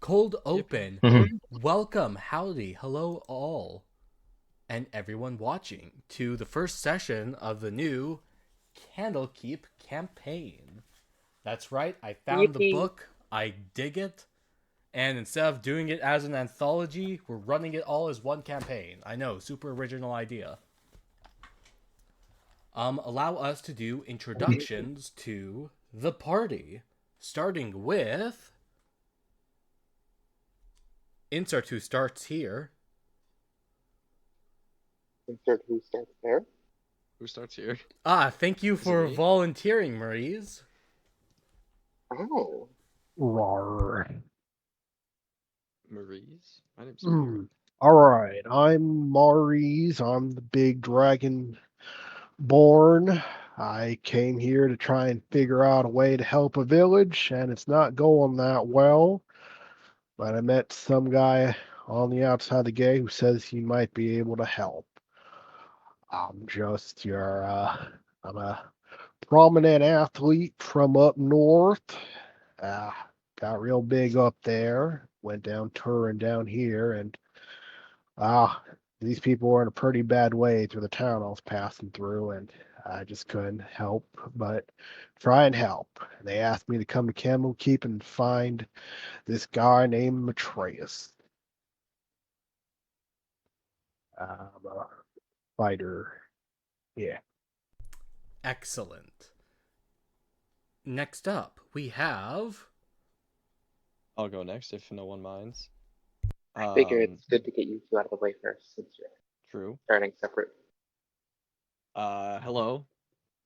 Cold open. Mhm. Welcome, howdy, hello all, and everyone watching to the first session of the new Candlekeep campaign. That's right, I found the Yippee. book, I dig it, and instead of doing it as an anthology, we're running it all as one campaign. I know, super original idea. Allow us to do introductions to the party, starting with insert who starts here. Insert who starts there. Who starts here? Thank you Is it for me? volunteering, Maurice. Oh. Rawr. Maurice? My name's Hmm. Marron. All right, I'm Maurice. I'm the big dragon born. I came here to try and figure out a way to help a village, and it's not going that well. But I met some guy on the outside of the gate who says he might be able to help. I'm a prominent athlete from up north. Uh, got real big up there. Went down touring down here, and Ah, these people were in a pretty bad way through the town I was passing through, and I just couldn't help but try and help. They asked me to come to Candlekeep and find this guy named Matreus. I'm a fighter. Yeah. Excellent. Next up, we have. I'll go next if no one minds. I figure it's good to get you two out of the way first since you're True. starting separate. Hello.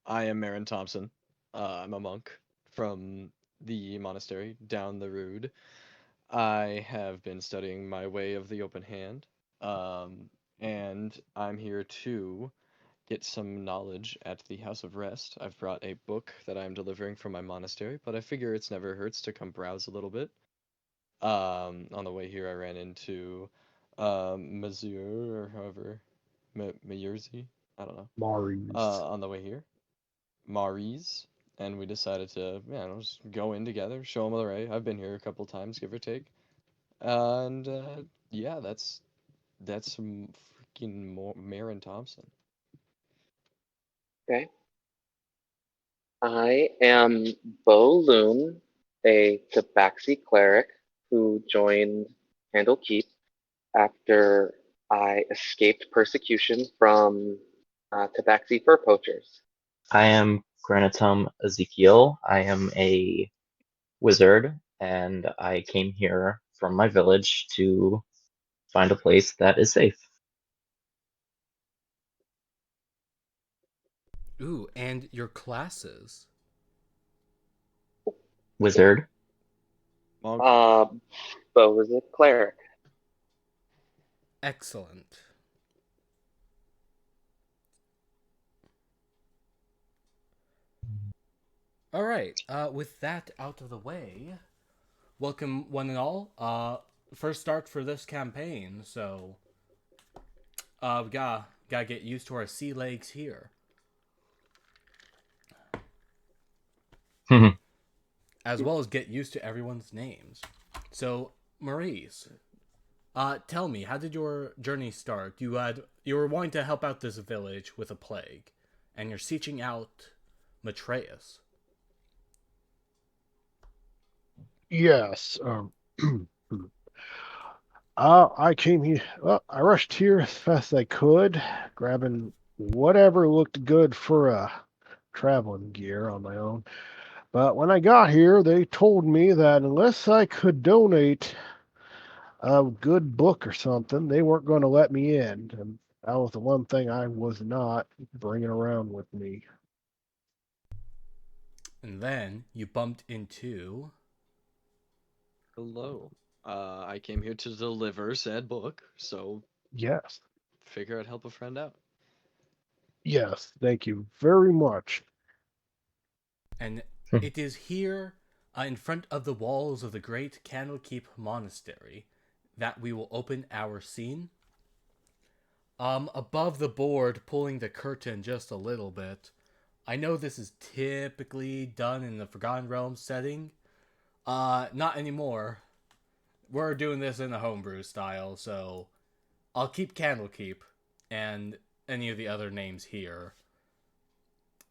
I am Marin Thompson. I'm a monk from the monastery down the road. I have been studying my way of the open hand. And I'm here to get some knowledge at the House of Rest. I've brought a book that I'm delivering from my monastery, but I figure it's never hurts to come browse a little bit. On the way here, I ran into Mazur or however, Mayurzi. I don't know. Maurice. On the way here, Maurice, and we decided to, just go in together, show him the way. I've been here a couple times, give or take, and yeah, that's some freaking Marin Thompson. Okay. I am Beau Loon, a Tabaxi cleric who joined Candlekeep after I escaped persecution from Tabaxi fur poachers. I am Granatum Ezekiel. I am a wizard, and I came here from my village to find a place that is safe. Ooh, and your classes. Wizard. Monk. Beau is a cleric. Excellent. Alright, with that out of the way, welcome one and all. First start for this campaign, so we gotta get used to our sea legs here. As well as get used to everyone's names. So, Maurice, tell me, how did your journey start? You were wanting to help out this village with a plague, and you're seeking out Matreus. Yes. I came here. Well, I rushed here as fast as I could, grabbing whatever looked good for traveling gear on my own. But when I got here, they told me that unless I could donate a good book or something, they weren't going to let me in. And that was the one thing I was not bringing around with me. And then you bumped into. Hello. I came here to deliver said book, so Yes. figure I'd help a friend out. Yes. Thank you very much. And it is here, in front of the walls of the great Candlekeep Monastery, that we will open our scene. Above the board, pulling the curtain just a little bit. I know this is typically done in the Forgotten Realms setting. Not anymore. we're doing this in a homebrew style, so I'll keep Candlekeep and any of the other names here.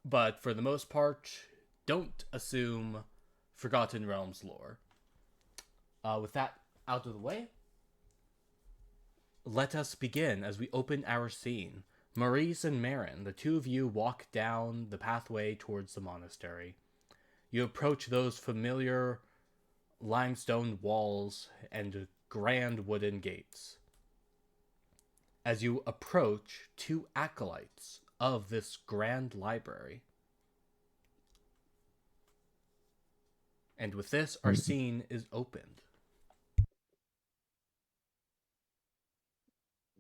But for the most part, don't assume Forgotten Realms lore. With that out of the way, let us begin as we open our scene. Maurice and Marron, the two of you walk down the pathway towards the monastery. You approach those familiar limestone walls and grand wooden gates. As you approach, two acolytes of this grand library. And with this, our scene is opened.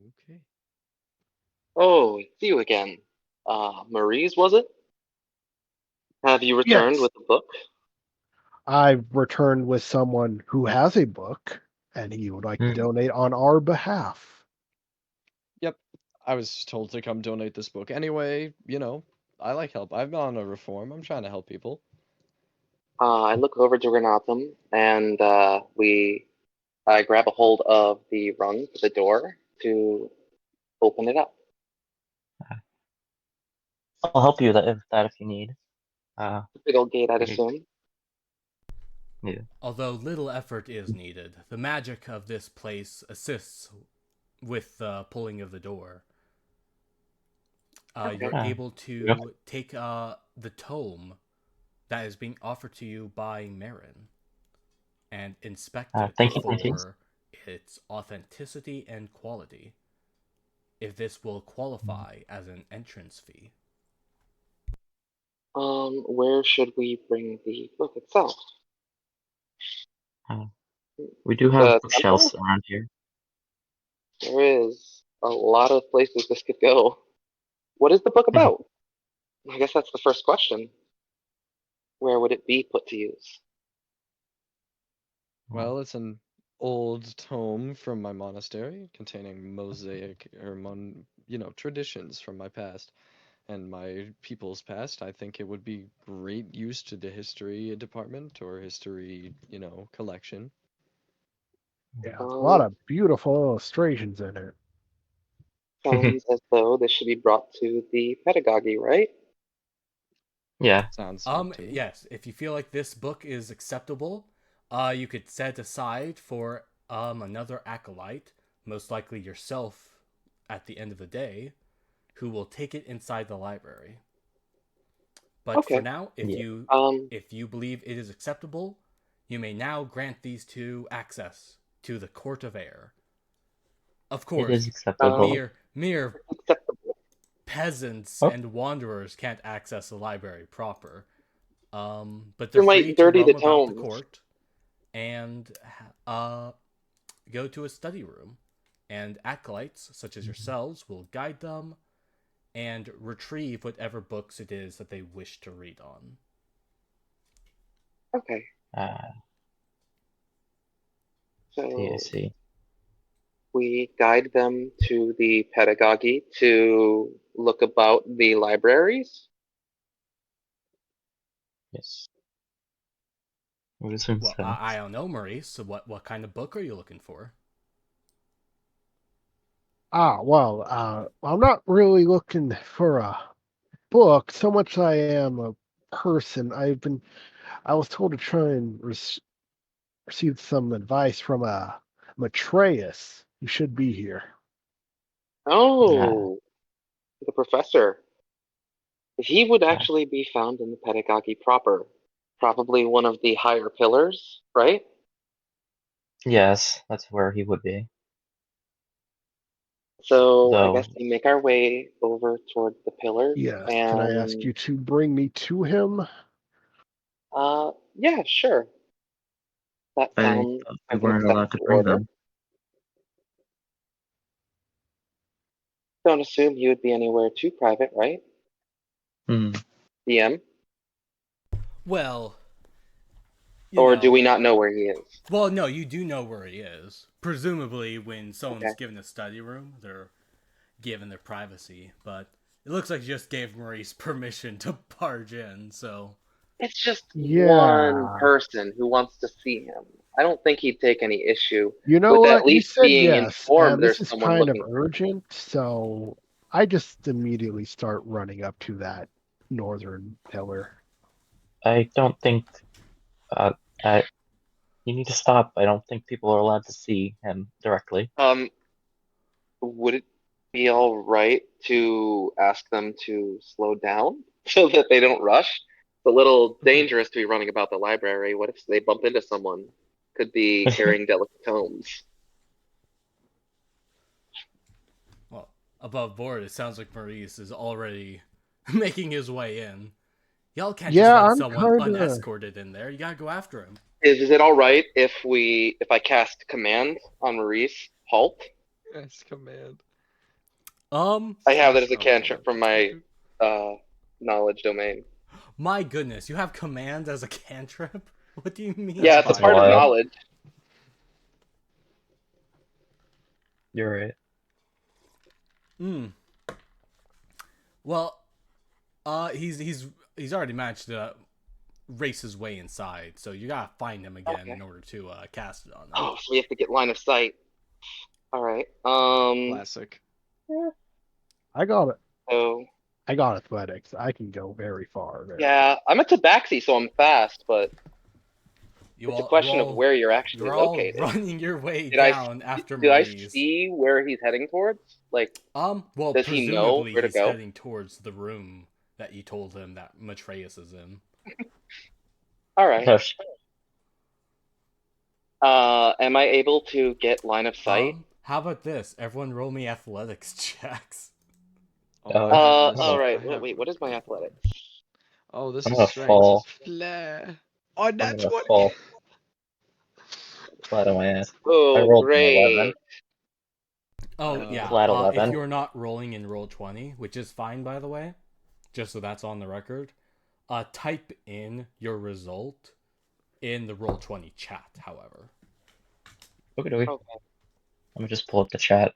Okay. Oh, it's you again. Maurice, was it? Have you returned Yes. with the book? I've returned with someone who has a book, and he would like to donate on our behalf. Yep. I was told to come donate this book. Anyway, I like help. I'm on a reform. I'm trying to help people. I look over to Granatum, and I grab a hold of the rung for the door to open it up. I'll help you if you need. Big old gate, I'd Okay. assume. Yeah. Although little effort is needed, the magic of this place assists with the pulling of the door. Okay. You're able to Yep. take the tome that is being offered to you by Marron and inspect it Thank you. for its authenticity and quality, if this will qualify as an entrance fee. Where should we bring the book itself? We do have The bookshelves temple? around here. There is a lot of places this could go. What is the book about? I guess that's the first question. Where would it be put to use? Well, it's an old tome from my monastery containing mosaic or traditions from my past and my people's past. I think it would be great use to the history department or history, collection. Yeah, a lot Um, of beautiful illustrations in it. Sounds as though this should be brought to the pedagogy, right? Yeah. Sounds like to me. Yes, if you feel like this book is acceptable, you could set aside for another acolyte, most likely yourself at the end of the day, who will take it inside the library. But for Okay. now, Yeah. if you believe it is acceptable, you may now grant these two access to the Court of Air. Of It is course, acceptable. mere Acceptable. peasants Oh. and wanderers can't access the library proper. But You they're free might to dirty roam the about the tomes. court and go to a study room. And acolytes, such as yourselves, will guide them and retrieve whatever books it is that they wish to read on. Okay. I So see. we guide them to the pedagogy to look about the libraries. Yes. I would assume Well, so. I don't know, Maurice. So what kind of book are you looking for? I'm not really looking for a book so much as I am a person. I was told to try and receive some advice from a Matreus, who should be here. Oh, the professor. He would Uh, actually be found in the pedagogy proper. Probably one of the higher pillars, right? yes, that's where he would be. So I guess Though, we make our way over toward the pillars Yes, can I ask and you to bring me to him? yeah, sure. That I sounds thought we like an weren't allowed to acceptable bring order. them. Don't assume he would be anywhere too private, right? Hmm. DM? Well, Or do we not know where he is? Well, no, you do know where he is. Presumably, when someone's Okay. given a study room, they're given their privacy. But it looks like you just gave Maurice permission to barge in, so... It's just one Yeah. person who wants to see him. I don't think he'd take any issue You know with at what? He least said being yes, informed and this there's is someone kind of looking. urgent, so I just immediately start running up to that northern pillar. I don't think uh, you need to stop. I don't think people are allowed to see him directly. Would it be all right to ask them to slow down so that they don't rush? It's a little dangerous to be running about the library. What if they bump into someone? Could be carrying delicate tomes. Well, above board, it sounds like Maurice is already making his way in. Y'all can't just Yeah, let I'm someone kind of. unescorted in there. You gotta go after him. Is it all right if I cast command on Maurice? Halt. Yes, command. I have that as a Oh, cantrip yeah. from my knowledge domain. My goodness, you have command as a cantrip? What do you mean? Yeah, it's a That's part of wild. knowledge. You're right. Hmm. Well, he's already managed to race his way inside, so you gotta find him again Okay. in order to cast it on him. Oh, so we have to get line of sight. All right. Classic. I got it. So I got athletics. I can go very far. yeah, I'm a Tabaxi, so I'm fast, but You it's a all, question of where you're actually you're all located. running your way Did I down after did I Maurice. see where he's heading towards? Like, Well, does he know presumably where to he's go? heading towards the room that you told him that Matreus is in. All right. Gosh. Am I able to get line of sight? How about this? Everyone roll me athletics checks. Oh, Uh, man, this- All right. I have- Wait, what is my athletics? Oh, this I'm is gonna strength. fall. This is flair. Oh, I'm that's gonna what. fall flat on my ass. I Oh, rolled an 11. great. Oh, yeah. Flat If 11. you're not rolling in Roll20, which is fine, by the way, just so that's on the record, type in your result in the Roll20 chat, however. Okay. Okay, I'm gonna just pull up the chat.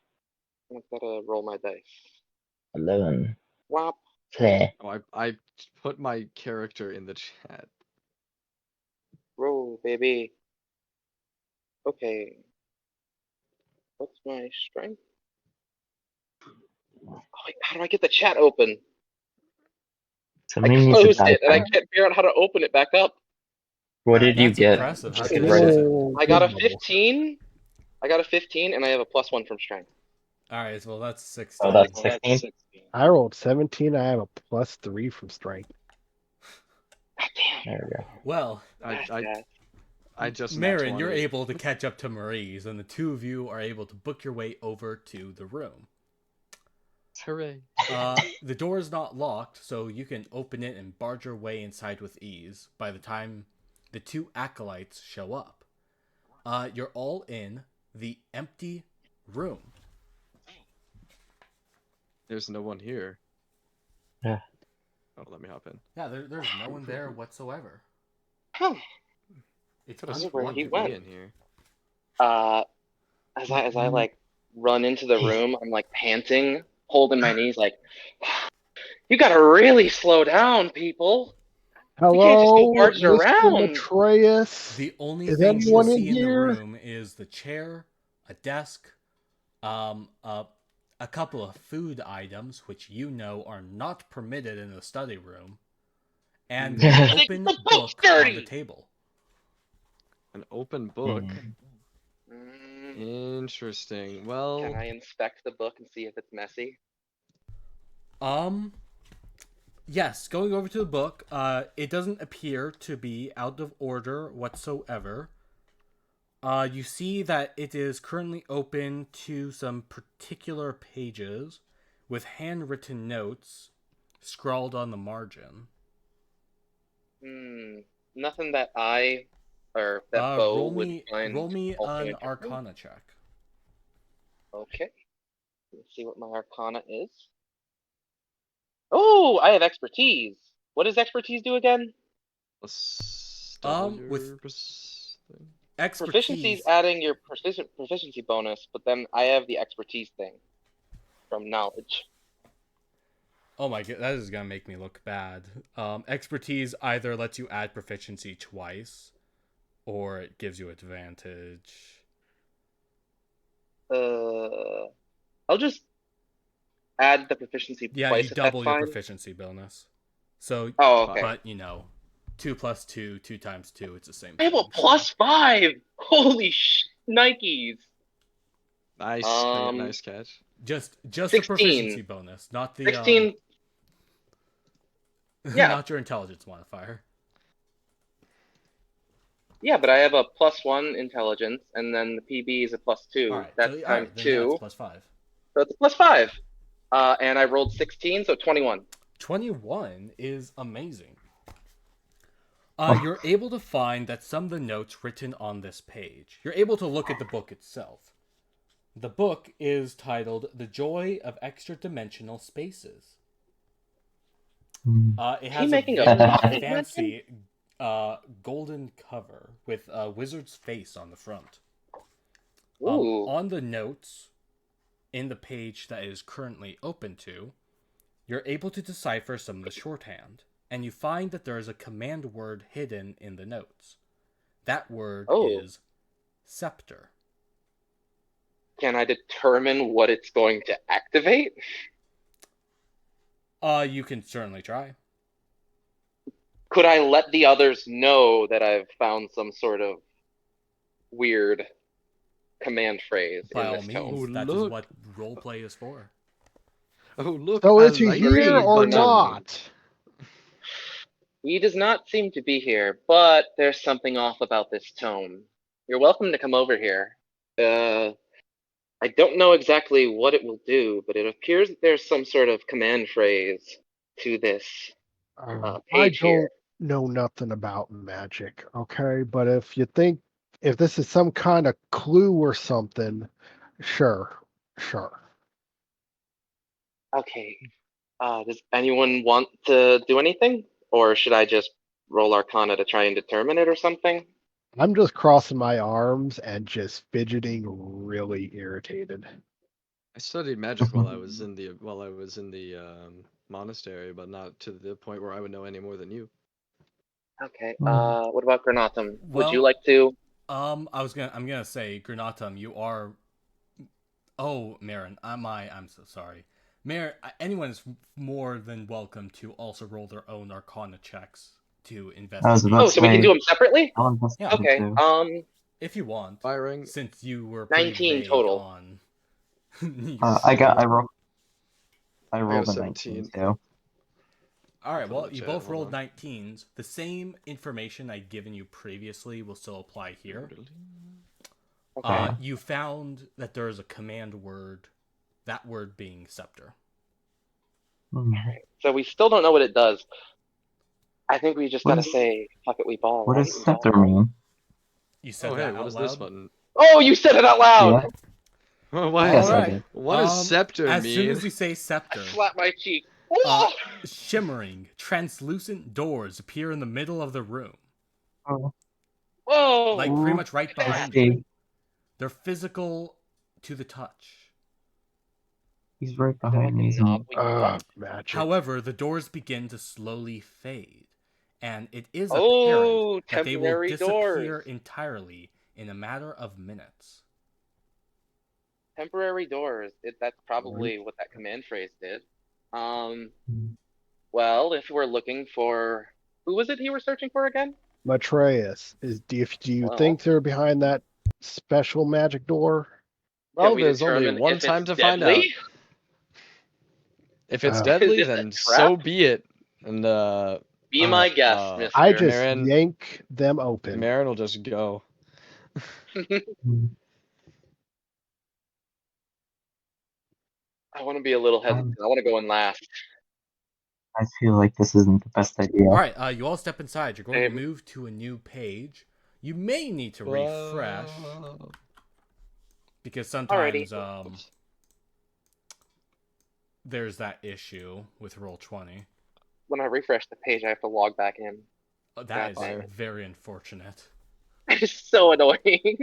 I'm gonna roll my dice. 11. Whop. Flare. Oh, I put my character in the chat. Roll, baby. Okay. What's my strength? Oh, wait, how do I get the chat open? Somebody I needs to closed type it and I in. can't figure out how to open it back up. What did you That's get? impressive. How Just could to it write it. happen? Oh, I got a good 15. I got a 15 and I have a +1 from strength. Alright, well, that's 16. Oh, that's 16? I rolled 17. I have a +3 from strength. God damn. There we go. Well, I just nat Marin, you're 20. able to catch up to Maurice, and the two of you are able to book your way over to the room. Hooray. The door is not locked, so you can open it and barge your way inside with ease by the time the two acolytes show up. You're all in the empty room. There's no one here. Yeah. Oh, let me hop in. Yeah, there's no one there whatsoever. Huh. It's Could have This is where sworn he to be went. in here. As I like run into the room, I'm like panting, holding my knees, like, you gotta really slow down, people. You can't just go Hello, barging Mr. around. Matreus. The only Is things you anyone in see in the here? room is the chair, a desk, a couple of food items, which you know are not permitted in the study room, and an open The book's book on the dirty. table. An open book. Mm, Interesting. Well, Can I inspect the book and see if it's messy? Yes, going over to the book, it doesn't appear to be out of order whatsoever. You see that it is currently open to some particular pages with handwritten notes scrawled on the margin. Nothing that I or that Beau Roll would me find an also interesting. Arcana check. Okay. Let's see what my Arcana is. Oh, I have expertise. What does expertise do again? let's double your with thing. Proficiency is Expertise. adding your proficiency bonus, but then I have the expertise thing from knowledge. Oh my god, that is gonna make me look bad. Expertise either lets you add proficiency twice, or it gives you advantage. I'll just add the proficiency Yeah, twice you if that's double your fine. proficiency bonus. So, Oh, okay. but 2 plus 2, 2 times 2, it's the same I have thing. a +5. Holy Nikes. Nice, Um, nice catch. Just the 16. proficiency bonus, not the 16. Yeah. not your intelligence modifier. Yeah, but I have a +1 intelligence, and then the PB is a +2. All right, That's so, all times right, then 2. yeah, it's +5. So it's a +5. And I rolled 16, so 21. 21 is amazing. Oh. You're able to find that some of the notes written on this page. You're able to look at the book itself. The book is titled "The Joy of Extra-Dimensional Spaces." It has a making a very pocket fancy golden cover with a wizard's face on the front. Ooh. On the notes in the page that is currently open to, you're able to decipher some of the shorthand, and you find that there is a command word hidden in the notes. That word is scepter. Can I determine what it's going to activate? You can certainly try. Could I let the others know that I've found some sort of weird command phrase By in all this means, tome? that is look. what roleplay is for. Oh, look. So a is he library here or button. not? He does not seem to be here, but there's something off about this tome. You're welcome to come over here. I don't know exactly what it will do, but it appears that there's some sort of command phrase to this I page here. don't know nothing about magic, okay? But if this is some kind of clue or something, sure. Okay. Does anyone want to do anything? Or should I just roll Arcana to try and determine it or something? I'm just crossing my arms and just fidgeting, really irritated. I studied magic while I was in the monastery, but not to the point where I would know any more than you. Okay. What about Granatum? Would you Well, like to? I'm gonna say, Granatum, you are. Oh, Marin, I'm so sorry. Marin, anyone is more than welcome to also roll their own Arcana checks to I was investigate. about Oh, to so we can say, do them separately? I'll investigate Yeah. Okay. too. If you want, Firing. since you were pretty 19 vague total. on. I rolled I a got 19 17. too. All right, Put in well, the you chat, both hold rolled on. 19s. The same information I'd given you previously will still apply here. Okay. You found that there is a command word, that word being scepter. So we still don't know what it does. I think we just What gotta is say, fuck it, we ball, what right? does scepter mean? You said Oh, hey, that what out is this loud? button? Oh, you said it out loud! Yeah, Why I guess is All I it? right. did. What does scepter As mean? soon as you say I scepter, slapped my cheek. Oh! shimmering, translucent doors appear in the middle of the room, Oh, Whoa! like pretty ooh, much right I behind you. see. They're physical to the touch. He's right behind me. Isn't he? Magic. However, the doors begin to slowly fade, and it is apparent Oh, that they will temporary disappear doors. entirely in a matter of minutes. Temporary doors. That's probably what that command phrase did. Well, if we're looking for, who was it you were searching for again? Matreus, do you Well, think they're behind that special magic door? can Well, we there's only determine one if it's time to find out. deadly? If it's Oh. Is deadly, this a then trap? so be it. And Be my guest, I mister. just Marin- yank them open. Marin will just go. I want to be a little hesitant. I want to go in last. I feel like this isn't the best idea. All right, you all step inside. You're going to Same. move to a new page. You may need to refresh because sometimes there's that issue with Roll20. When I refresh the page, I have to log back in. That is dang it. very unfortunate. It's so annoying.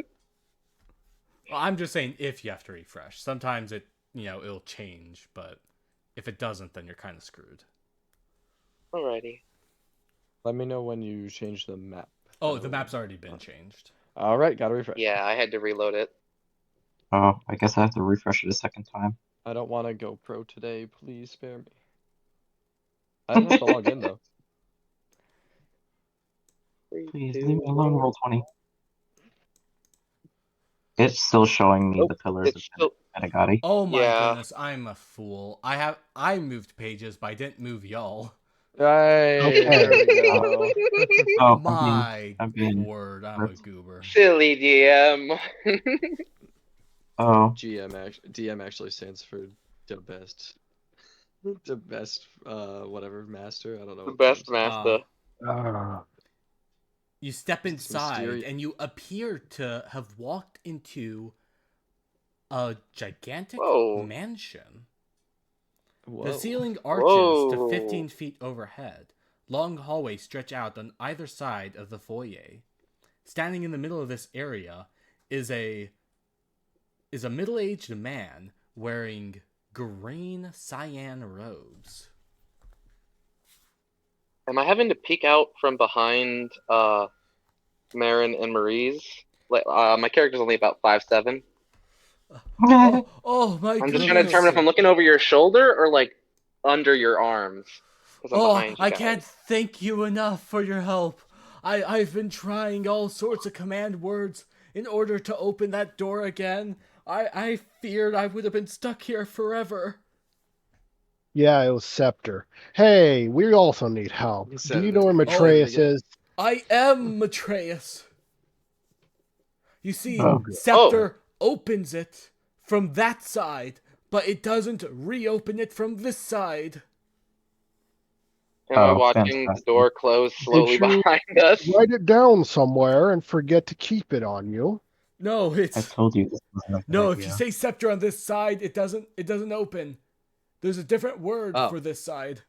Well, I'm just saying if you have to refresh. Sometimes it'll change, but if it doesn't, then you're kind of screwed. Alrighty. Let me know when you change the map Oh, the map's already been changed. All right, gotta refresh. Yeah, I had to reload it. Oh, I guess I have to refresh it a second time. I don't want to go pro today. Please spare me. I didn't have to log in though. Please leave me alone, roll 20. It's still showing me Nope, the pillars of it's still. Pedagogy. Oh my Yeah. goodness, I'm a fool. I moved pages, but I didn't move y'all. Right, Okay. there we go. Oh, My I'm being word, I'm a goober. Silly DM. Oh, DM actually stands for the best, whatever master. I don't know. The what best stands master. You step It's inside, mysterious. and you appear to have walked into a gigantic Whoa. mansion. for. Whoa. The ceiling arches to Whoa. 15 feet overhead. Long hallways stretch out on either side of the foyer. Standing in the middle of this area is a middle-aged man wearing green cyan robes. Am I having to peek out from behind Marin and Maurice? Like, my character's only about 5'7". Oh my I'm goodness. just trying to determine if I'm looking over your shoulder or like under your arms. Because I'm behind you I guys. can't thank you enough for your help. I've been trying all sorts of command words in order to open that door again. I feared I would have been stuck here forever. Yeah, it was Scepter. Hey, we also need help. He Do said you it know where again. He said it Matreus again. is? I am Matreus. You see, Oh, good. Scepter opens it from that side, but it doesn't reopen it from this side. Am I Oh, watching the fantastic. door close slowly Did you behind us? write it down somewhere and forget to keep it on you? No, I it's told you this wasn't a good no. idea. If you say Scepter on this side, it doesn't open. There's a different word Oh. for this side.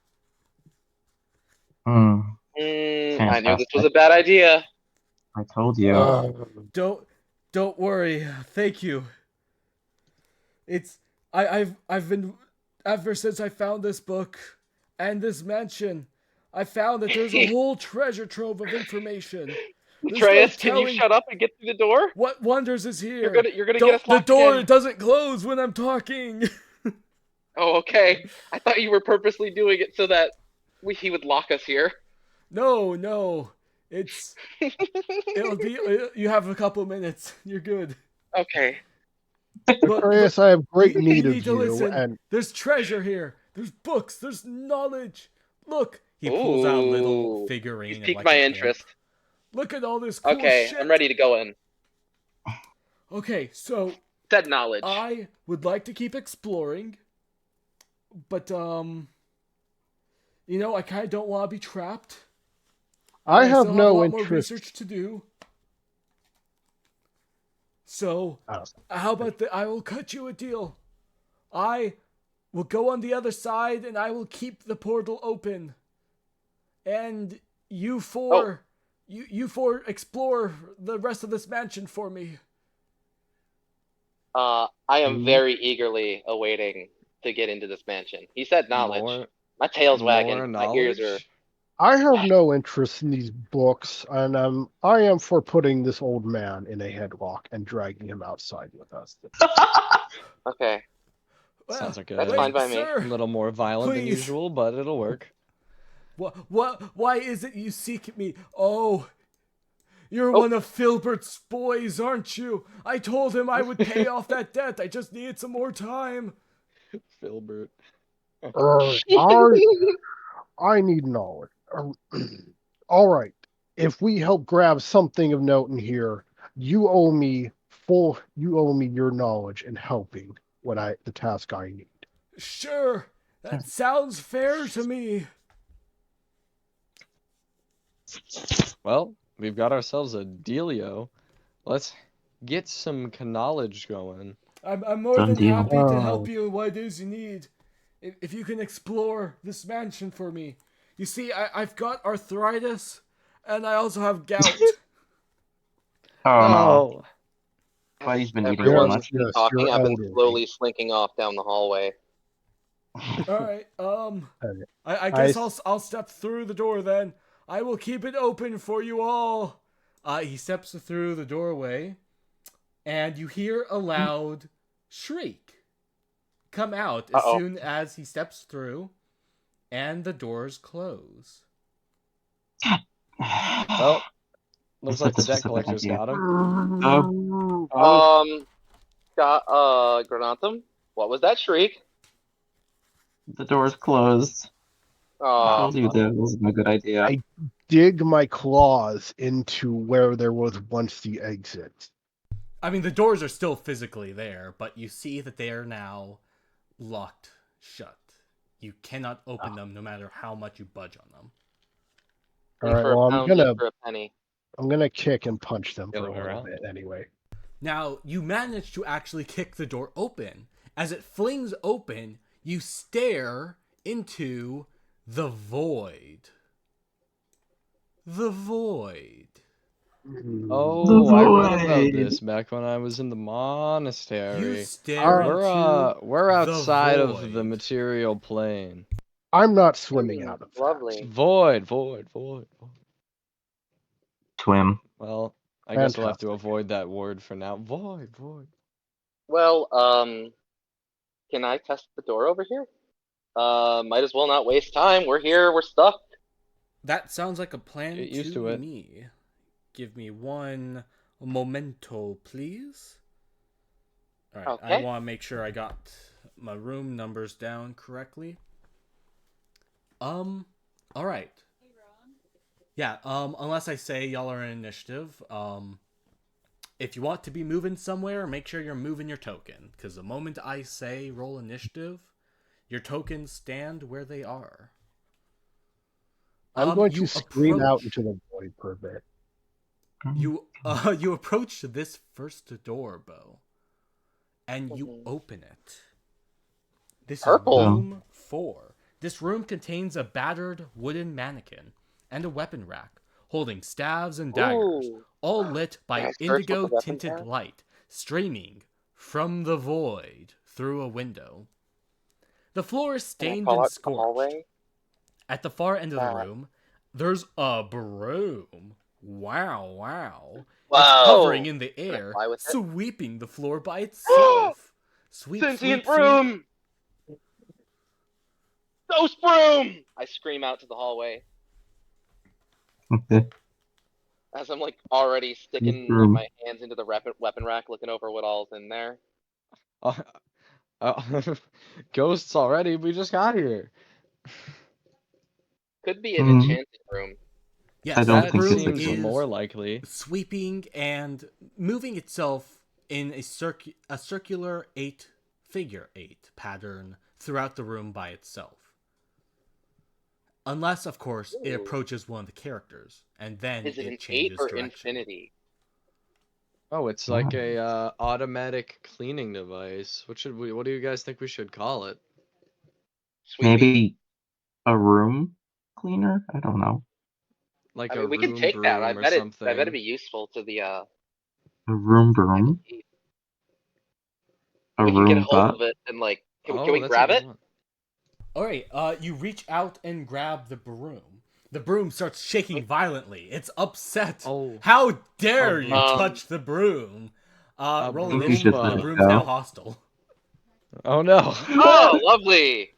Hmm, I knew this was fantastic. a bad idea. I told you. Don't worry. Thank you. I've been ever since I found this book and this mansion. I found that there's a whole treasure trove of information. There's no Atreus, can you telling shut up and get through the door? what wonders is here. You're gonna get us The locked door again. doesn't close when I'm talking. Oh, okay. I thought you were purposely doing it so that he would lock us here. No. It'll be. You have a couple minutes. You're good. Okay. Matreus, I have great you need of need to you, listen. and There's treasure here. There's books. There's knowledge. Look. He pulls out a little Ooh. figurine. He's of piqued like my an imp. interest. Look at all this cool Okay, shit. I'm ready to go in. Okay, so Said knowledge. I would like to keep exploring, but I kind of don't want to be trapped. I still have no a lot more interest. research to do. So, Oh. how about I will cut you a deal. I will go on the other side, and I will keep the portal open. And you four, you four explore the rest of this mansion for me. I am very eagerly awaiting to get into this mansion. He said knowledge. My tail's wagging. My ears are. I have no interest in these books, and I am for putting this old man in a headlock and dragging him outside with us. Okay. Sounds like That's fine by me. a little more violent than Please. usual, but it'll work. What? Why is it you seek me? Oh, you're one of Filbert's boys, aren't you? I told him I would pay off that debt. I just needed some more time. Filbert. I need knowledge. All right. If we help grab something of note in here, you owe me your knowledge and helping the task I need. Sure, that sounds fair to me. Well, we've got ourselves a dealio. Let's get some knowledge going. I'm more Done than deal. happy to help you in what it is you need. If you can explore this mansion for me. You see, I've got arthritis, and I also have gout. Oh no. Buddy's been eating too Everyone's much. been Yes, talking. you're I've been elderly. slowly slinking off down the hallway. Alright, I I guess I'll step through the door then. I will keep it open for you all. He steps through the doorway, and you hear a loud shriek come out as Uh-oh. soon as he steps through, and the doors close. Well, looks Is that like the the debt specific collector's idea? got him. Got Granatum. What was that shriek? The door's closed. I Oh, told you that wasn't a good idea. I dig my claws into where there was once the exit. I mean, the doors are still physically there, but you see that they are now locked shut. You cannot open them no matter how much you budge on them. All right, for well, a pound, in for a penny. I'm gonna kick and punch them The for a other way little around. bit anyway. Now, you manage to actually kick the door open. As it flings open, you stare into the void. The void. Oh, I read about this back when I was in the monastery. You stare into We're outside of the void. material plane. I'm not swimming out of that. Lovely. Void. Twim. Well, I guess we'll have to Fantastic. avoid that word for now. Void. Well, can I test the door over here? Might as well not waste time. We're here. We're stuck. That sounds like a plan Get used to to it. me. Give me one momento, please. Alright, I Okay. want to make sure I got my room numbers down correctly. Alright. Yeah, unless I say y'all are in initiative, if you want to be moving somewhere, make sure you're moving your token. Because the moment I say roll initiative, your tokens stand where they are. I'm going to you scream out approach- into the void for a bit. You approach this first door, Beau, and you open it. This Purple. is room 4. This room contains a battered wooden mannequin and a weapon rack holding staves and daggers, Ooh. all lit by Can I search what the indigo weapons tinted have? light streaming from the void through a window. The floor is Can I stained call and out to the scorched. hallway? At the far end of the Ah. room, there's a broom. Wow. Wow. It's hovering in the Can I air, fly with it? sweeping the floor by itself. Sweep, Sentient sweep, broom! Ghost broom! I scream out to the hallway as I'm like already sticking Broom. my hands into the weapon rack, looking over what all's in there. Ghosts already. We just got here. Could be an enchanted room. Yes, I don't that think it's broom seems is more likely. sweeping and moving itself in a circular figure 8 pattern throughout the room by itself. Unless, of course, it Ooh. approaches one of the characters, and then Is it an 8 changes or direction. infinity? Oh, it's like a automatic cleaning device. What do you guys think we should call it? Sweeping. Maybe a room cleaner? I don't know. Like I a mean, we can room take that. broom or something. I bet it'd be useful to the A room broom? Candlekeep. A We can get a room hold butt? of it and like, can Oh, we that's a grab good it? one. Alright, you reach out and grab the broom. The broom starts shaking violently. It's upset. Oh. How dare you broom. touch the broom? A Roll think we initiative. should The let it broom's go. now hostile. Oh no. Oh, lovely!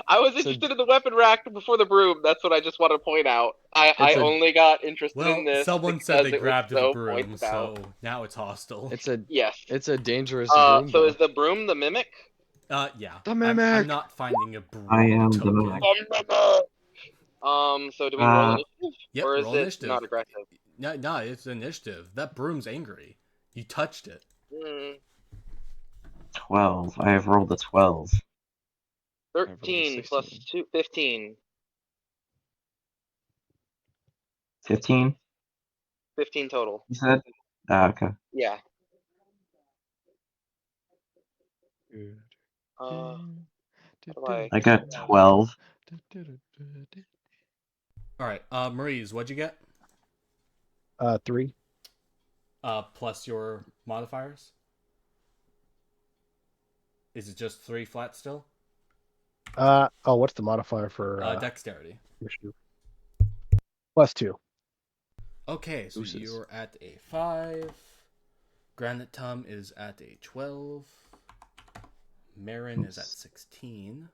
I was So- interested in the weapon rack before the broom. That's what I just want to point out. I It's a- only got interested Well, in this someone because said they it was grabbed the so broom, pointed out. so now it's hostile. It's a Yes. dangerous broom. So though. is the broom the mimic? Yeah. The I'm mimic! not finding a broom I am the token. mimic. So do we roll initiative? Yep, Or is roll it initiative. not aggressive? No, it's initiative. That broom's angry. You touched it. 12. I have rolled a 12. 13 plus 16. 2, 15. 15, 15 total. you said? Okay. Yeah. How do I got 12. Alright, Maurice, what'd you get? 3. Plus your modifiers? Is it just 3 flat still? What's the modifier for Dexterity. initiative? +2. Okay, so Deuces. you're at a 5. Granatum is at a 12. Marron is at 16.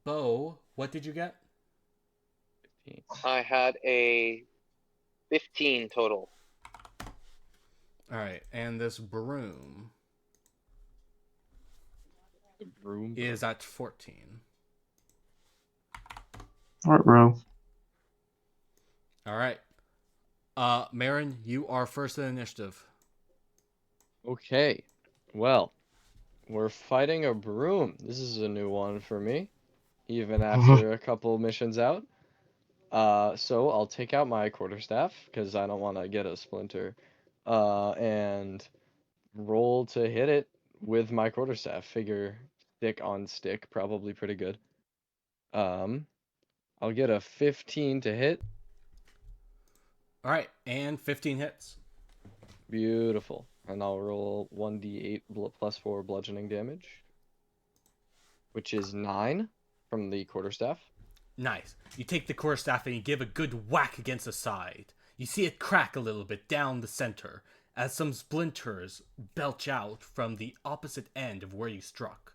Beau, what did you get? I had a 15 total. Alright, and this broom Broom. is at 14. What row? Alright. Marron, you are first in initiative. Okay. Well, we're fighting a broom. This is a new one for me, even after a couple missions out. So I'll take out my quarterstaff because I don't want to get a splinter, and roll to hit it with my quarterstaff. Figure stick on stick, probably pretty good. I'll get a 15 to hit. Alright, and 15 hits. Beautiful. And I'll roll 1d8 plus 4 bludgeoning damage, which is 9 from the quarterstaff. Nice. You take the quarterstaff and you give a good whack against the side. You see it crack a little bit down the center as some splinters belch out from the opposite end of where you struck.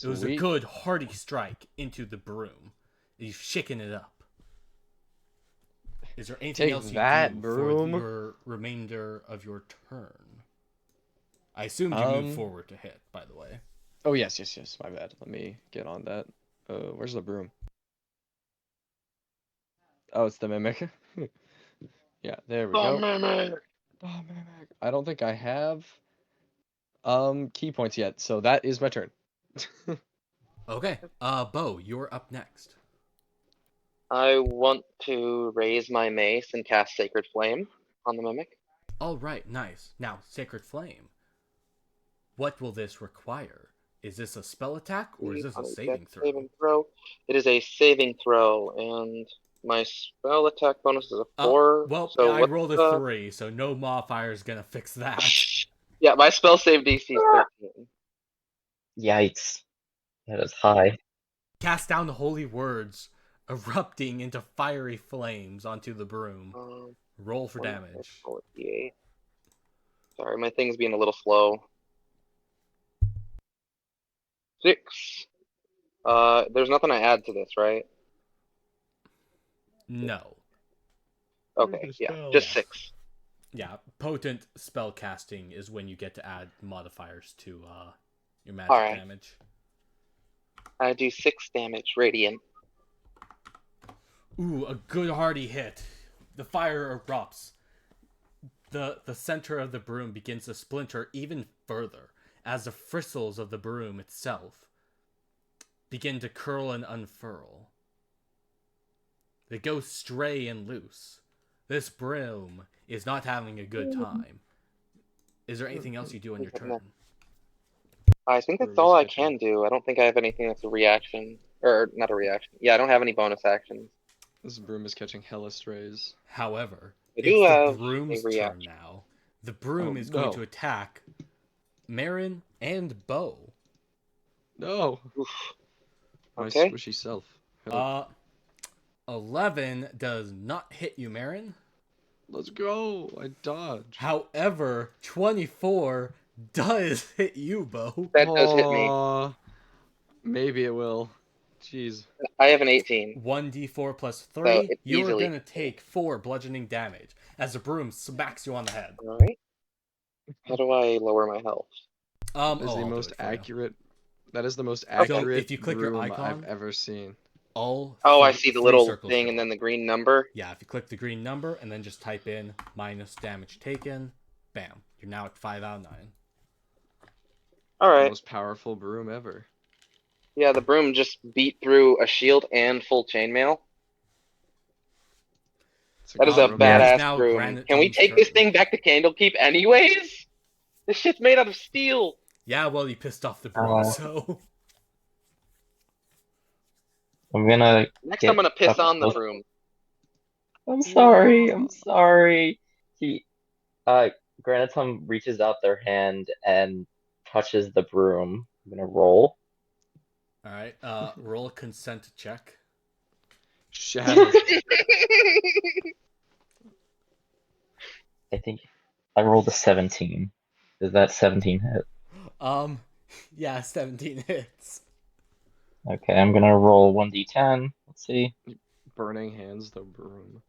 It was a Sweet. good, hearty strike into the broom. You've shaken it up. Is there anything Take else you that, do broom. for your remainder of your turn? I assumed you moved forward to hit, by the way. Oh, yes. My bad. Let me get on that. Where's the broom? Oh, it's the mimic. Yeah, there we go. Mimic! Mimic. I don't think I have key points yet, so that is my turn. Okay, Beau, you're up next. I want to raise my mace and cast Sacred Flame on the mimic. All right, nice. Now, Sacred Flame. What will this require? Is this a spell attack or is this a saving throw? It is a saving throw, and my spell attack bonus is a 4. Well, so I rolled a 3, so no modifier is gonna fix that. Yeah, my spell save DC is 13. Yikes. That is high. Cast down holy words, erupting into fiery flames onto the broom. Roll for damage. 48. Sorry, my thing's being a little slow. 6. There's nothing I add to this, right? No. Okay, yeah, just 6. Yeah, potent spell casting is when you get to add modifiers to your magic damage. I do 6 damage, radiant. Ooh, a good hearty hit. The fire erupts. The center of the broom begins to splinter even further as the bristles of the broom itself begin to curl and unfurl. They go stray and loose. This broom is not having a good time. Is there anything else you do on your turn? I think that's all I can do. I don't think I have anything that's a reaction. Or, not a reaction. Yeah, I don't have any bonus actions. This broom is catching hella strays. However, I do it's have the broom's a turn reaction. now. The broom is going to attack Marron and Beau. No. Oof. My Okay. squishy self. 11 does not hit you, Marron. Let's go. I dodge. However, 24 does hit you, Beau. That does hit me. Maybe it will. Jeez. I have an 18. 1d4 plus 3. So it You're easily- going to take 4 bludgeoning damage as the broom smacks you on the head. Alright. How do I lower my health? That is the most accurate. That is the most accurate if you click your broom icon, I've ever seen. I see the little thing and then the green number. Yeah, if you click the green number and then just type in minus damage taken, bam, you're now at 5 out of 9. Alright. The most powerful broom ever. Yeah, the broom just beat through a shield and full chainmail. That is a badass broom. Can we take this thing back to Candlekeep anyways? This shit's made out of steel. Yeah, well, you pissed off the broom, so... I'm gonna piss on the broom. I'm sorry. Granatum reaches out their hand and touches the broom. I'm gonna roll. Alright, roll a consent check. Shatter. I think I rolled a 17. Does that 17 hit? Yeah, 17 hits. Okay, I'm gonna roll 1d10. Let's see. Burning hands the broom.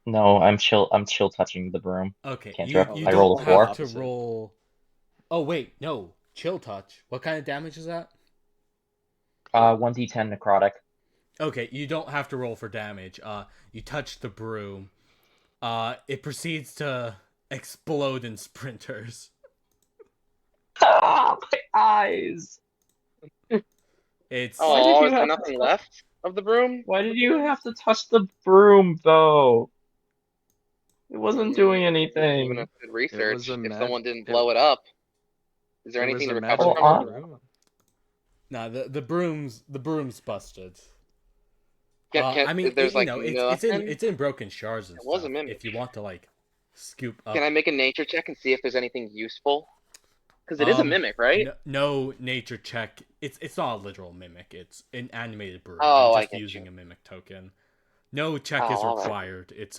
No, I'm chill touching the broom. Okay, Cantrip. you I don't rolled a 4. have to roll. Oh wait, no, chill touch. What kind of damage is that? 1d10 necrotic. Okay, you don't have to roll for damage. You touch the broom. It proceeds to explode in splinters. Ah, my eyes! It's Why did Oh, you is there have to nothing touch? left of the broom? Why did you have to touch the broom, though? It wasn't doing Even anything. if good It was research, a if mag. someone didn't blow it up, is there It was anything a to recover Well, from magical it? broom. nah, the broom's busted. Can I mean, there's like nothing? it's in broken shards and It was a stuff. mimic. If you want to like scoop Can up, I make a nature check and see if there's anything useful? Because it is a mimic, right? no nature check. It's not a literal mimic. It's an animated broom. Oh, You're I just get using you. a mimic token. No check Oh, is all right. required. It's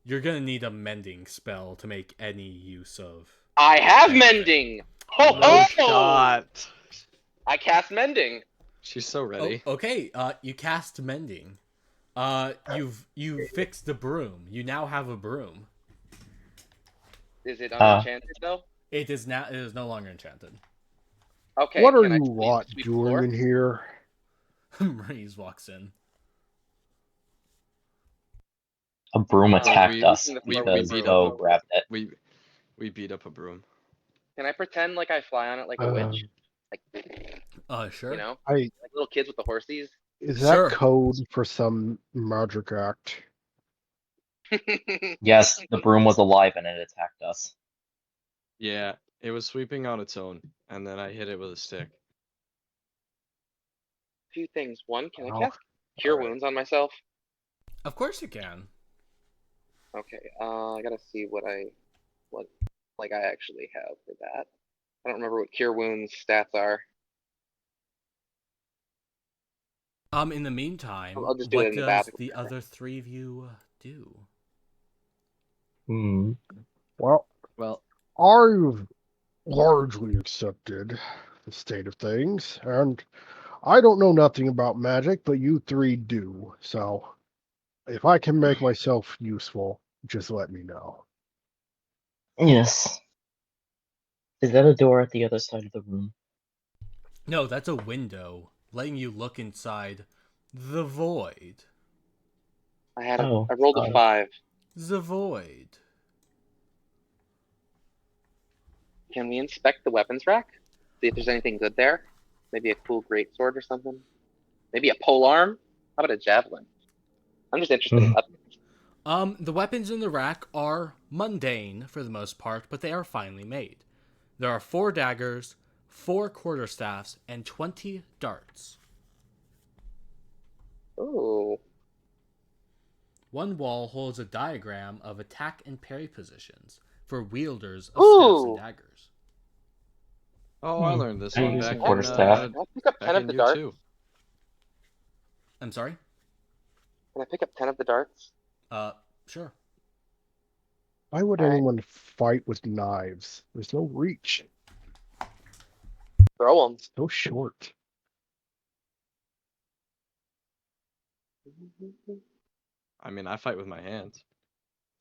you're gonna need a mending spell to make any use of. I have anything. Mending! Ho No ho! shot. I cast Mending. She's so ready. Oh, okay. You cast mending. You fixed the broom. You now have a broom. Is it Uh, unenchanted though? It is now. It is no longer enchanted. Okay, What are can I you sweep, lot sweep the doing floor? in here? Maurice walks in. a broom attacked we- us the floor with because the broom. Beau grabbed it. We beat up a broom. Can I pretend like I fly on it like a witch? Like, Sure. you know, I like little kids with the horsies. is Sure. that code for some magic act? Yes, the broom was alive and it attacked us. Yeah, it was sweeping on its own, and then I hit it with a stick. Two things. One, can I Wow. cast Cure Alright. Wounds on myself? Of course you can. Okay, I gotta see what like I actually have for that. I don't remember what Cure Wounds stats are. In the meantime, I'll just do it what in the does bathroom. the other three of you do? Hmm. Well, Well, I've largely accepted the state of things, and I don't know nothing about magic, but you three do. So, if I can make myself useful, just let me know. Yes. Is that a door at the other side of the room? No, that's a window, letting you look inside the void. I Oh, rolled a 5. The void. Can we inspect the weapons rack? See if there's anything good there? Maybe a cool greatsword or something? Maybe a polearm? How about a javelin? I'm just interested in weapons. The weapons in the rack are mundane for the most part, but they are finely made. There are 4 daggers, 4 quarterstaffs, and 20 darts. Ooh. One wall holds a diagram of attack and parry positions for wielders of staffs and Ooh. daggers. oh, I learned this I one use a back in quarterstaff. Can I pick up 10 back of in the year darts? 2. I'm sorry? Can I pick up 10 of the darts? Sure. Why would Alright. anyone fight with knives? There's no reach. Throw them. It's so short. I mean, I fight with my hands.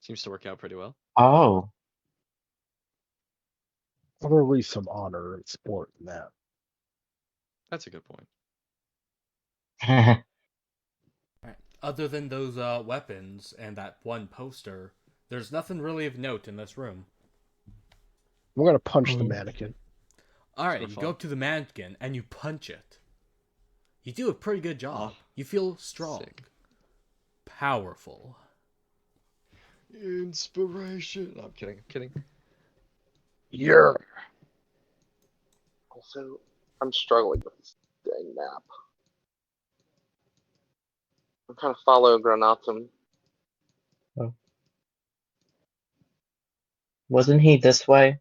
Seems to work out pretty well. Oh. There's at least some honor and sport in that. That's a good point. Right. Other than those weapons and that one poster, there's nothing really of note in this room. I'm gonna punch the mannequin. Alright, for you fun. go up to the mannequin and you punch it. You do a pretty good job. Oh, You feel strong. sick. Powerful. Inspiration. No, I'm kidding. I'm kidding. Yeah. Also, I'm struggling with this dang map. I'm trying to follow Granatum. Wasn't he this way?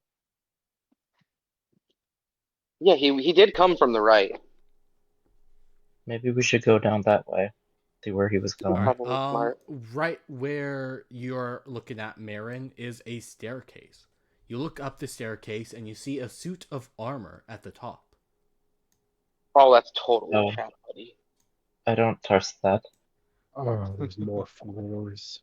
Yeah, he did come from the right. Maybe we should go down that way. see where he was All going. right. Probably smart. Right where you're looking at Marin is a staircase. You look up the staircase and you see a suit of armor at the top. Oh, that's totally Oh. a trap, buddy. I don't trust that. Oh, there's more floors.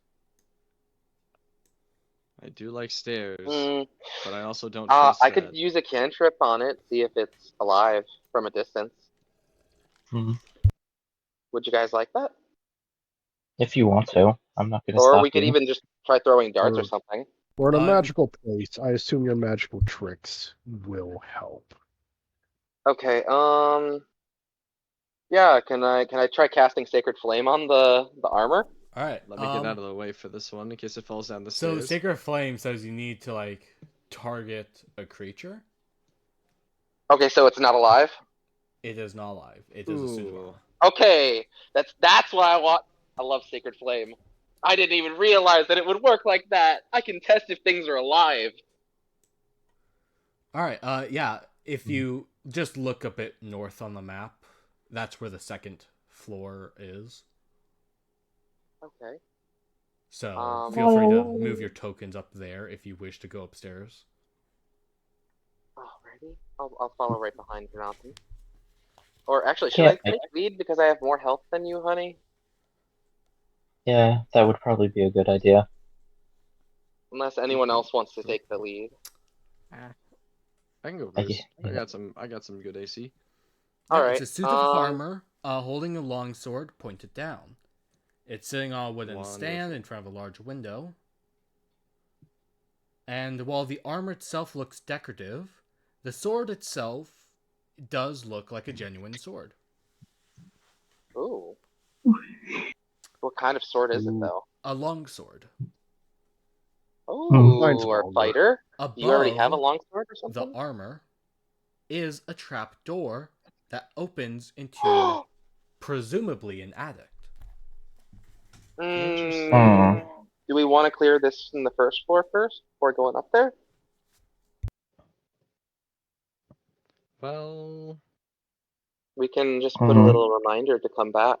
I do like stairs, Mm, but I also don't trust I that. could use a cantrip on it, see if it's alive from a distance. Hmm. Would you guys like that? If you want to, I'm not going to Or stop we could you. even just try throwing darts or Or- something. We're in a Uh, magical place. I assume your magical tricks will help. Okay, yeah, can I try casting Sacred Flame on the armor? All right. Let me get out of the way for this one in case it falls down the So stairs. Sacred Flame says you need to like target a creature. Okay, so it's not alive? It is not alive. It is a suit of Ooh. armor. Okay, that's why I love Sacred Flame. I didn't even realize that it would work like that. I can test if things are alive. All right. Yeah. If you just look a bit north on the map, that's where the second floor is. Okay. So feel free to move your tokens up there if you wish to go upstairs. Alrighty. I'll follow right behind Granatum. Or actually, should Can't I take lead because I have more health than you, honey? Yeah, that would probably be a good idea. Unless anyone else wants to take the lead. I can go I- first. I yeah. got some good AC. Alright. It's a suit of armor, holding a longsword pointed down. It's sitting on a wooden stand in front of a large window. And while the armor itself looks decorative, the sword itself does look like a genuine sword. Ooh. What kind of sword is it, though? A longsword. Mine's Ooh, our longer. fighter? Do you already have a Above longsword or the something? armor is a trap door that opens into presumably an attic. Mm, do we want to clear this in the first floor first before going up there? Well, We can just put a little reminder to come back.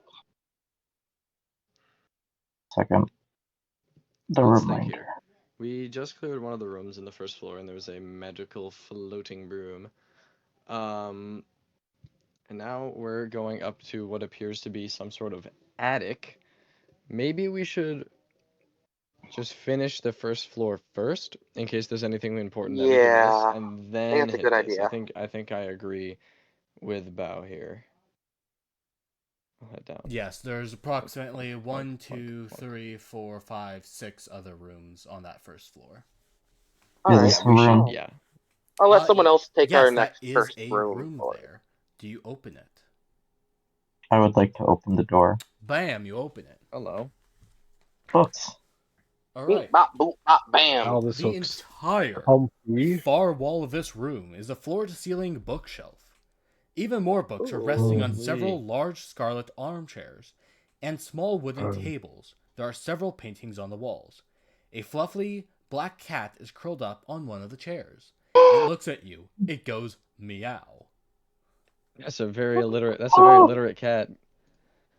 Second. The let's think reminder. here. We just cleared one of the rooms in the first floor, and there was a magical floating broom. And now we're going up to what appears to be some sort of attic. Maybe we should just finish the first floor first, in case there's anything important that we could miss, Yeah, and I then think that's a hit good this. idea. I think I agree with Bao here. I'll head down. Yes, there's approximately Plunk, 1, plunk, 2, plunk. 3, 4, 5, 6 other rooms on that first floor. Is Alright. this Yeah, we should. room? Yeah. I'll let someone else take yes, our that next is first a room. room for it. there. Do you open it? I would like to open the door. Bam, you open it. Hello. Books. All Beep, right. bop, boop, bop, bam. How this The looks entire comfy. far wall of this room is a floor-to-ceiling bookshelf. Even more books are Ooh. resting on Lovely. several large scarlet armchairs and small wooden Oh. tables. There are several paintings on the walls. A fluffy black cat is curled up on one of the chairs. It looks at you. It goes meow. That's a very illiterate cat.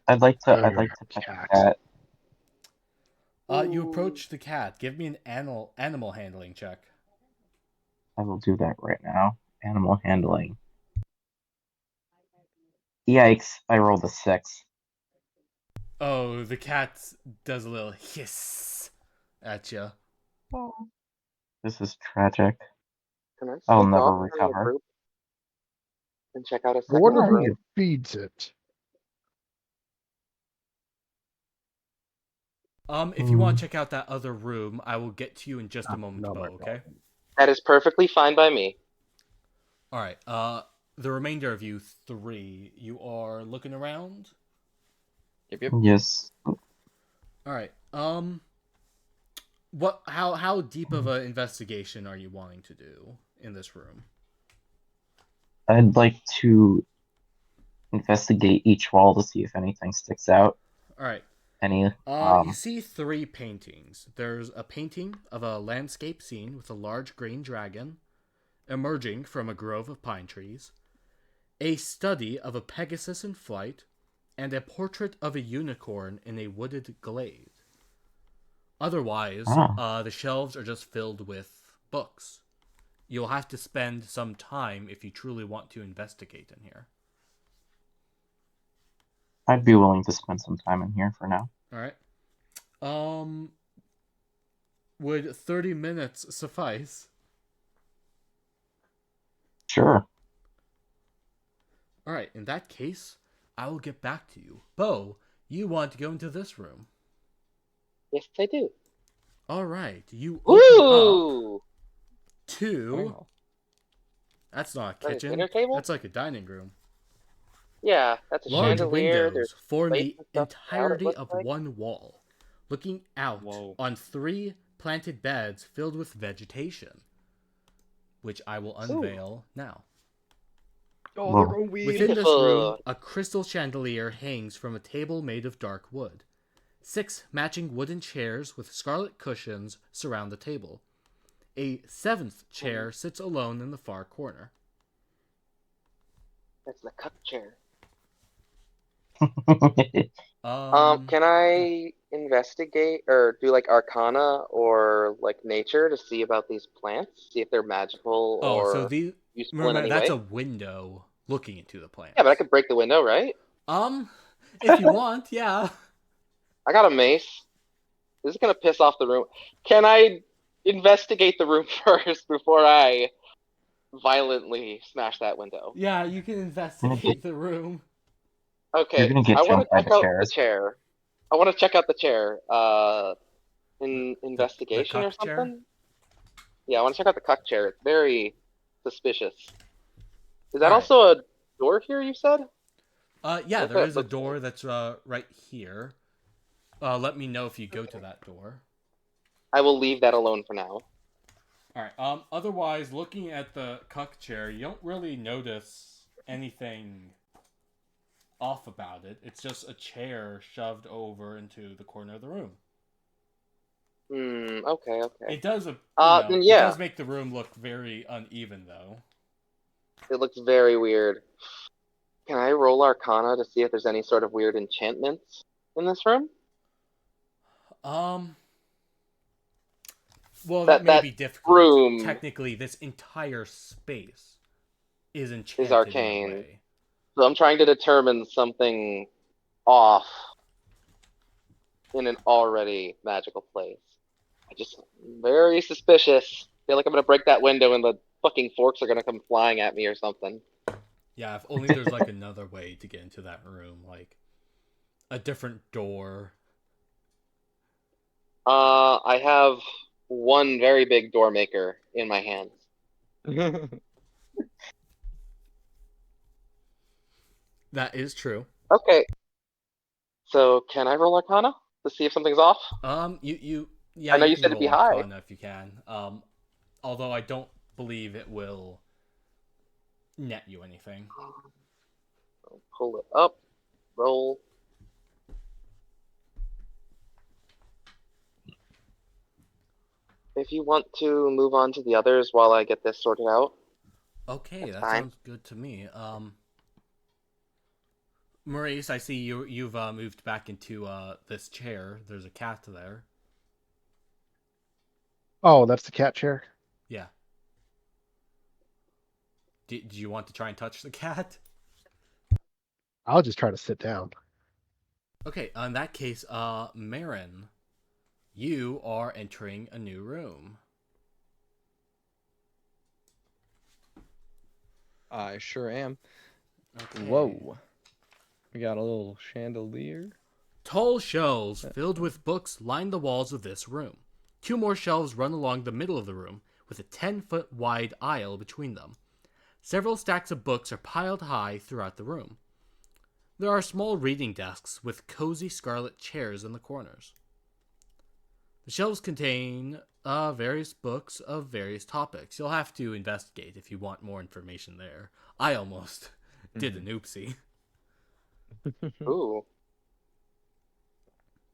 I'd like to pet the Cat. cat. You approach the cat. Give me an animal handling check. I will do that right now. Animal handling. Yikes, I rolled a 6. Oh, the cat does a little hiss at you. This is tragic. Can I I'll sneak never off from the recover. group and check out a I second wonder room? who feeds it. If you want to check out that other room, I will get to you in just a moment, No, Bo, my okay? That is perfectly fine by me. Alright, the remainder of you three, you are looking around? Yep. Yes. Alright, how deep of an investigation are you wanting to do in this room? I'd like to investigate each wall to see if anything sticks out. Alright. Any You see 3 paintings. There's a painting of a landscape scene with a large green dragon emerging from a grove of pine trees, a study of a Pegasus in flight, and a portrait of a unicorn in a wooded glade. Otherwise, Oh. the shelves are just filled with books. You'll have to spend some time if you truly want to investigate in here. I'd be willing to spend some time in here for now. All right. Would 30 minutes suffice? Sure. All right. In that case, I will get back to you. Beau, you want to go into this room? Yes, I do. All right. You open up Ooh! to. Wow. That's not a Is that a kitchen. dinner table? That's like a dining room. Yeah, that's a Large chandelier. windows There's form plates the and stuff out, it entirety looks of like. one wall, looking out Whoa. on 3 planted beds filled with vegetation, which I will Ooh. unveil now. Oh, Whoa. they're going weird. Within this room, Beautiful. a crystal chandelier hangs from a table made of dark wood. 6 matching wooden chairs with scarlet cushions surround the table. A 7th chair sits alone in the far corner. That's the cup chair. Um, Can I investigate or do like Arcana or like nature to see about these plants? See if they're magical oh, so or these useful in remember any that's way? a window looking into the plants. Yeah, but I could break the window, right? If you want, yeah. I got a mace. This is gonna piss off the room. Can I investigate the room first before I violently smash that window? Yeah, you can investigate the room. You're Okay, gonna get I want jumped to by check the out the chairs. chair. I want to check out the chair. In The investigation or cuck chair? something? Yeah, I want to check out the cuck chair. It's very suspicious. Is that Alright. also a door here, you said? Yeah, What there that is a looks door like. that's right here. Let me know if you go to that door. I will leave that alone for now. Alright, otherwise, looking at the cuck chair, you don't really notice anything off about it. It's just a chair shoved over into the corner of the room. Okay. It does, Then it yeah, does make the room look very uneven, though. it looks very weird. Can I roll Arcana to see if there's any sort of weird enchantments in this room? Well, that may That be difficult. room Technically, this entire space is is enchanted in a arcane. way. So I'm trying to determine something off in an already magical place. Very suspicious. Feel like I'm gonna break that window and the fucking forks are gonna come flying at me or something. Yeah, if only there's like another way to get into that room, like a different door. I have one very big door maker in my hands. That is true. Okay. So can I roll Arcana to see if something's off? Yeah, I know you you can said it'd be roll high. Arcana if you can. Although I don't believe it will net you anything. I'll pull it up. Roll. If you want to move on to the others while I get this sorted out. Okay, That's that fine. sounds good to me. Maurice, I see you've moved back into this chair. There's a cat there. Oh, that's the cat chair. Yeah. Do you want to try and touch the cat? I'll just try to sit down. Okay, in that case, Marron, you are entering a new room. I sure am. Okay. Whoa. We got a little chandelier. Tall shelves filled with books line the walls of this room. 2 more shelves run along the middle of the room, with a 10-foot wide aisle between them. Several stacks of books are piled high throughout the room. There are small reading desks with cozy scarlet chairs in the corners. The shelves contain various books of various topics. You'll have to investigate if you want more information there. I almost did an oopsie. Ooh.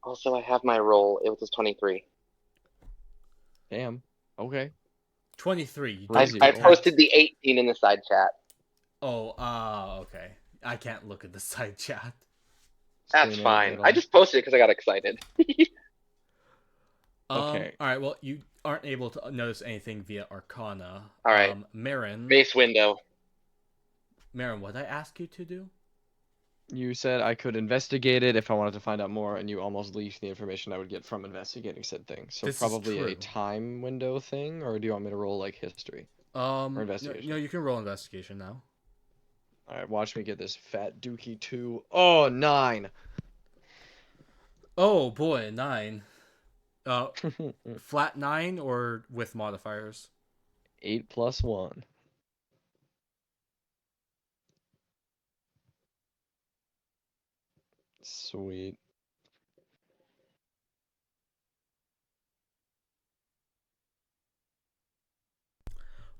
Also, I have my roll. It was 23. Damn. Okay. 23. You Crazy did I roll. posted the 18 in the side chat. Oh, okay. I can't look at the side chat. That's Seen fine. it I just posted it because I got excited. Okay. All right. Well, you aren't able to notice anything via Arcana. All right. Marin. Base window. Marin, what did I ask you to do? You said I could investigate it if I wanted to find out more, and you almost leaked the information I would get from investigating said thing. So This is probably a true. time window thing, or do you want me to roll like history? Or investigation. No, you can roll investigation now. All right, watch me get this fat dookie 2. Oh, 9. Oh boy, 9. Flat 9 or with modifiers? 8 plus 1. Sweet.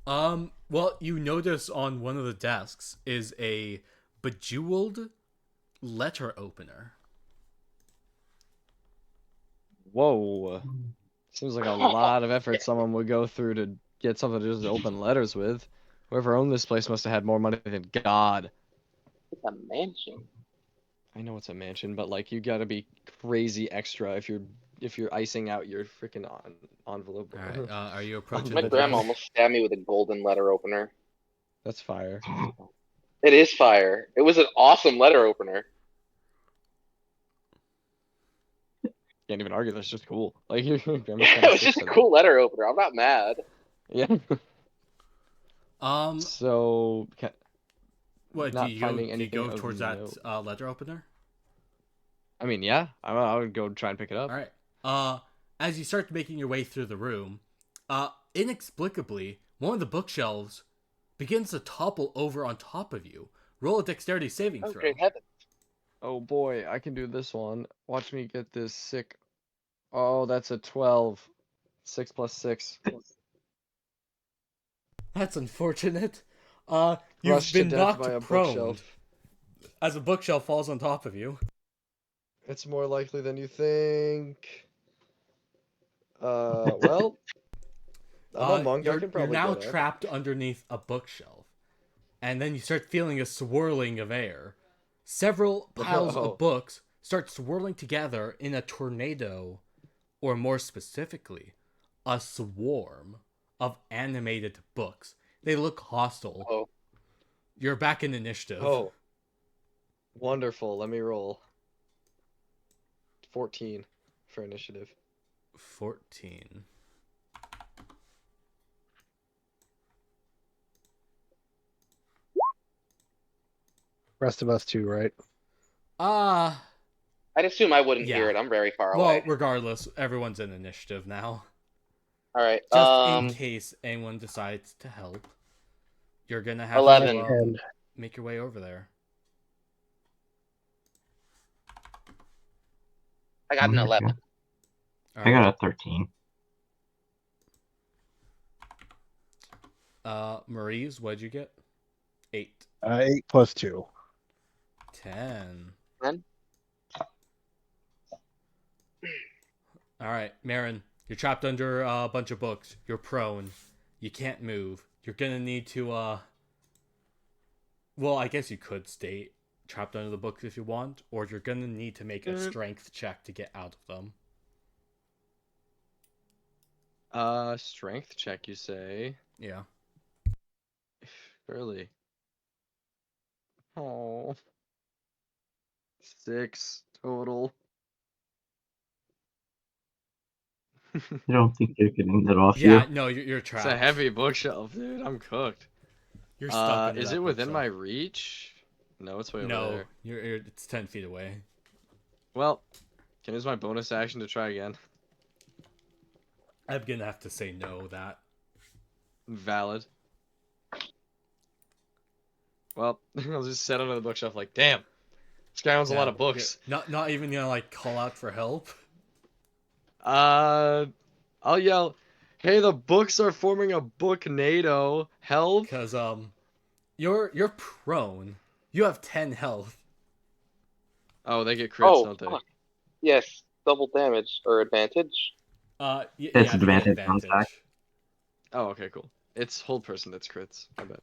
Well, you notice on one of the desks is a bejeweled letter opener. Whoa. Seems like a lot of effort someone would go through to get something to just open letters with. Whoever owned this place must have had more money than God. It's a mansion. I know it's a mansion, but like you gotta be crazy extra if you're icing out your freaking envelope. All right. Are you approaching My the grandma desk? almost stabbed me with a golden letter opener. That's fire. It is fire. It was an awesome letter opener. Can't even argue. That's just cool. Like your grandma's It kind of was sick just a for that. cool letter opener. I'm not mad. Yeah. So What not do you finding go? Do you anything go of towards note. that letter opener? I mean, yeah, I would go try and pick it up. All right. As you start making your way through the room, inexplicably, one of the bookshelves begins to topple over on top of you. Roll a dexterity saving Oh, throw. great heavens. Oh boy, I can do this one. Watch me get this sick. Oh, that's a 12. 6 plus 6. That's unfortunate. You've Crushed to been death knocked by a prone bookshelf. as a bookshelf falls on top of you. It's more likely than you think. Well, I'm a monk. I can You're probably now get up. trapped underneath a bookshelf, and then you start feeling a swirling of air. Several piles Oh. of books start swirling together in a tornado, or more specifically, a swarm of animated books. They look hostile. Oh, You're back in initiative. Oh. Wonderful. Let me roll. 14 for initiative. 14. Rest of us too, right? I'd assume I wouldn't Yeah. hear it. I'm very far Well, away. regardless, everyone's in initiative now. All right. Just in case anyone decides to help, you're gonna have 11. to make your way over there. I got an 11. All I got right. a 13. Maurice, what'd you get? 8. 8 plus 2. 10. 10? All right, Marin, you're trapped under a bunch of books. You're prone. You can't move. You're gonna need to, well, I guess you could stay trapped under the books if you want, or you're gonna need to make a strength check to get out of them. Strength check, you say? Yeah. Surely. Oh. 6 total. I don't think you're getting that off Yeah, you. no, you're It's trapped. a heavy bookshelf, dude. I'm cooked. You're stuck under Is that it within bookshelf. my reach? No, it's way over No, there. it's 10 feet away. Well, can I use my bonus action to try again? I'm gonna have to say no. That Valid. Well, I'll just set under the bookshelf like, damn, this guy owns a lot of books. Not even gonna like call out for help. I'll yell, hey, the books are forming a booknado. Help! Because you're prone. You have 10 health. Oh, they get crits, Oh, don't they? fuck. Yes. Double damage or advantage. Yeah, It's they get advantage on attack. advantage. Oh, okay, cool. It's hold person that's crits. I bet.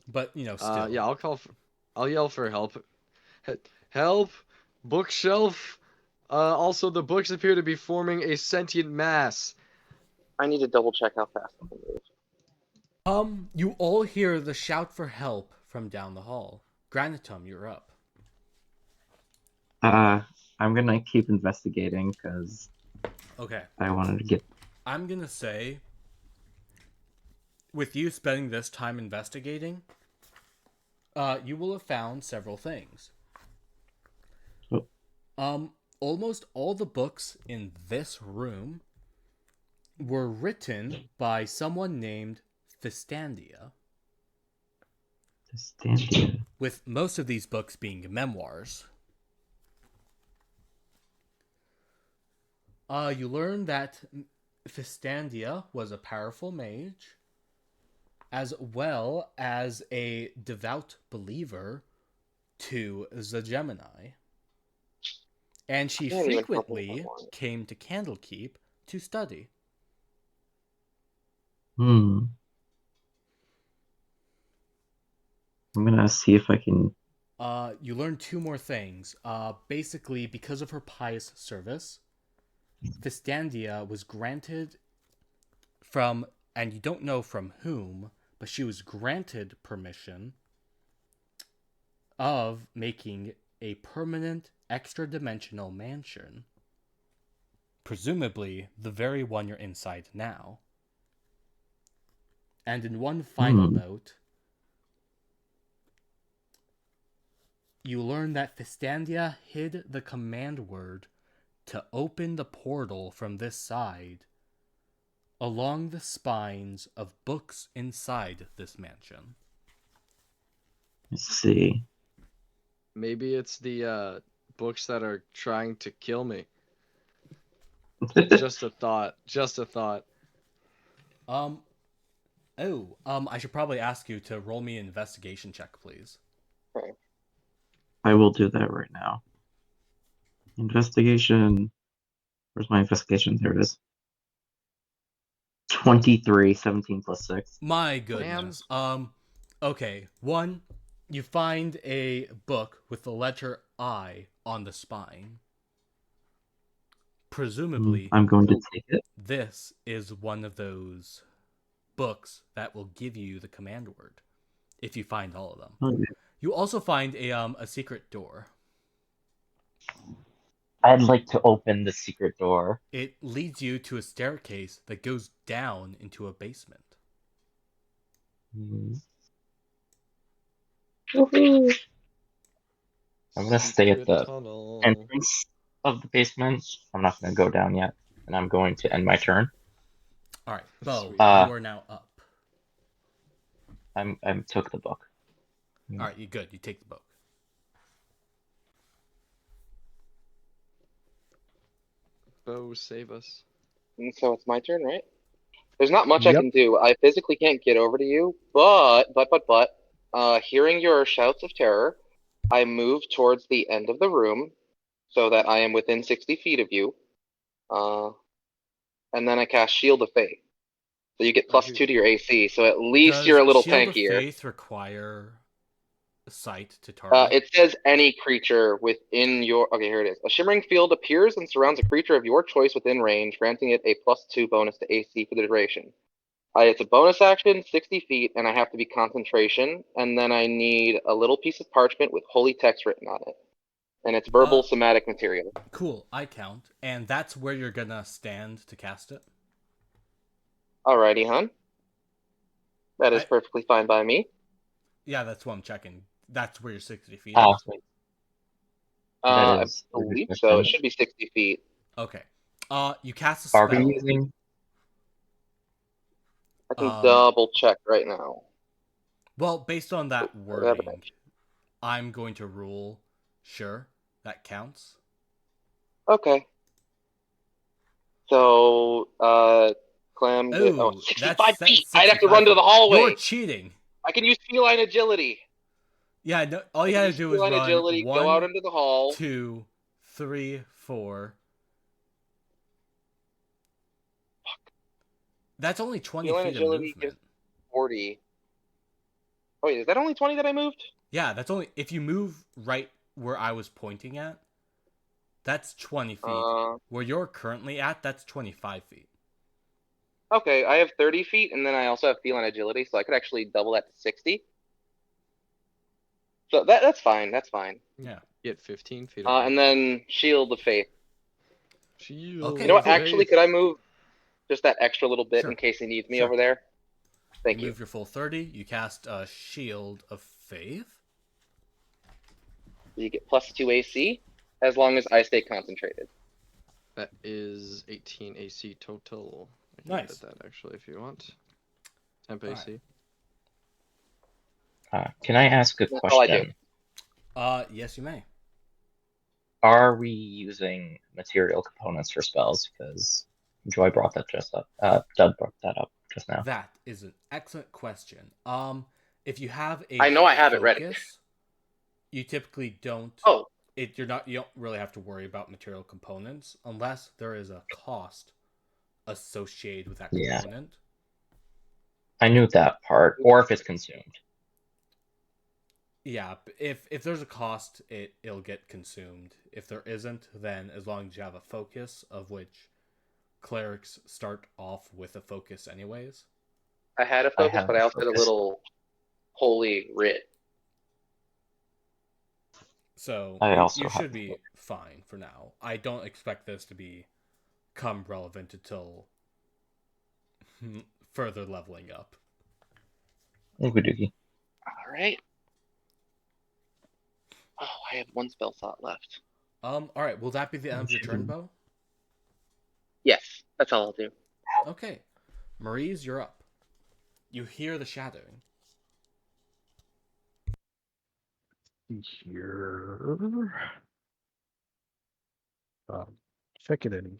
But still. Yeah, I'll I'll yell for help. Help! Bookshelf! Also, the books appear to be forming a sentient mass. I need to double check how fast I can move. You all hear the shout for help from down the hall. Granatum, you're up. I'm gonna keep investigating because Okay. I wanted to get. I'm gonna say, with you spending this time investigating, you will have found several things. Oh. Almost all the books in this room were written by someone named Fistandia, Fistandia. with most of these books being memoirs. You learn that Fistandia was a powerful mage, as well as a devout believer to the Gemini. And she Can't even help frequently me if I want. came to Candlekeep to study. I'm gonna see if I can. You learn two more things. Basically, because of her pious service, Fistandia was granted from, and you don't know from whom, but she was granted permission of making a permanent extra-dimensional mansion. Presumably, the very one you're inside now. And in one final note, you learn that Fistandia hid the command word to open the portal from this side along the spines of books inside this mansion. Let's see. Maybe it's the books that are trying to kill me. Just a thought. Just a thought. I should probably ask you to roll me an investigation check, please. Okay. I will do that right now. Investigation. Where's my investigation? There it is. 23, 17 plus 6. My goodness. Okay. One, you find a book with the letter I on the spine. Presumably, I'm going to take it. this is one of those books that will give you the command word if you find all of them. Okay. You also find a secret door. I'd like to open the secret door. It leads you to a staircase that goes down into a basement. Woohoo! I'm gonna stay at the tunnel. entrance of the basement. I'm not gonna go down yet, and I'm going to end my turn. All right, Beau, Sweet. you are now up. I took the book. All right, you good. You take the book. Beau, save us. And so it's my turn, right? There's not much I Yep. can do. I physically can't get over to you, but, hearing your shouts of terror, I move towards the end of the room so that I am within 60 feet of you. And then I cast Shield of Faith. So you get +2 to your AC, so at least you're a little Shield of tankier. Faith require sight to target? It says any creature within your. Okay, here it is. A shimmering field appears and surrounds a creature of your choice within range, granting it a +2 bonus to AC for the duration. It's a bonus action, 60 feet, and I have to be concentration. And then I need a little piece of parchment with holy text written on it. And it's verbal somatic material. Cool, I count. And that's where you're gonna stand to cast it? Alrighty, hon. That is perfectly fine by me. Yeah, that's what I'm checking. That's where you're 60 feet. Sweet. I believe so. It should be 60 feet. Okay. You cast a spell. Are we using? I can double check right now. Well, based on that wording, I'm going to rule sure that counts. Okay. So, Clam. 65 feet! I'd have to run to the hallway! You're cheating! I can use feline agility! Yeah, no, all you gotta do is run agility, 1, go out into the hall. 2, 3, 4. Fuck. That's only 20 feline feet of agility movement. gives 40. Oh, wait, is that only 20 that I moved? Yeah, that's only if you move right where I was pointing at. That's 20 feet. Where you're currently at, that's 25 feet. Okay, I have 30 feet, and then I also have feline agility, so I could actually double that to 60. So that's fine. That's fine. Yeah. Get 15 feet away. And then shield of faith. Shield Okay, You know what? cool. Actually, could I move just that extra little bit Sure. in case he needs me Sure. over there? Thank You you. move your full 30. You cast a Shield of Faith. You get +2 AC as long as I stay concentrated. That is 18 AC total. I can Nice. edit that actually if you want. Temp All AC. Can I ask a That's all I do. question? Yes, you may. Are we using material components for spells? Because Joy brought that just up. Dud brought that up just now. That is an excellent question. If you have a I know I have it ready. focus, you typically don't. Oh, You don't really have to worry about material components unless there is a cost associated with that Yeah. component. I knew that part, or if it's consumed. Yeah, if there's a cost, it'll get consumed. If there isn't, then as long as you have a focus, of which clerics start off with a focus anyways. I had a I focus, have but I a also had a focus. little holy writ. So I you also have should a be focus. fine for now. I don't expect this to become relevant until further leveling up. Oogie doogie. All right. Oh, I have one spell slot left. All right. Will that be the end of your turn, Beau? Yes, that's all I'll do. Okay. Maurice, you're up. You hear the shadowing. Here. Checking any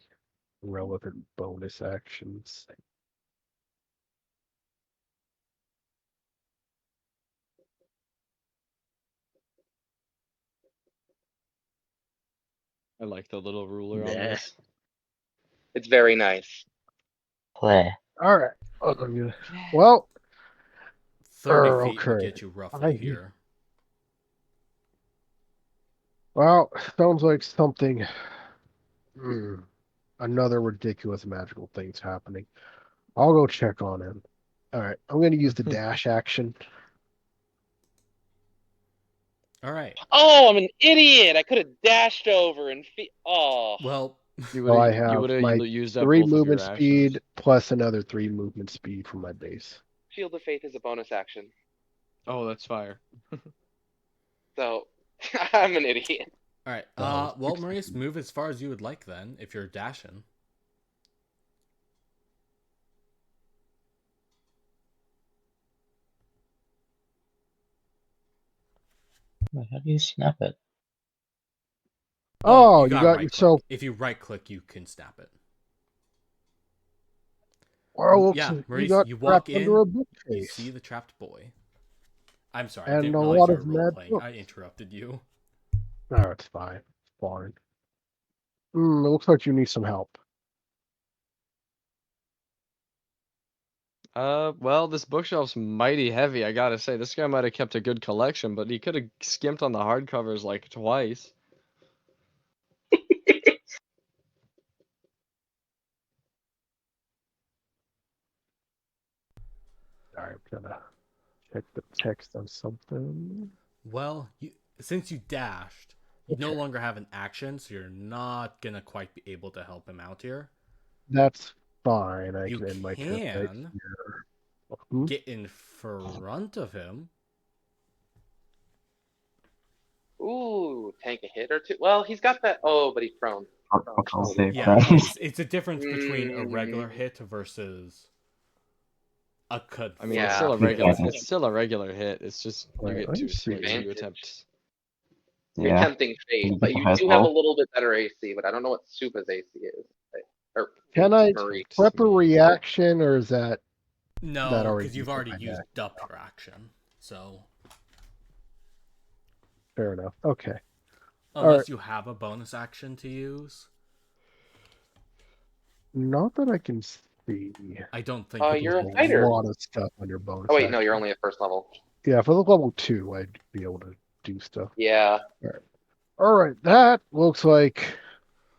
relevant bonus actions. I like the little ruler on Nah. this. It's very nice. Play. All right. Well, 30 feet would okay. get you roughly I- here. Well, sounds like something. Another ridiculous magical thing's happening. I'll go check on him. All right. I'm going to use the dash action. All right. Oh, I'm an idiot! I could have dashed over and Oh, Well, You So I would have have my used up 3 both of your movement speed actions. plus another 3 movement speed from my base. Shield of Faith is a bonus action. Oh, that's fire. So, I'm an idiot. all right. So, Well, 16. Maurice, move as far as you would like then, if you're dashing. How do you snap it? Oh, you got got right yourself. click. If you right click, you can snap it. Well, Yeah, you Maurice, got you walk trapped under in, a you bookcase. see the trapped boy. I'm sorry, I And didn't a realize lot you were of role mad playing. books. I interrupted you. No, it's fine. It's fine. It looks like you need some help. Well, this bookshelf's mighty heavy, I gotta say. This guy might have kept a good collection, but he could have skimped on the hardcovers like twice. Sorry, I'm gonna check the text on something. Well, since you dashed, you no Okay. longer have an action, so you're not gonna quite be able to help him out here. That's fine. I You can end my turn right can here. get in front of him. Ooh, tank a hit or two. Well, he's got that. Oh, but he's prone. I'll save Yeah, that. it's a difference between a regular Mm, hit versus a confirmed. I mean, Yeah. it's still a regular hit. It's just you Alright, get let me 2 see. swings. You Advantage. attempt. You're Yeah. tempting fate, You but get the you highest do have a roll. little bit better AC, but I don't know what Supa's AC is. Or Can I Marie. prep a reaction, or is that No, already because you've used in already my used deck? up your action. So Fair enough. Okay. unless you have a bonus action to use, Not that I can see. I don't think you You're a do. There's a fighter. lot of stuff under bonus Oh wait, no, you're action. only at first level. Yeah, for the level 2, I'd be able to do stuff. Yeah. All right, that looks like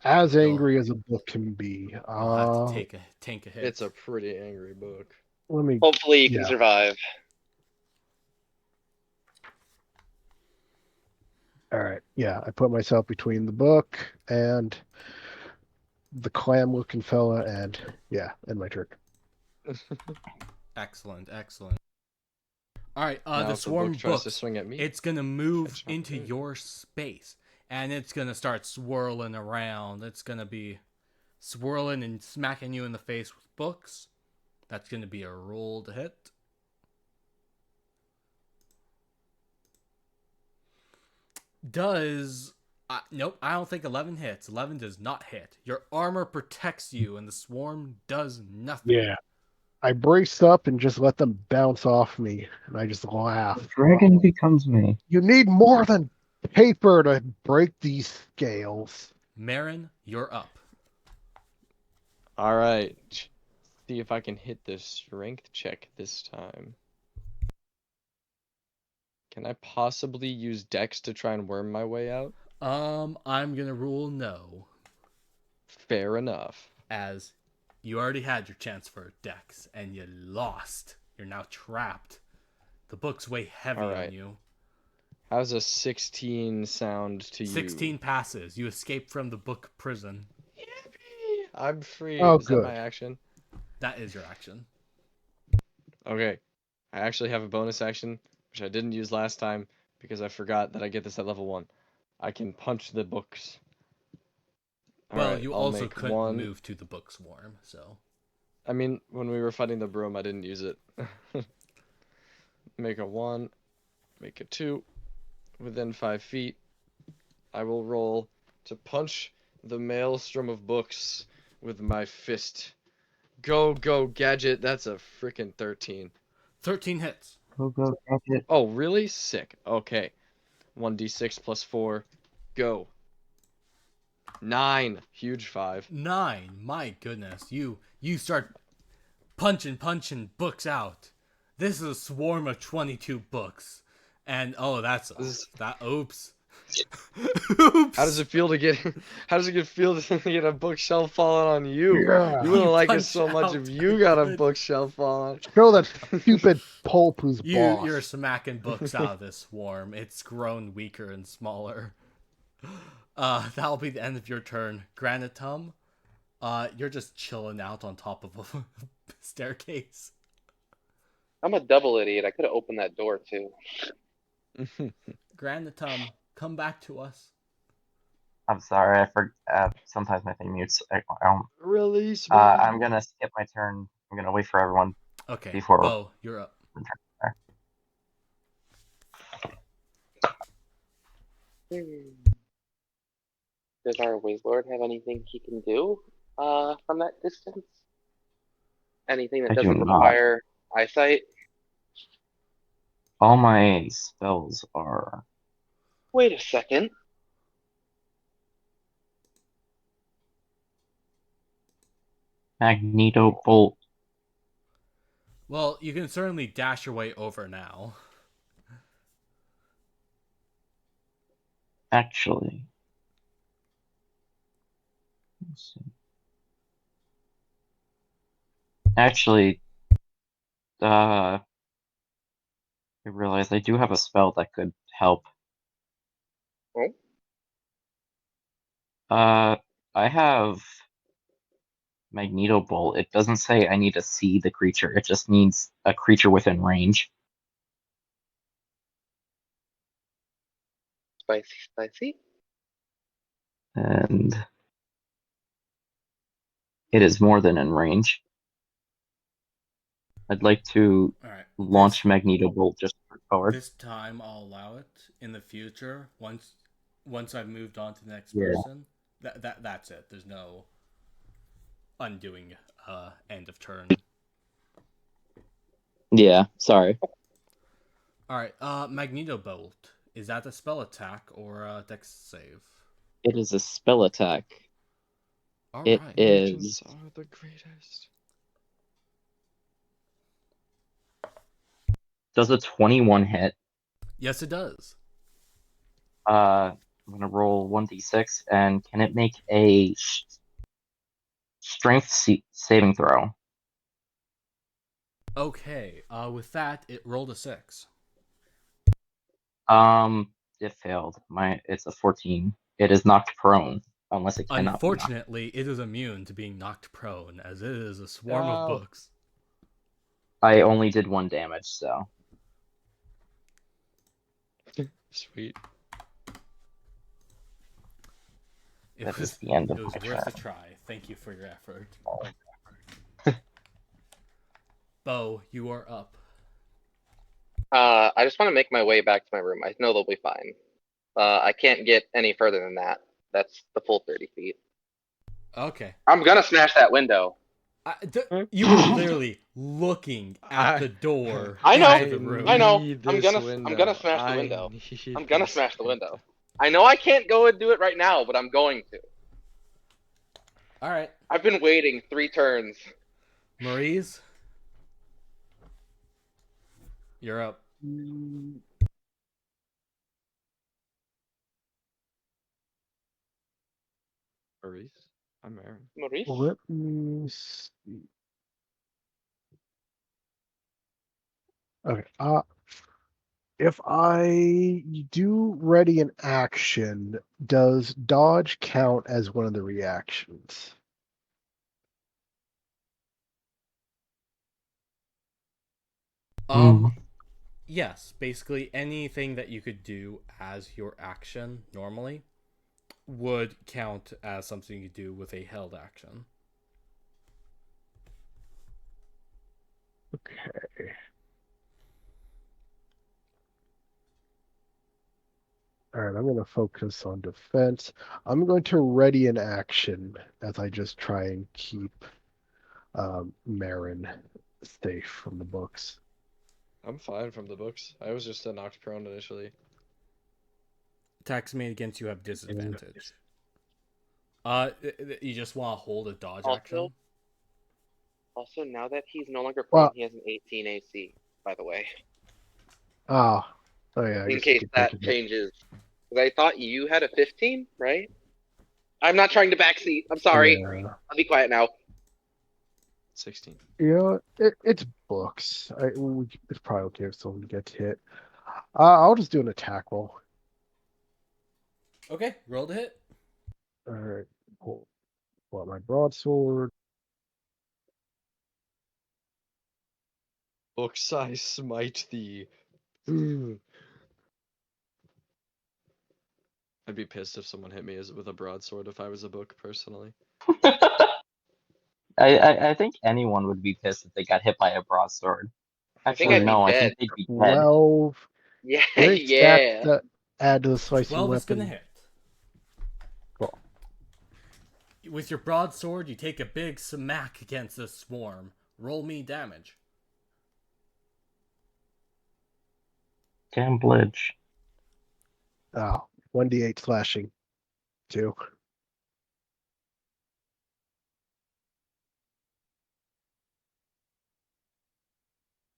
as You'll angry as a book can be. you'll have to take a hit. It's a pretty angry book. Let me. Hopefully you can Yeah. survive. All right. Yeah, I put myself between the book and the clam-looking fella, and and my turn. Excellent, excellent. All right, Now the if the book swarm tries to books. swing at me, It's gonna move it's not into good. your space, and it's gonna start swirling around. It's gonna be swirling and smacking you in the face with books. That's gonna be a roll to hit. Does nope, I don't think 11 hits. 11 does not hit. Your armor protects you, and the swarm does nothing. Yeah. I braced up and just let them bounce off me, and I just laugh. Dragon becomes me. You need more than paper to break these scales. Marron, you're up. All right. See if I can hit the strength check this time. Can I possibly use Dex to try and worm my way out? I'm gonna rule no, Fair enough. as you already had your chance for Dex and you lost. You're now trapped. The books weigh heavy Alright. on you. How's a 16 sound to you? 16 passes. You escape from the book prison. Yippee! I'm free. Oh, Is that my good. action? That is your action. Okay. I actually have a bonus action, which I didn't use last time because I forgot that I get this at level 1. I can punch the books. Well, Alright, you I'll also make couldn't one. move to the book swarm, so. I mean, when we were fighting the broom, I didn't use it. Make a 1. Make a 2. Within 5 feet, I will roll to punch the maelstrom of books with my fist. Go, go, gadget. That's a freaking 13. 13 hits. Go, gadget. Oh, really? Sick. Okay. 1d6 plus 4. Go. 9. Huge 5. 9. My goodness. You start punching books out. This is a swarm of 22 books. And oh, that's that oops. Oops. How does it feel to get how does it feel to get a bookshelf falling on you? Yeah. You wouldn't You like it punch so much out if you a got a good- bookshelf falling. Show that stupid pulp who's boss. You're smacking books out of this swarm. It's grown weaker and smaller. That'll be the end of your turn. Granatum, you're just chilling out on top of a staircase. I'm a double idiot. I could have opened that door too. Granatum, come back to us. I'm sorry, I forgot. Sometimes my thing mutes. I don't. Release me. I'm gonna skip my turn. I'm gonna wait for everyone Okay, before. Beau, you're up. Does our Wizlord have anything he can do from that distance? Anything that I do doesn't not. require eyesight? All my spells are. Wait a second. Magneto Bolt. Well, you can certainly dash your way over now. Actually. Let's see. Actually, I realized I do have a spell that could help. Oh? I have Magneto Bolt. It doesn't say I need to see the creature. It just needs a creature within range. Spicy, spicy. And it is more than in range. I'd like to All right. launch Magneto Bolt just forward. This time I'll allow it. In the future, once I've moved on to the next Yeah. person, that's it. There's no undoing end of turn. Yeah, sorry. All right. Magneto Bolt. Is that a spell attack or a dex save? It is a spell attack. All It right. is. Agents are the greatest. Does a 21 hit? Yes, it does. I'm gonna roll 1d6, and can it make a strength saving throw? Okay. With that, it rolled a 6. It failed. It's a 14. It is knocked prone unless it cannot be knocked. Unfortunately, it is immune to being knocked prone, as it is a swarm of No. books. I only did 1 damage, so Sweet. that is the end of It was my worth a turn. try. Thank you for your effort. Beau, you are up. I just want to make my way back to my room. I know they'll be fine. I can't get any further than that. That's the full 30 feet. Okay. I'm gonna smash that window. You were literally looking at the door I know, into the room. I know. Need I'm this gonna window. smash the I window. need I'm gonna this smash the window. I know I can't go and do it right now, but I'm going to. All right. I've been waiting 3 turns. Maurice, you're up. Maurice? I'm Aaron. Maurice? Let me see. Okay. If I do ready an action, does dodge count as one of the reactions? Yes, basically anything that you could do as your action normally would count as something you do with a held action. Okay. All right, I'm going to focus on defense. I'm going to ready an action as I just try and keep Marron safe from the books. I'm fine from the books. I was just knocked prone initially. Attacks made against you have disadvantage. You just want to hold a dodge action? Also, now that he's no longer prone, Well, he has an 18 AC, by the way. oh yeah, I In guess you case could take that it. changes. Because I thought you had a 15, right? I'm not trying to backseat. I'm sorry. Yeah. I'll be quiet now. 16. Yeah, it's books. It's probably okay if someone gets hit. I'll just do an attack roll. Okay, roll to hit. All right, pull out my broadsword. Books I smite thee. I'd be pissed if someone hit me with a broadsword if I was a book, personally. I think anyone would be pissed if they got hit by a broadsword. I think Actually, I'd be no, I dead. think they'd be dead. 12. Yeah, Great stat yeah. to add to the spicy 12 is going to weapon. hit. Cool. With your broadsword, you take a big smack against this swarm. Roll me damage. Gamblage. 1d8 slashing. 2.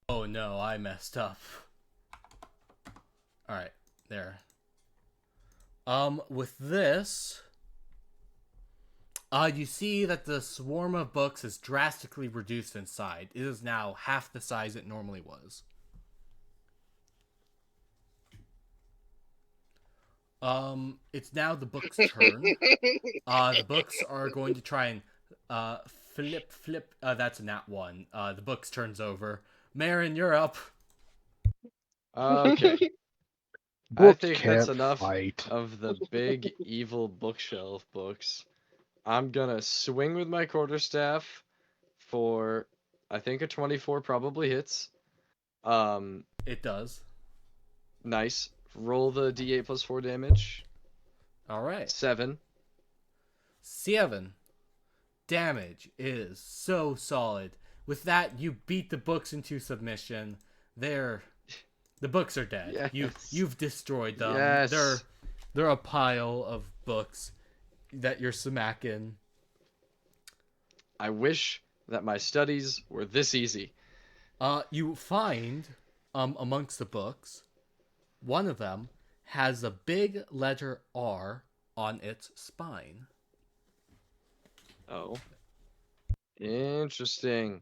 Oh no, I messed up. Alright, there. With this, you see that the swarm of books is drastically reduced in size. It is now half the size it normally was. It's now the book's turn. The books are going to try and flip. That's a nat 1. The books turns over. Marron, you're up. Okay. I Books think can't that's enough fight. of the big evil bookshelf books. I'm gonna swing with my quarterstaff for, I think a 24 probably hits. It does. Nice. Roll the d8 plus 4 damage. Alright. 7. 7. Damage is so solid. With that, you beat the books into submission. The books are dead. Yes. You've destroyed them. Yes. They're a pile of books that you're smacking. I wish that my studies were this easy. You find amongst the books, one of them has a big letter R on its spine. Oh. Interesting.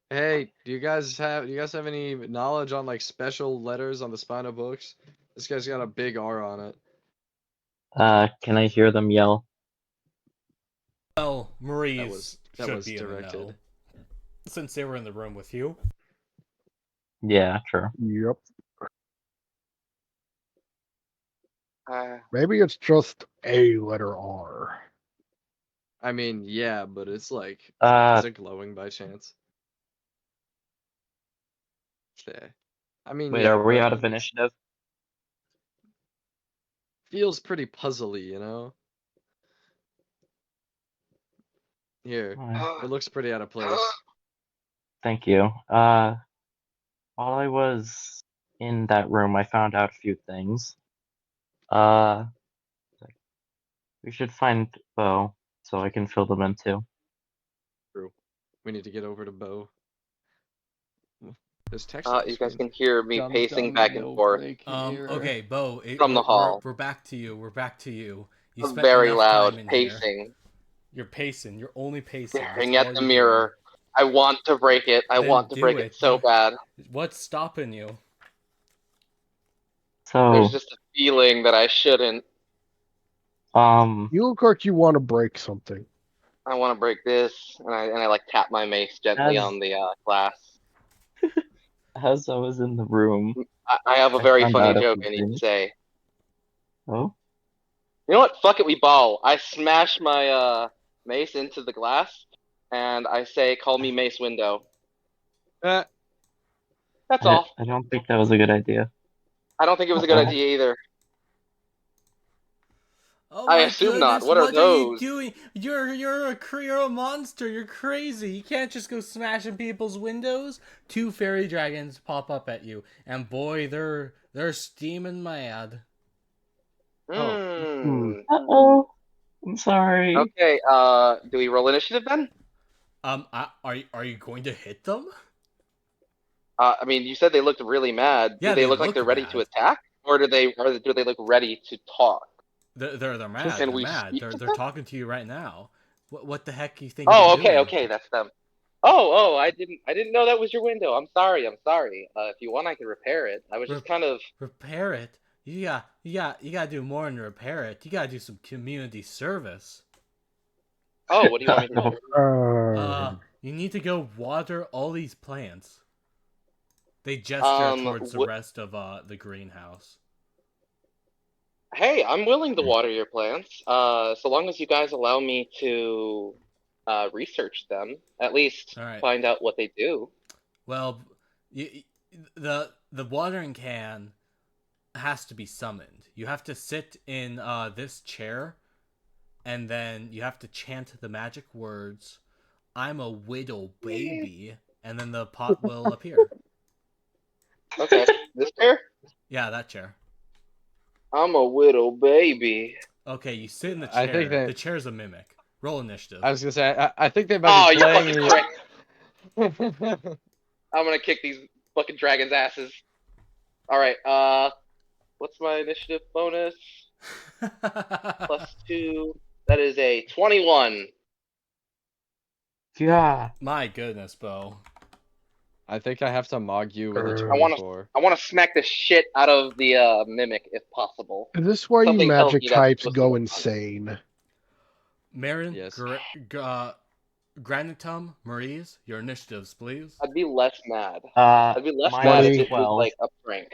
Hey, do you guys have any knowledge on like special letters on the spine of books? This guy's got a big R on it. Can I hear them yell? Well, Maurice that should was be in the know, directed. since they were in the room with you. Yeah, true. Yep. Uh, Maybe it's just a letter R. I mean, yeah, but it's like, Uh, is it glowing by chance? Yeah. I mean, wait, yeah, are we but out of initiative? feels pretty puzzly, you know? Here, it looks pretty out of place. Thank you. While I was in that room, I found out a few things. Uh, we should find Beau so I can fill them in too. True. We need to get over to Beau. There's text on the you guys screen. can hear me Dum pacing dum, back and no forth. break here. Okay, Beau, From the hall. we're back to you. We're back to you. You spent Very enough loud time in here. pacing, You're pacing. You're only pacing. That's staring all at the you're mirror. I want to break it. I Then want to do break it so bad. doing. What's stopping you? So, There's just a feeling that I shouldn't. You look like you want to break something. I want to break this, and I like tap my mace gently As- on the glass. as I was in the room, I have a I very found funny out a joke few I need to things. say. Oh, You know what? Fuck it, we ball. I smash my mace into the glass, and I say, "Call me Mace Window." Eh, That's all. I don't think that was a good idea. I don't think it was a good Uh-oh. idea either. Oh I my assume goodness, not. What are are you those? doing? You're a monster. You're crazy. You can't just go smashing people's windows. Two fairy dragons pop up at you, and boy, they're steaming mad. Hmm. Uh-oh. I'm sorry. Okay. Do we roll initiative then? Are you going to hit them? I mean, you said they looked really mad. Yeah, Do they they look like look they're ready to mad. attack, or do they look ready to talk? They're mad. Can They're we mad. speak to They're them? talking to you right now. What the heck you think Oh, you're okay, doing? okay, that's them. Oh, I didn't know that was your window. I'm sorry. If you want, I can repair it. I was just kind of. Repair it. You gotta do more than repair it. You gotta do some community service. Oh, what do you want me to do? You need to go water all these plants. They gesture towards the rest of the greenhouse. Hey, I'm willing to water your plants. So long as you guys allow me to research them, at least All right. find out what they do. Well, the watering can has to be summoned. You have to sit in this chair, and then you have to chant the magic words, "I'm a widow baby," and then the pot will appear. Okay, this chair? Yeah, that chair. I'm a widow baby. Okay, you sit in the I chair. think that- The chair's a mimic. Roll initiative. I was gonna say, I think they might Oh, be you playing fucking prick! I'm gonna kick these fucking dragons' asses. Alright, what's my initiative bonus? +2. That is a 21. Yeah. My goodness, Beau. I think I have to mog you with a I 24. I wanna smack the shit out of the mimic if possible. Is this where you Something tells magic me that's types supposed to go go on. insane? Marin, Yes. Granatum, Maurice, your initiatives, please. I'd be less mad. Uh, I'd be less mine mad is if this was 12. like a prank.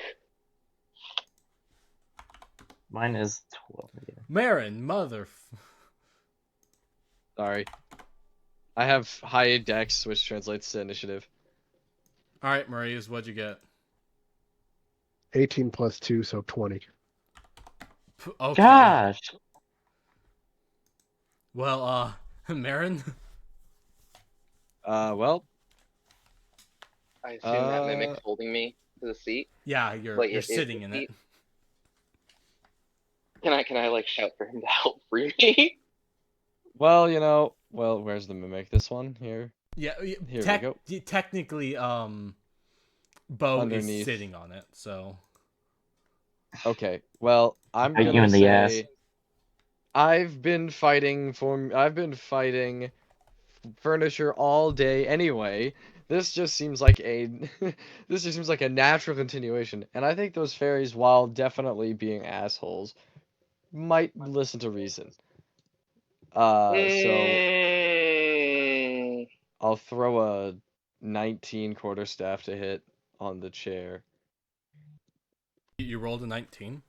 Mine is 12. Yeah. Marin, mother. Sorry. I have high dex, which translates to initiative. All right, Maurice, what'd you get? 18 plus 2, so 20. Okay. Gosh. Well, Marin. Well. I assume that mimic's holding me to the seat. Yeah, you're Like, sitting in it. Can I like shout for him to help free me? Well, where's the mimic? This one here. Yeah, Here we go. Technically, Beau underneath. is sitting on it, so Okay, well, I'm Bite you gonna in the ass. say I've been fighting furniture all day anyway. This just seems like a this just seems like a natural continuation, and I think those fairies, while definitely being assholes, might listen to reason. So Mm, I'll throw a 19 quarterstaff to hit on the chair. you rolled a 19.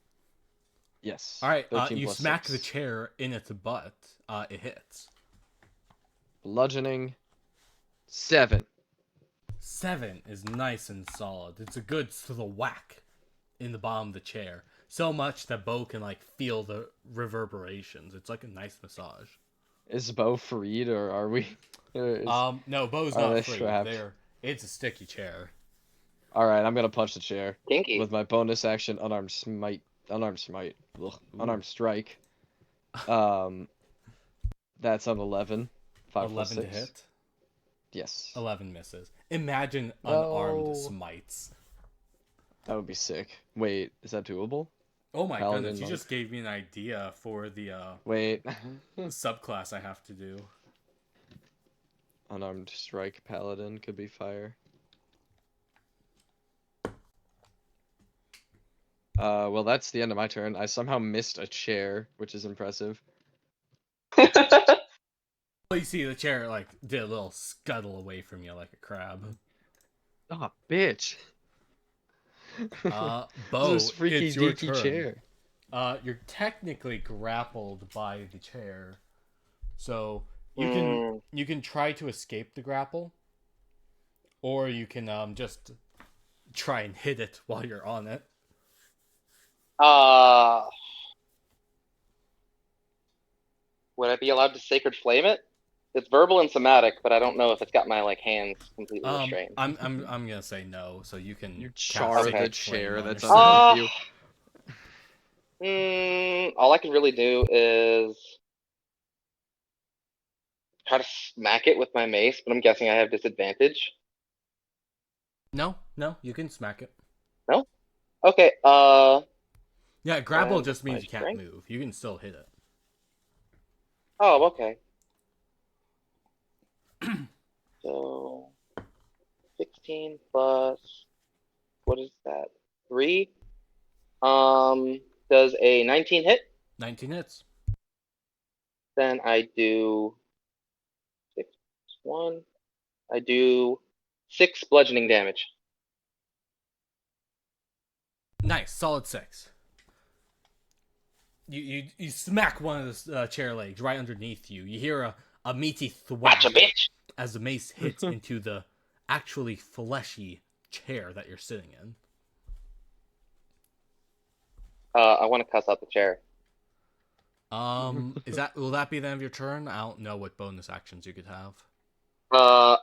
Yes. All right, 13 you plus smack 6. the chair in its butt. It hits. Bludgeoning 7. 7 is nice and solid. It's a good whack in the bottom of the chair. So much that Beau can like feel the reverberations. It's like a nice massage. Is Beau freed, or are we? No, Beau's are not they free. strapped? It's a sticky chair. All right, I'm gonna punch the chair kinky. with my bonus action, unarmed smite. Unarmed smite. Ugh, Ooh. unarmed strike. That's an 11. 5 plus 11 to 6. hit. Yes. 11 misses. Imagine No. unarmed smites. That would be sick. Wait, is that doable? Oh my Paladin goodness! You monk. just gave me an idea for the Wait. subclass I have to do. Unarmed strike paladin could be fire. Well, that's the end of my turn. I somehow missed a chair, which is impressive. Well, you see the chair like did a little scuttle away from you like a crab. Oh, bitch. Beau, This freaky it's your deaky turn. chair. You're technically grappled by the chair, so you can try to escape the grapple, or you can just try and hit it while you're on it. Would I be allowed to sacred flame it? It's verbal and somatic, but I don't know if it's got my like hands completely restrained. I'm gonna say no, so you can You cast char Okay. the Sacred Flame chair on that's yourself. underneath you. All I can really do is try to smack it with my mace, but I'm guessing I have disadvantage. No, you can smack it. No? Okay, Yeah, grapple and just my means you can't strength? move. You can still hit it. Oh, okay. So 16 plus what is that? 3. Does a 19 hit? 19 hits. Then I do 6 plus 1. I do 6 bludgeoning damage. Nice, solid 6. You smack one of the chair legs right underneath you. You hear a meaty thwack Gotcha, bitch. as the mace hits into the actually fleshy chair that you're sitting in. I want to cuss out the chair. Will that be the end of your turn? I don't know what bonus actions you could have. No,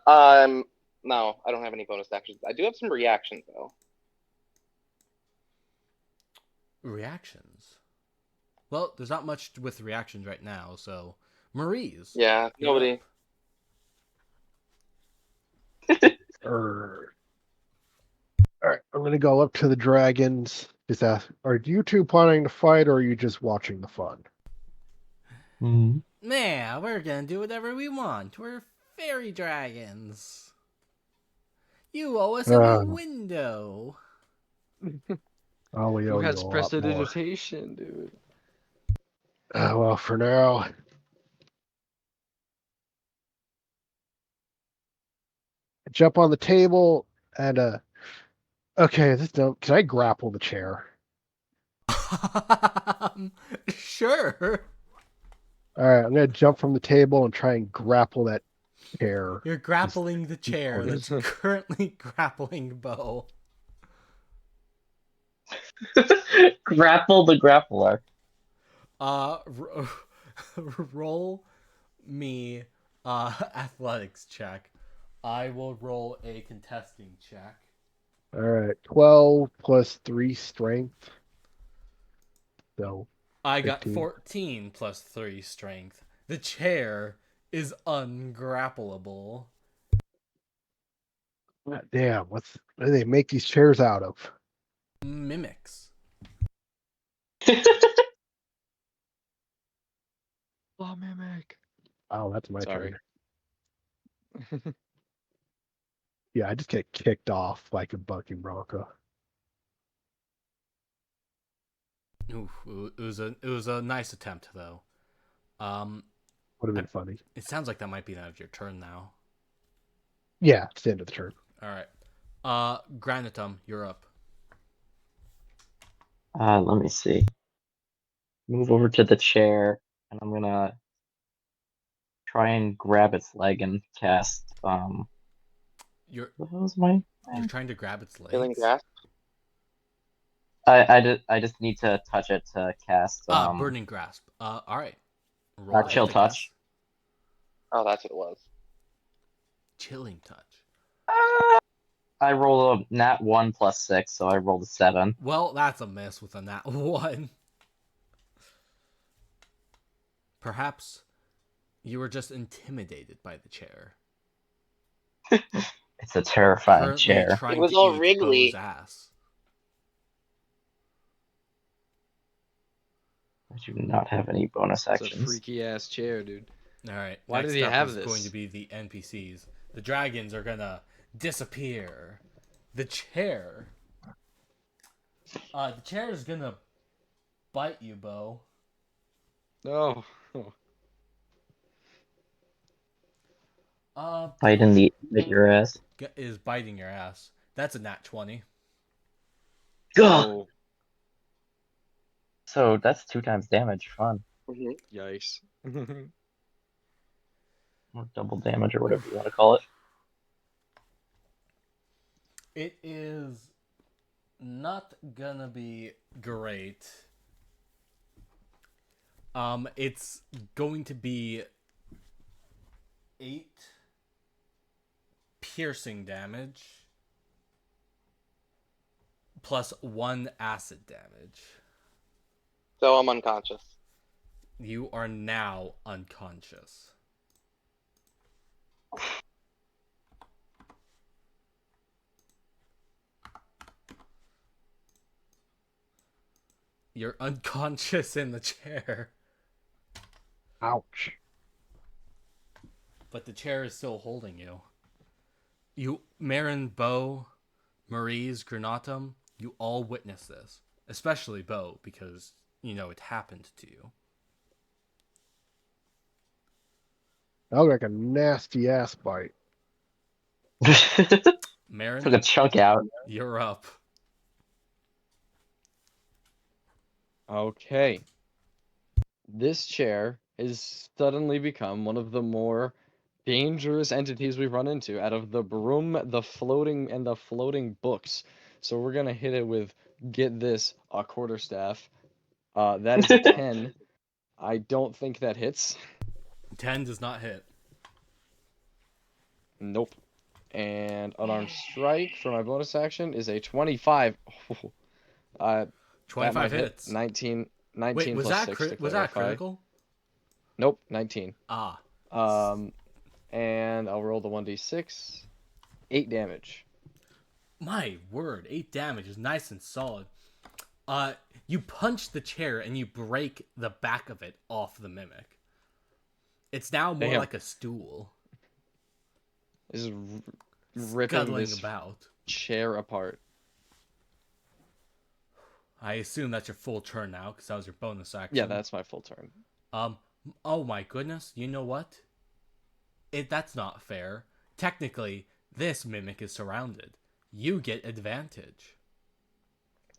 I don't have any bonus actions. I do have some reactions though. Reactions. Well, there's not much with reactions right now, so Maurice. Yeah, nobody. All right, I'm gonna go up to the dragons. Just ask, are you two planning to fight, or are you just watching the fun? Man, we're gonna do whatever we want. We're fairy dragons. You owe us a window. Oh, we owe Who you has a lot more. prestidigitation, dude? Well, for now, I jump on the table and okay, can I grapple the chair? Sure. All right, I'm gonna jump from the table and try and grapple that chair. You're grappling the chair that's currently grappling Beau. Grapple the grappler. Roll me athletics check. I will roll a contesting check. All right, 12 plus 3 strength. So I got 15. 14 plus 3 strength. The chair is ungrappleable. God damn, what do they make these chairs out of? Mimics. Oh, mimic. Oh, that's my Sorry. turn. Yeah, I just get kicked off like a bucking bronco. Oof, it was a nice attempt though. Would have been funny. It sounds like that might be the end of your turn now. Yeah, it's the end of the turn. All right. Granatum, you're up. Let me see. Move over to the chair, and I'm gonna try and grab its leg and cast. You're What was my? you're trying to grab its Feeling legs. grasp. I just need to touch it to cast. Burning grasp. All right. Roll to hit, Chill I touch. guess. Oh, that's what it was. Chilling touch. I rolled a nat 1 plus 6, so I rolled a 7. Well, that's a miss with a nat 1. Perhaps you were just intimidated by the chair. It's a terrifying Currently chair. trying It was to all eat wriggly. Beau's ass. I do not have any bonus It's a actions. freaky ass chair, dude. All right. Why next did he up have is this? going to be the NPCs. The dragons are gonna disappear. The chair. The chair is gonna bite you, Beau. No. Bite in the your ass. Is biting your ass. That's a nat 20. Gah! Oh, So that's 2 times damage. Fun. Hmm. yikes. Or double damage, or whatever you want to call it. It is not gonna be great. It's going to be 8 piercing damage plus 1 acid damage. So I'm unconscious. You are now unconscious. You're unconscious in the chair. Ouch. But the chair is still holding you. You, Marron, Beau, Maurize, Granatum, you all witness this. Especially Beau, because, you know, it happened to you. That looked like a nasty ass bite. Took Marron, a chunk out. you're up. Okay. This chair has suddenly become one of the more dangerous entities we've run into out of the broom, the floating books. So we're gonna hit it with, get this, a quarterstaff. That is a 10. I don't think that hits. 10 does not hit. Nope. And unarmed strike for my bonus action is a 25. That 25 might hit. hits. 19 Wait, was plus that 6 to was that clarify. critical? Nope, 19. Ah. And I'll roll the 1d6. 8 damage. My word, 8 damage is nice and solid. You punch the chair and you break the back of it off the mimic. It's now more Damn. like a stool. This is ripping Scuttling this about. chair apart. I assume that's your full turn now, because that was your bonus action. Yeah, that's my full turn. Oh my goodness, you know what? That's not fair. Technically, this mimic is surrounded. You get advantage.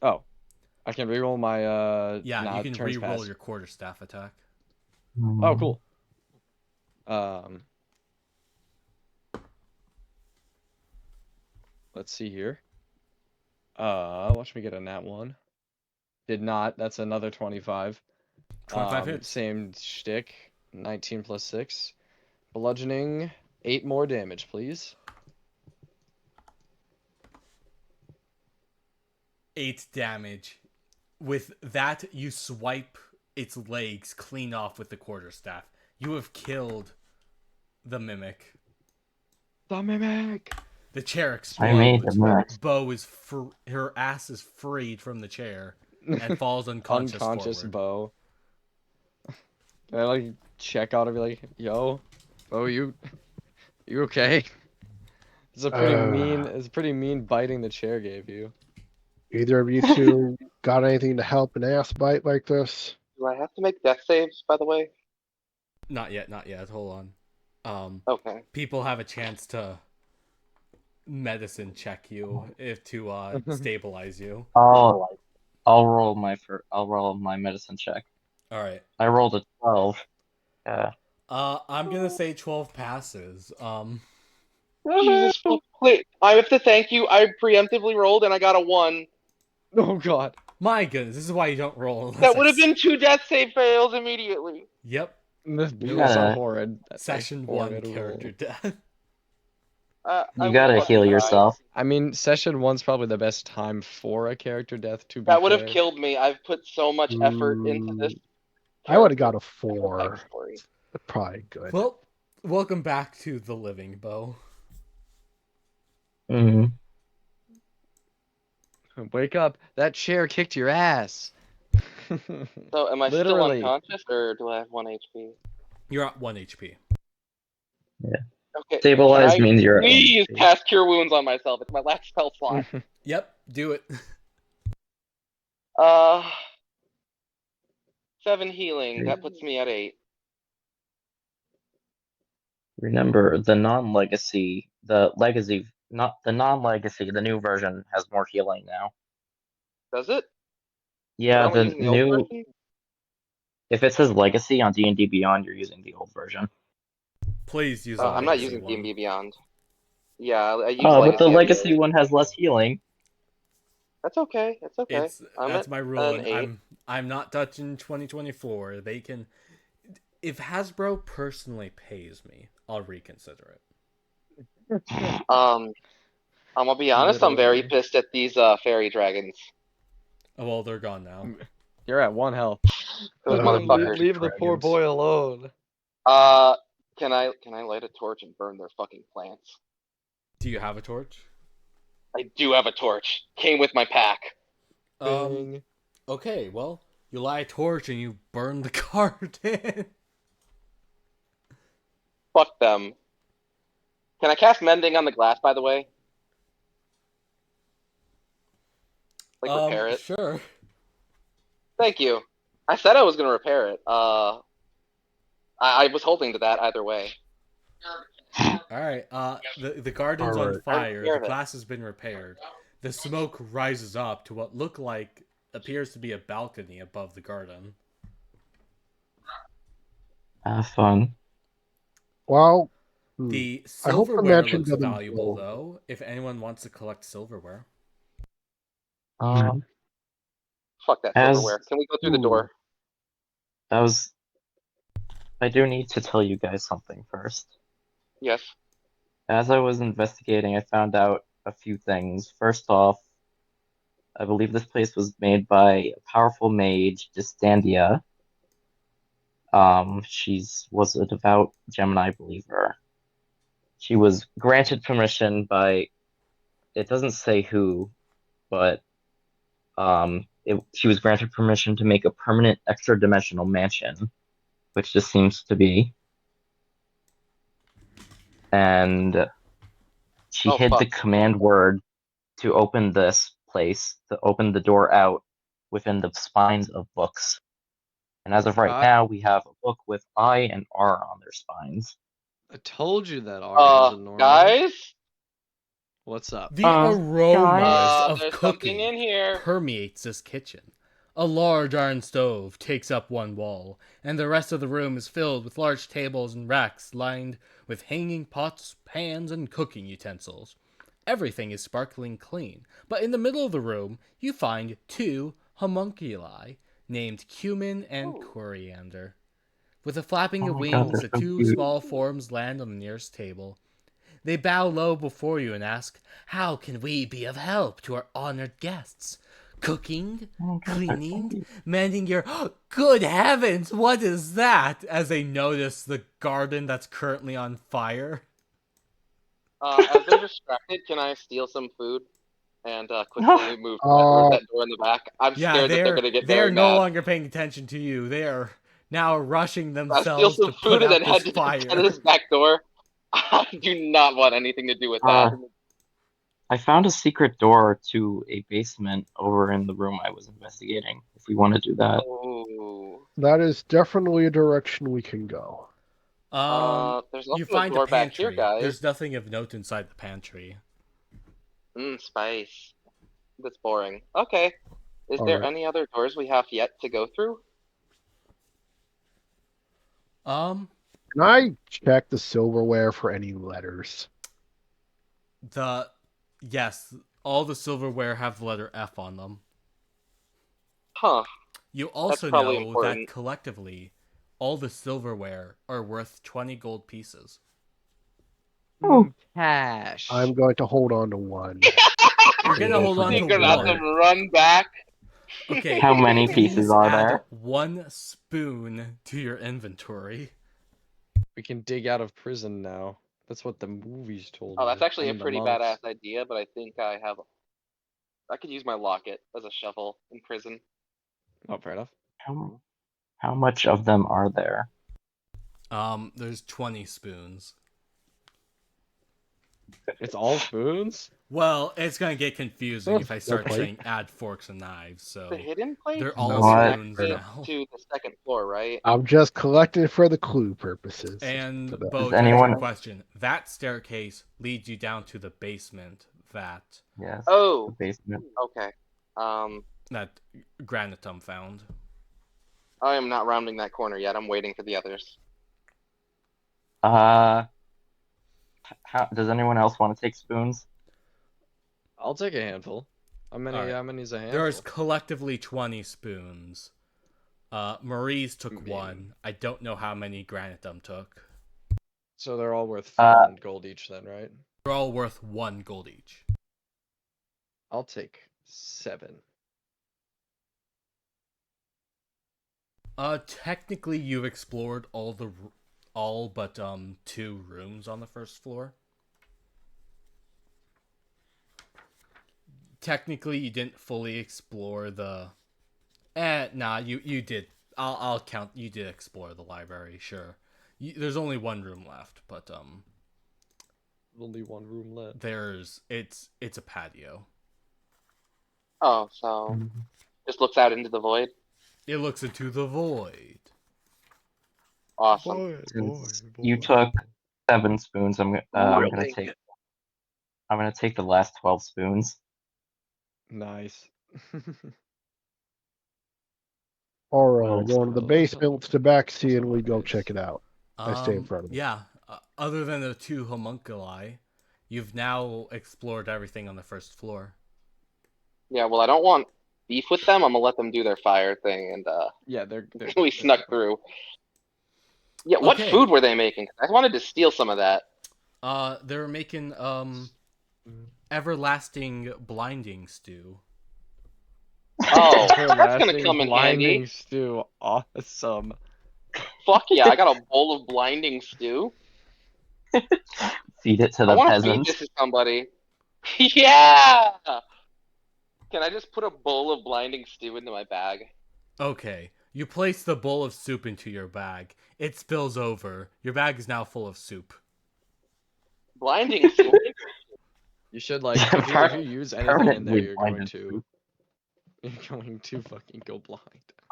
Oh. I can reroll my Yeah, you can turns re-roll passed. your quarterstaff attack. Oh, cool. Let's see here. Watch me get a nat 1. Did not. That's another 25. 25 hits. Same shtick. 19 plus 6. Bludgeoning. 8 more damage, please. 8 damage. With that, you swipe its legs clean off with the quarterstaff. You have killed the mimic. The mimic! The chair I made explodes. the mess. Beau is her ass is freed from the chair and falls unconscious forward. Beau. Can I like check out and be like, yo, Beau, you okay? It's a pretty mean biting the chair gave you. Either of you two got anything to help an ass bite like this? Do I have to make death saves, by the way? Not yet. Hold on. Okay. People have a chance to medicine check you to stabilize you. I'll roll my medicine check. All right. I rolled a 12. Yeah. I'm gonna say 12 passes. Jesus, wait, I have to thank you. I preemptively rolled and I got a 1. Oh god. My goodness, this is why you don't roll. That would have been 2 death save fails immediately. Yep. This You was gotta- a horrid. Session 1 character death. You gotta heal yourself. I mean, session 1's probably the best time for a character death, to be That would have fair. killed me. I've put so much effort into this. I would have got a character 4. backstory. Probably good. Well, welcome back to the living, Beau. Mm-hmm. Wake up! That chair kicked your ass. So, am I still Literally. unconscious, or do I have 1 HP? You're at 1 HP. Okay. Stabilize can I means you're at please 1 HP. cast Cure Wounds on myself. It's my last spell slot. Yep, do it. 7 healing. That puts me at 8. Remember, the non-legacy, the new version has more healing now. Does it? Yeah, Aren't we the using the old new. version? If it says legacy on D&D Beyond, you're using the old version. Please use. I'm not using D&D Beyond. Yeah, I use Oh, Legacy. but the legacy one has less healing. That's okay. That's okay. That's my rule. an 8. I'm not touching 2024. They can. If Hasbro personally pays me, I'll reconsider it. I'm gonna be honest. I'm very Literally. pissed at these fairy dragons. Oh well, they're gone now. You're at 1 health. Those Oh, motherfuckers. Leave the poor dragons. boy alone. Can I light a torch and burn their fucking plants? Do you have a torch? I do have a torch. Came with my pack. Bing. Okay, well, you light a torch and you burn the garden. Fuck them. Can I cast Mending on the glass, by the way? Like repair it? Sure. Thank you. I said I was gonna repair it. I was holding to that either way. All right. The garden's on Alright. fire. Hear The it. glass has been repaired. The smoke rises up to what appears to be a balcony above the garden. Have fun. Well, The I hope the silverware mansion looks doesn't valuable, blow. though. If anyone wants to collect silverware, Um, Fuck that As- silverware. Can we go through the door? I do need to tell you guys something first. Yes. As I was investigating, I found out a few things. First off, I believe this place was made by a powerful mage, Distandia. She was a devout Gemini believer. She was granted permission by, it doesn't say who, but she was granted permission to make a permanent extra-dimensional mansion, which this seems to be. And she Oh, hid the fuck. command word to open this place, to open the door out within the spines of books. And as of right now, we have a book with I and R on their spines. I told you that R wasn't normal. Guys? What's up? the aromas of there's something cooking in here. permeates this kitchen. A large iron stove takes up one wall, and the rest of the room is filled with large tables and racks lined with hanging pots, pans, and cooking utensils. Everything is sparkling clean, but in the middle of the room, you find 2 homunculi named Cumin and Coriander. With a flapping of my God, wings, they're the so 2 cute. small forms land on the nearest table. They bow low before you and ask, "How can we be of help to our honored guests? Cooking? Cleaning? Mending your... Good heavens, what is that?" As they notice the garden that's currently on fire. As they're distracted, can I steal some food and quickly move towards Uh, that door in the back? I'm Yeah, scared that they're gonna get they're very no mad. longer paying attention to you. They are now rushing I steal themselves some to put food and then out this head to fire. this back door. I do not want anything to do with that. I found a secret door to a basement over in the room I was investigating. If we want to do that. Oh. that is definitely a direction we can go. There's You also a find a door back here, pantry. guys. There's nothing of note inside the pantry. Spice. That's boring. Okay. Is there Alright. any other doors we have yet to go through? Um, Can I check the silverware for any letters? yes, all the silverware have the letter F on them. Huh. You also probably know important. that collectively, all the silverware are worth 20 gold pieces. Oh. Cash. I'm going to hold on to one. You're gonna hold on to You're gonna have to one. run back. Okay, How many pieces please are add there? 1 spoon to your inventory. We can dig out of prison now. That's what the movies told Oh, me. that's actually I a mean, the pretty monks. badass idea, but I think I could use my locket as a shovel in prison. Oh, fair enough. How much of them are there? There's 20 spoons. It's all spoons? Well, it's gonna get confusing if I No start plate. saying add forks and knives, so The hidden place they're all What? spoons connected now. to the second floor, right? I'm just collecting for the clue purposes. And For the- Beau, Does to answer your anyone- question, that staircase leads you down to the basement that Yes. Oh, The basement. okay. that Granatum found. I am not rounding that corner yet. I'm waiting for the others. Does anyone else want to take spoons? I'll take a handful. How many? Alright. How many's a handful? There's collectively 20 spoons. Maurice took Yeah. 1. I don't know how many Granatum took. So they're all worth Uh, 1 gold each, then, right? They're all worth 1 gold each. I'll take 7. Technically, you've explored all but 2 rooms on the first floor. Technically, you didn't fully explore the. Nah, you did. I'll count. You did explore the library, sure. There's only 1 room left, but Only 1 room left. it's a patio. Oh, so just looks out into the void. It looks into the void. Awesome. Since you took 7 spoons, I'm gonna take the last 12 spoons. Nice. Alright, Well, I go into the so- basement with Tabaxi and we go Nice. check it out. I stay in front of it. Yeah. Other than the 2 homunculi, you've now explored everything on the first floor. Yeah, well, I don't want beef with them. I'm gonna let them do their fire thing, and Yeah, they're we snuck through. Yeah, what Okay. food were they making? I wanted to steal some of that. They were making everlasting blinding stew. Oh, that's gonna Everlasting come in blinding handy. stew. Awesome. Fuck yeah, I got a bowl of blinding stew. Feed it to I the want to feed peasants. this to somebody. Yeah! Can I just put a bowl of blinding stew into my bag? Okay, you place the bowl of soup into your bag. It spills over. Your bag is now full of soup. Blinding stew? You should like Yeah, if you use anything in there, permanently you're going blinded to soup. fucking go blind.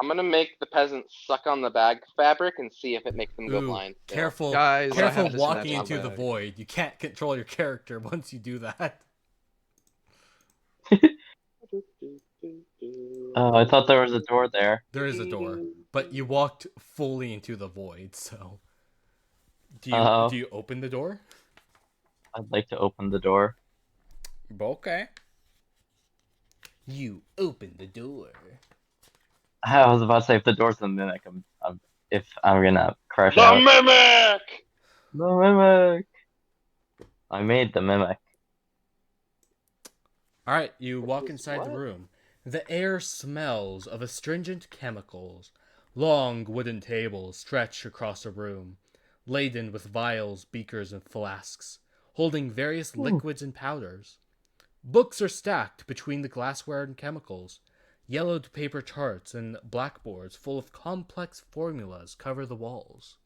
I'm gonna make the peasants suck on the bag fabric and see if it makes them go Ooh, blind. still. careful, Guys, I careful have to walking snatch into my the bag. void. You can't control your character once you do that. Oh, I thought there was a door there. There is a door, but you walked fully into the void. So, do you open the door? I'd like to open the door. Okay. You open the door. I was about to say if the door's the mimic, I'm gonna crash The out. mimic! The mimic. I made the mimic. All right, you walk is inside the what? room. The air smells of astringent chemicals. Long wooden tables stretch across a room, laden with vials, beakers, and flasks. holding various liquids and powders. Books are stacked between the glassware and chemicals. Yellowed paper charts and blackboards full of complex formulas cover the walls.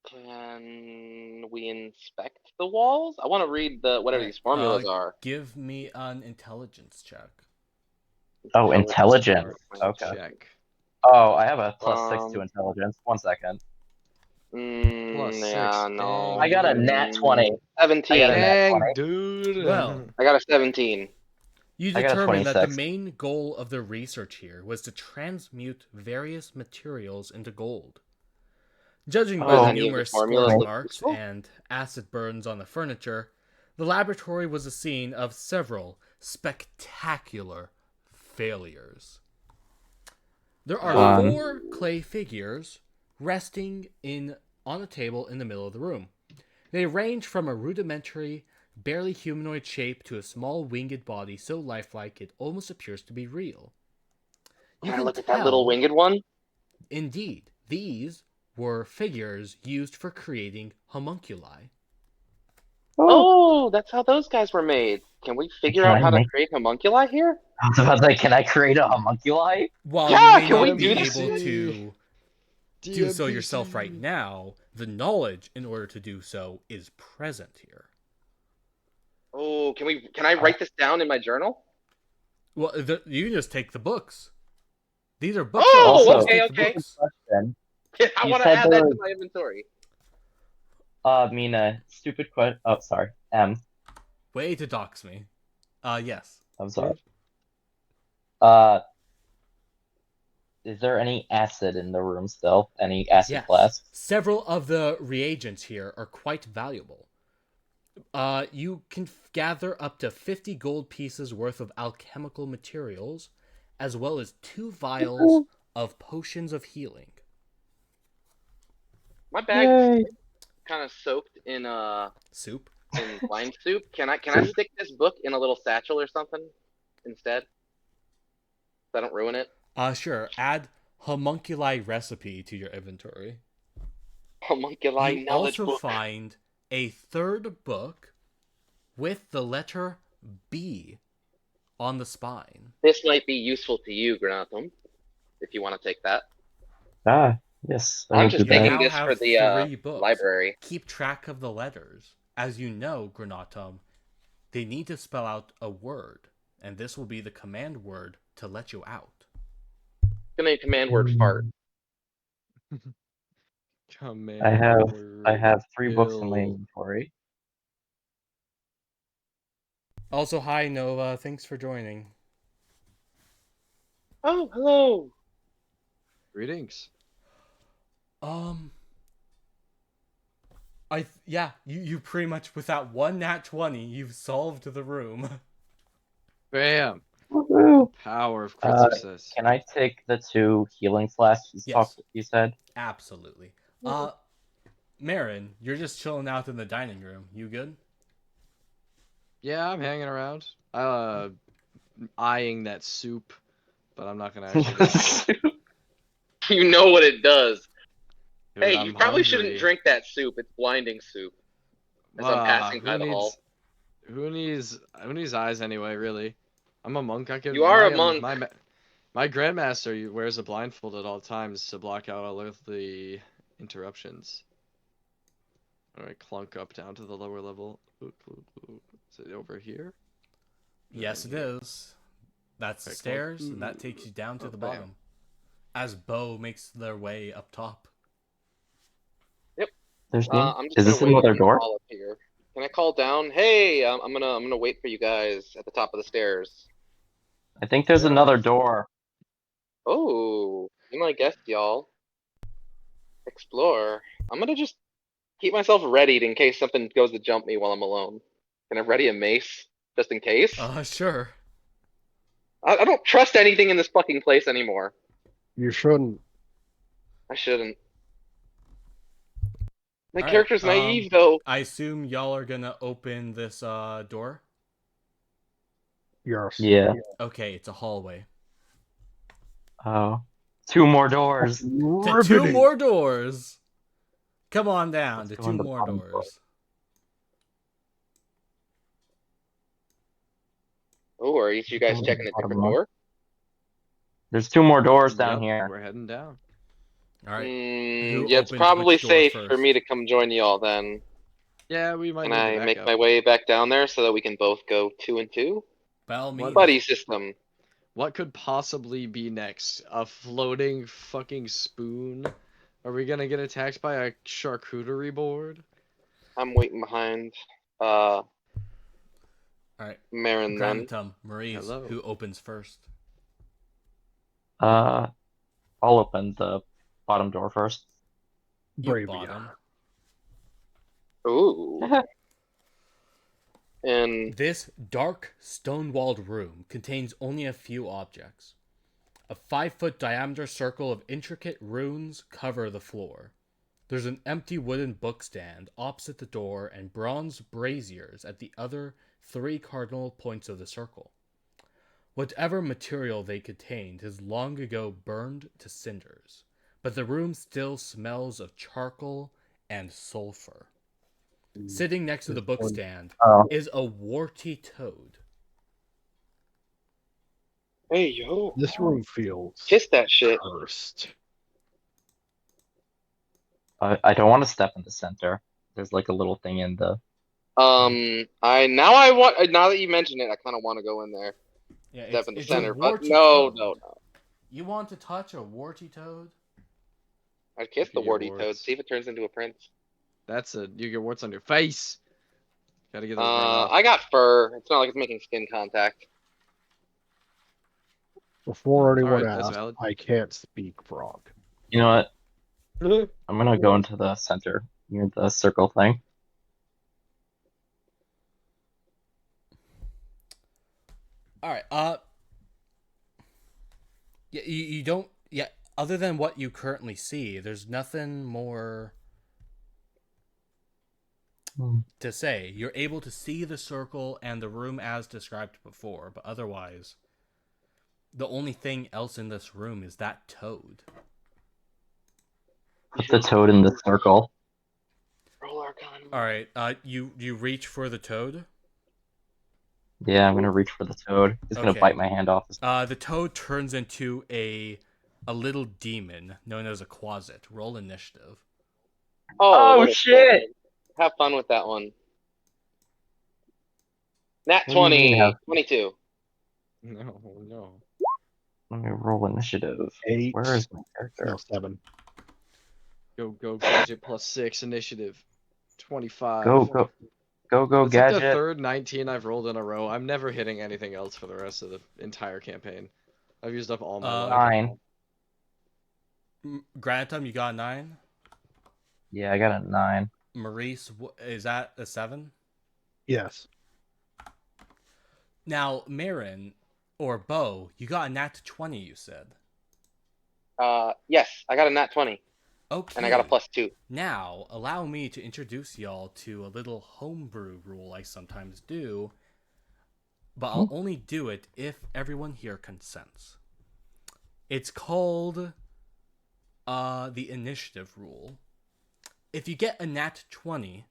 Can we inspect the walls? I want to read whatever these formulas are. Give me an intelligence check. Oh, intelligence. Okay. Check. Oh, I have a +6 to intelligence. 1 second. +6. Yeah, no. I got a nat 20. 17. I got a nat Dang, 20. dude. Well, I got a 17. you I got a determined that the 26. main goal of the research here was to transmute various materials into gold. Judging by Oh. the Any of the numerous formulas scorch look marks useful? and acid burns on the furniture, the laboratory was a scene of several spectacular failures. There are 4 clay figures resting on a table in the middle of the room. They range from a rudimentary, barely humanoid shape to a small winged body so lifelike it almost appears to be real. You Can I can look at that little tell- winged one? Indeed, these were figures used for creating homunculi. Oh, that's how those guys were made. Can we figure Can out I how to make- create homunculi here? I was about to say, can I create a homunculi? While Yeah, you may can we not be do able this? to do so yourself right now, the knowledge in order to do so is present here. Oh, can I write this down in my journal? Well, you can just take the books. These are books. Oh, You just okay, take the okay. books. Question. I You want to said add there that was- to my inventory. Mina, stupid question. Oh, sorry. Way to dox me. Yes. I'm sorry. Is there any acid in the room still? Any acid Yes. flasks? Several of the reagents here are quite valuable. You can gather up to 50 gold pieces worth of alchemical materials, as well as 2 vials of potions of healing. My bag's kind of soaked in Soup? in wine soup. Can I stick this book in a little satchel or something instead? So I don't ruin it. Sure. Add homunculi recipe to your inventory. Homunculi You knowledge also book. find a 3rd book with the letter B on the spine. This might be useful to you, Granatum, if you want to take that. Yes. I'm will just do that. taking now this have for the 3 books. library. Keep track of the letters. As you know, Granatum, they need to spell out a word, and this will be the command word to let you out. Gonna need command word fart. Command I have 3 books in my Bill. inventory. Also, hi Nova, thanks for joining. Oh, hello. Greetings. You pretty much with that 1 nat 20, you've solved the room. Bam. Woohoo! Power of crit success. Can I take the 2 healing flasks Yes. you said? Absolutely. Marron, you're just chilling out in the dining room. You good? Yeah, I'm hanging around. Eyeing that soup, but I'm not gonna actually get into it. You know what it does. Dude, Hey, I'm you probably hungry. shouldn't drink that soup. It's blinding soup. As I'm passing by the hall. Who needs eyes anyway? Really, I'm a monk. I can. You are a monk. My grandmaster wears a blindfold at all times to block out all of the interruptions. Alright, clunk up down to the lower level. Is it over here? Yes, it is. That's the Okay, stairs, clunk. and that takes you down to the bam. bottom. As Beau makes their way up top. There's I'm just Is gonna this wait another and door? call up here. Can I call down? Hey, I'm gonna wait for you guys at the top of the stairs. I think there's another door. Oh, be my guest, y'all. Explore. I'm gonna just keep myself readied in case something goes to jump me while I'm alone. Can I ready a mace just in case? Sure. I don't trust anything in this fucking place anymore. You shouldn't. I shouldn't. My Alright, character's naive though. I assume y'all are gonna open this door? Yes. Yeah. Okay, it's a hallway. Oh. 2 more doors. To 2 more doors! Come on down Let's to go 2 on the more bottom floor. doors. Oh, are each of you guys checking a different door? There's 2 more doors down Yep, here. we're heading down. All right. Yeah, it's opens probably which door safe first? for me to come join y'all then. Yeah, we might Can need I to back make up. my way back down there so that we can both go 2 and 2? By all means. Buddy system. What could possibly be next? A floating fucking spoon? Are we gonna get attacked by a charcuterie board? I'm waiting behind All right. Marron then. Granatum, Maurice, Hello. who opens first? I'll open the bottom door first. You Brave of you. bottom. Ooh. And This dark, stone-walled room contains only a few objects. A 5-foot diameter circle of intricate runes cover the floor. There's an empty wooden bookstand opposite the door and bronze braziers at the other 3 cardinal points of the circle. Whatever material they contained has long ago burned to cinders, but the room still smells of charcoal and sulfur. Sitting next to the bookstand is a warty toad. hey, yo. This room feels Kiss that shit. cursed. I don't want to step in the center. There's like a little thing in the. Now that you mention it, I kind of want to go in there. Yeah, Step in the it's center, a but warty no. toad. You want to touch a warty toad? I'd kiss the You get warty toad, warts. see if it turns into a prince. You get warts on your face. Gotta get those burned off. I got fur. It's not like it's making skin contact. Before anyone Alright, that's asks, valid. I can't speak frog. You know what? I'm gonna go into the center near the circle thing. All right. Yeah, you don't. Yeah. Other than what you currently see, there's nothing more to say. You're able to see the circle and the room as described before, but otherwise, the only thing else in this room is that toad. Put the toad in the circle. Roll Arcana. All right. You reach for the toad. Yeah, I'm gonna reach for the toad. It's gonna Okay. bite my hand off. The toad turns into a little demon known as a quasit. Roll initiative. Oh, what a shit! fun. Have fun with that one. Nat What do you 20, mean, have- 22. No. Let me roll initiative. 8. Where is my character? No, 7. Go gadget +6 initiative. 25. Go It's like the gadget. third 19 I've rolled in a row. I'm never hitting anything else for the rest of the entire campaign. I've used up all my luck. 9. Granatum, you got a 9. Yeah, I got a 9. Maurice, is that a 7? Yes. Now, Marron or Beau, you got a nat 20. You said. Yes, I got a nat 20. Okay. And I got a +2. Now, allow me to introduce y'all to a little homebrew rule I sometimes do, but I'll only do it if everyone here consents. It's called the initiative rule. If you get a nat 20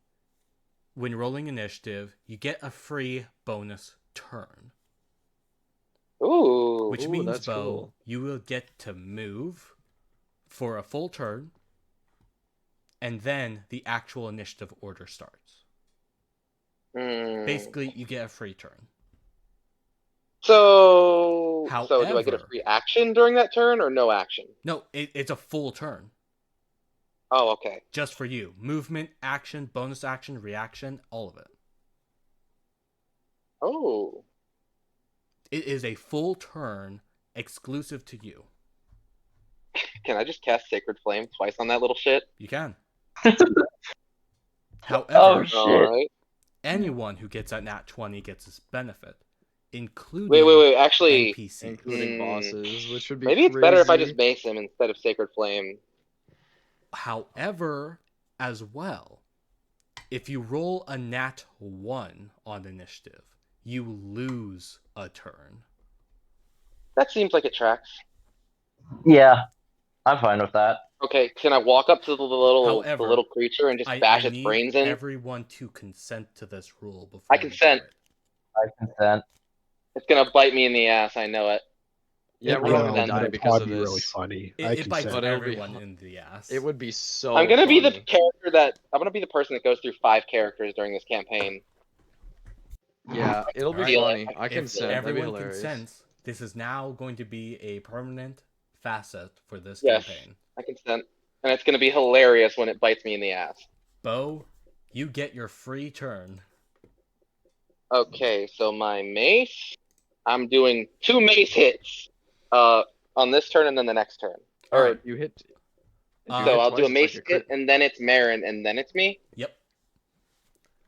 when rolling initiative, you get a free bonus turn. Ooh. Which Ooh, means, that's Beau, cool. you will get to move for a full turn, and then the actual initiative order starts. Basically, you get a free turn. So do I get a However- free action during that turn or no action? No, it's a full turn. Oh, okay. Just for you. Movement, action, bonus action, reaction, all of it. Oh. It is a full turn exclusive to you. Can I just cast Sacred Flame twice on that little shit? You can. However, Oh shit! Alright. anyone who gets that nat 20 gets this benefit, including Wait. Actually, NPCs. Including bosses, which would be maybe it's better if I crazy. just mace him instead of Sacred Flame. However, as well, if you roll a nat 1 on initiative, you lose a turn. That seems like it tracks. Yeah, I'm fine with that. Okay, can I walk up to the little However, creature and just I bash its need brains in? everyone to consent to this rule before I we do consent. it. I consent. It's gonna bite me in the ass. I know it. Yeah, It we're all will, gonna but die that'll because of probably be really this. funny. It, I it bites consent. But it'll be everyone hu- in the ass. It would be so I'm gonna be the funny. character that I'm gonna be the person that goes through 5 characters during this campaign. Yeah, it'll be Alright. funny. I If consent. That'd be everyone hilarious. consents, this is now going to be a permanent facet for this Yes, campaign. I consent, and it's gonna be hilarious when it bites me in the ass. Beau, you get your free turn. Okay, so my mace, I'm doing 2 mace hits, on this turn and then the next turn. All right. You hit. If you So So hit I'll twice, do a it's mace like a hit, crit. and then it's Marron, and then it's me. Yep.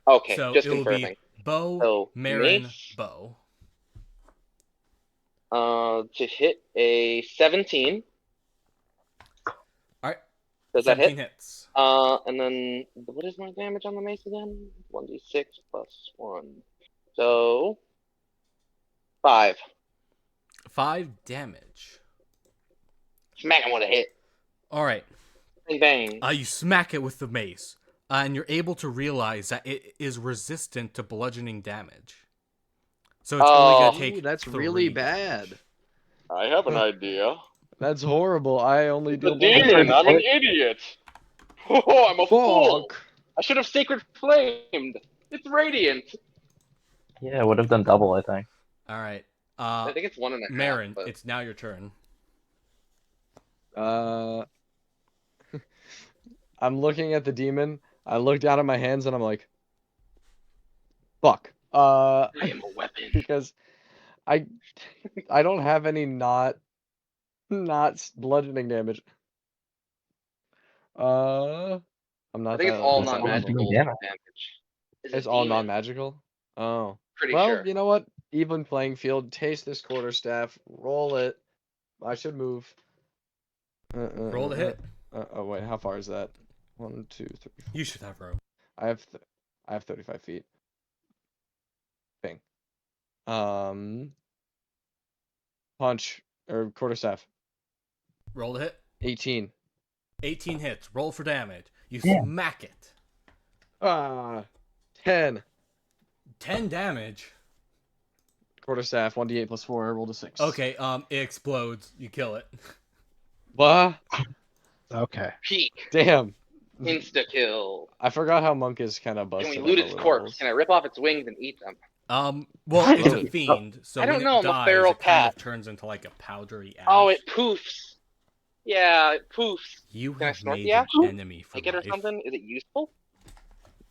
Okay, So just it will confirming. be Beau, So Marron, mace, Beau. to hit a 17. All right. Does that 17 hit? hits. And then what is my damage on the mace again? 1d6 plus 1. So 5. 5 damage. Smack him with a hit. All right. Bang bang. You smack it with the mace, and you're able to realize that it is resistant to bludgeoning damage. So it's only going to take Ooh, that's 3 really damage. bad. I have an idea. That's horrible. I only It's a deal bludgeoning demon. I'm an damage. idiot. Oh, I'm a fool. Fuck. I should have sacred flamed. It's radiant. Yeah, it would have done double, I think. All right. I think it's 1.5. Marron, but... it's now your turn. I'm looking at the demon. I look down at my hands and I'm like, fuck. I am a weapon. Because I don't have any not bludgeoning damage. I'm not. I think it's that- all that's not non-magical damage. damage. It's all non-magical. Oh. Pretty Well, sure. you know what? Even playing field. Taste this quarterstaff. Roll it. I should move. Roll the hit. Oh wait, how far is that? 1, 2, 3, 4. You should have room. I have 35 feet. Bang. Punch or quarterstaff. Roll the hit. 18. 18 hits. Roll for damage. You Yeah. smack it. 10. 10 damage. Quarterstaff. 1d8 plus 4. Rolled a 6. Okay, it explodes. You kill it. What? Okay. Peak. Damn. Insta kill. I forgot how Monk is kind of Can busted. we on loot the its low corpse? levels. Can I rip off its wings and eat them? Well, it's a Loaded. fiend, so I don't when know, it I'm a dies, feral it kind cat. of turns into like a powdery ash. Oh, it poofs. Yeah, it poofs. You Can I have snort made the an ash? enemy for Take it or life. something? Is it useful?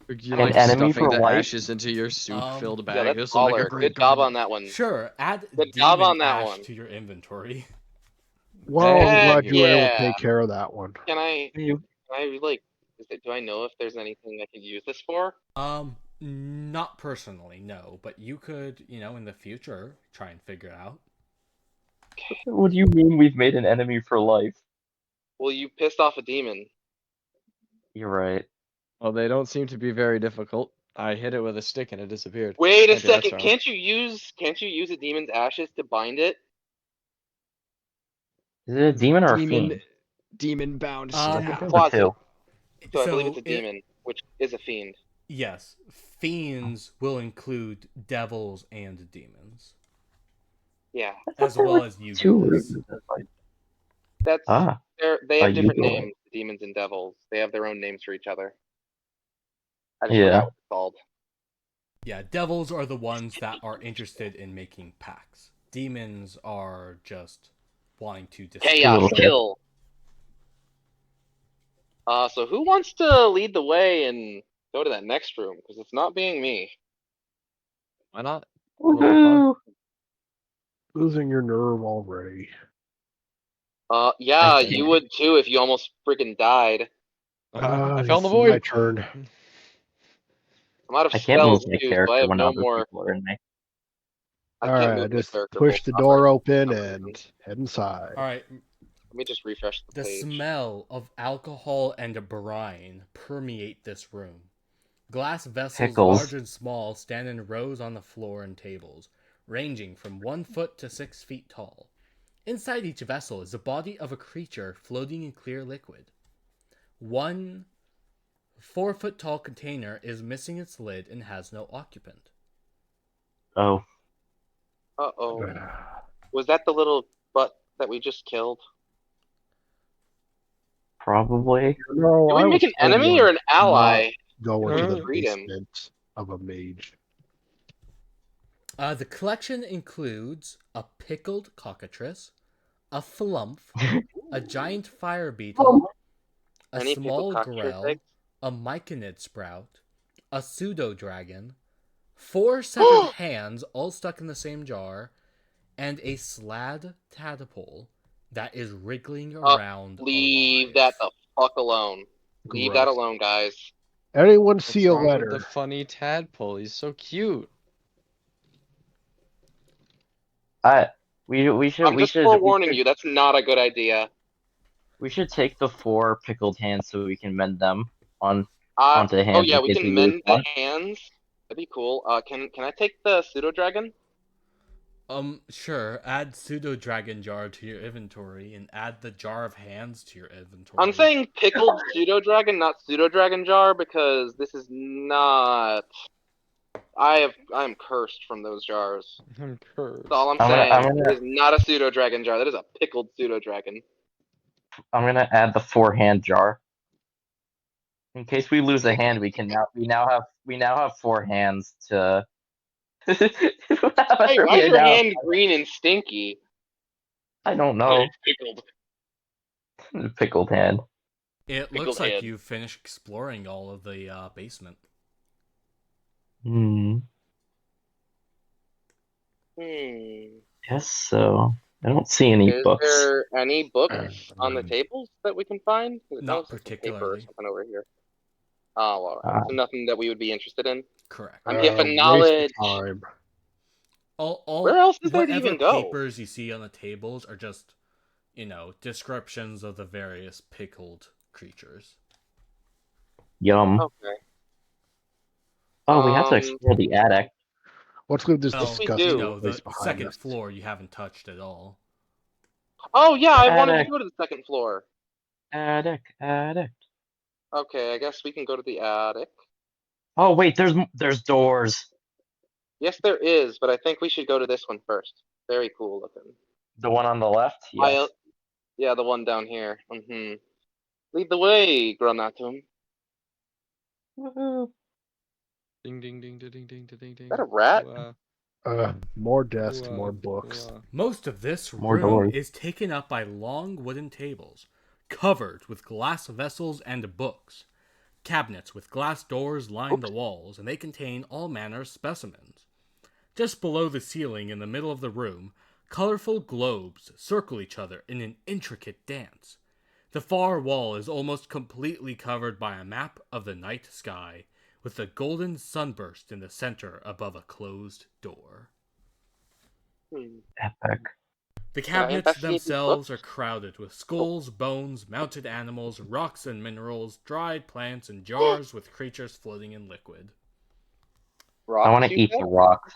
You're An like enemy stuffing for the life? ashes into your soup-filled Yeah, bag. that's This will make a baller. great Good job garden. on that one. Sure, add Good job demon on that ash one. to your inventory. Well, I'm Heck glad you were able to yeah. take care of that one. Can I You like? Do I know if there's anything I could use this for? Not personally, no, but you could, in the future, try and figure it out. What do you mean we've made an enemy for life? Well, you pissed off a demon. You're right. Well, they don't seem to be very difficult. I hit it with a stick and it disappeared. Wait a Can't be that second. strong. Can't you use a demon's ashes to bind it? Is it a demon or a fiend? Demon bound Um, staff. The Quasi. two. So I believe it's a it- demon, which is a fiend. Yes, fiends will include devils and demons, Yeah, I thought as there well were as you two guys. races of life. that's Ah, they have different usually. names. Demons and devils. They have their own names for each other. I just Yeah. forgot what it's called. Yeah, devils are the ones that are interested in making pacts. Demons are just wanting to destroy. Chaos little bit. kill. So who wants to lead the way and go to that next room? Because it's not being me. Why not? A little bit fun. Woohoo! Losing your nerve already. Yeah, I you did. would too if you almost freaking died. I fell in the It's void. my turn. I'm out of I can't move spells my too, so I character have when no other more. people are in me. I All can't right, move my just character. push the full door stop open for some and reason. head inside. All right, Let me just refresh the the page. smell of alcohol and brine permeate this room. Glass vessels, Pickles. large and small, stand in rows on the floor and tables, ranging from 1 foot to 6 feet tall. Inside each vessel is the body of a creature floating in clear liquid. One 4-foot tall container is missing its lid and has no occupant. Oh, Uh-oh. Was that the little butt that we just killed? Probably. No, Did we I make was an told enemy once or an ally? go into the Freed him. basement of a mage. The collection includes a pickled cockatrice, a flump, a giant fire beetle, a Any pickled small cockatrice grell, eggs? a myconid sprout, a pseudo dragon, 4 severed hands all stuck in the same jar, and a slad tadpole that is wriggling around Leave alive. that the fuck alone. Leave that Gross. alone, guys. Anyone What's see a wrong with letter? the funny tadpole? He's so cute. We should I'm just forewarning you, that's not a good idea. we should take the 4 pickled hands so we can mend them onto Oh hands yeah, in we case can we lose mend the one. hands. That'd be cool. Can I take the pseudo dragon? Sure. Add pseudo dragon jar to your inventory and add the jar of hands to your inventory. I'm saying pickled pseudo dragon, not pseudo dragon jar, because this is not. I'm cursed from those jars. I'm cursed. That's all I'm I'm saying. gonna It is not a pseudo dragon jar. That is a pickled pseudo dragon. I'm gonna add the 4 hand jar. In case we lose a hand, we now have 4 hands to. Hey, why is your hand green and stinky? I don't know. Pickled. Pickled hand. It Pickled looks like hand. you finished exploring all of the basement. Hmm. Guess so. I don't see any Is books. there any books on the tables that we can find? Not Paper or particularly. something over here. Oh, well, alright. So nothing that we would be interested in. Correct. I'm here for Waste knowledge. of time. Where else is there to whatever even go? papers you see on the tables are just, descriptions of the various pickled creatures. Yum. Okay. Oh, we have to explore the attic. Let's leave this Well, we disgusting do. place the behind second us. floor you haven't touched at all. Oh yeah, I wanted to Attic. go to the second floor. Attic. Okay, I guess we can go to the attic. Oh wait, there's doors. Yes, there is, but I think we should go to this one first. Very cool looking. The one on the left? Yes. Yeah, the one down here. Lead the way, Granatum. Woohoo. Ding ding ding ding ding ding ding ding. Is that a rat? More desks, more books. Most of this More room doors. is taken up by long wooden tables, covered with glass vessels and books. Cabinets with glass doors line the walls, and they contain all manner of specimens. Just below the ceiling in the middle of the room, colorful globes circle each other in an intricate dance. The far wall is almost completely covered by a map of the night sky, with a golden sunburst in the center above a closed door. Epic. The Can I cabinets investigate these themselves books? are crowded with skulls, bones, mounted animals, rocks and minerals, dried plants, and jars with creatures floating in liquid. Rocks, I want to you eat said? the rocks.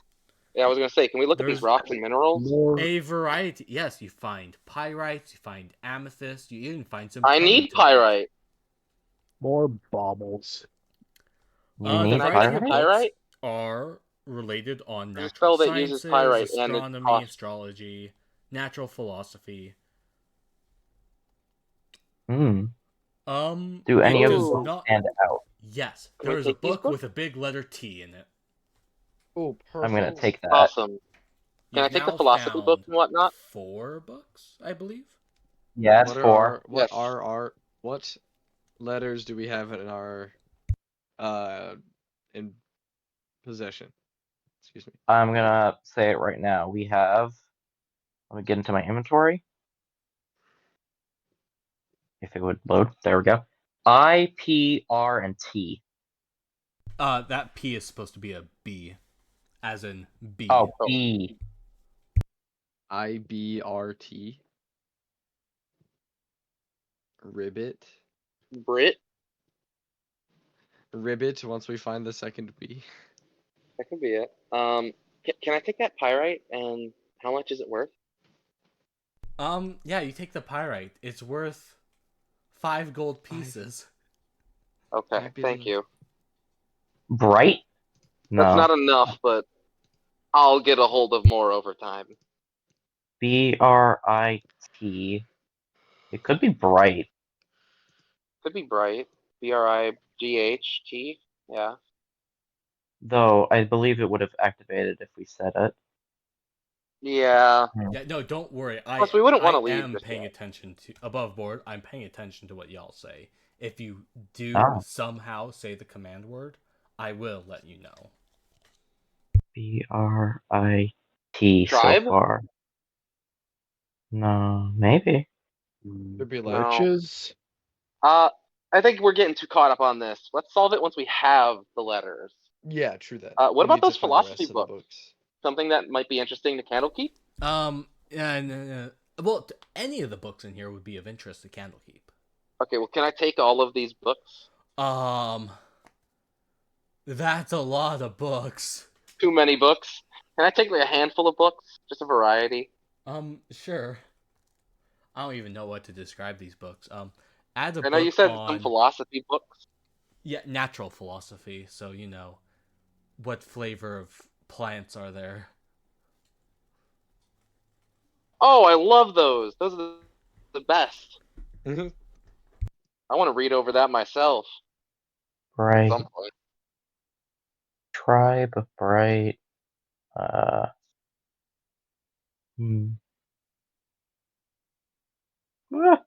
Yeah, I was gonna say, can we look at these There's rocks and minerals? More, a variety. Yes, you find pyrites, you find amethyst, you even find some. I need Cunning pyrite. more baubles. You The need Can I get variety the of pyrite? books pyrite? are related on There's a natural spell that uses sciences, pyrite and it astronomy, costs. astrology, natural philosophy. Hmm. Do It any of does them Ooh. not. stand out? Yes, Can we there is a take these book books? with a big letter T in it. Oh, perfect. I'm gonna take that. Awesome. Can I You've take the now philosophy books found and whatnot? 4 books, I believe. Yeah, it's 4. Yes. What letters do we have in our in possession? Excuse me. I'm gonna say it right now. We have. Let me get into my inventory. If it would load. There we go. I, P, R, and T. That P is supposed to be a B, as in B. Oh, B. IBRT. Ribbit. Brit? Ribbit once we find the second B. That could be it. Can I take that pyrite and how much is it worth? Yeah, you take the pyrite. It's worth 5 gold pieces. Okay, thank you. Bright? No. That's not enough, but I'll get a hold of more over time. Brit. It could be bright. Could be bright. Bright. Yeah. Though I believe it would have activated if we said it. Yeah. Yeah, no, don't worry. Plus, we wouldn't want I to leave am just paying yet. attention to above board. I'm paying attention to what y'all say. If you do Oh. somehow say the command word, I will let you know. Brit so Tribe? far. No, maybe. Could be like- Glitches. I think we're getting too caught up on this. Let's solve it once we have the letters. Yeah, true that. What We about need to those find the rest philosophy of the books? Something that might be interesting to Candlekeep? Well, any of the books in here would be of interest to Candlekeep. Okay, well, can I take all of these books? That's a lot of books. Too many books? Can I take like a handful of books? Just a variety? Sure. I don't even know what to describe these books. Add a I know you book said on some philosophy books. natural philosophy, so you know what flavor of plants are there. Oh, I love those. Those are the best. Mhm. I want to read over that myself at Bright. some point. Tribe of Bright. Hmm. Ah,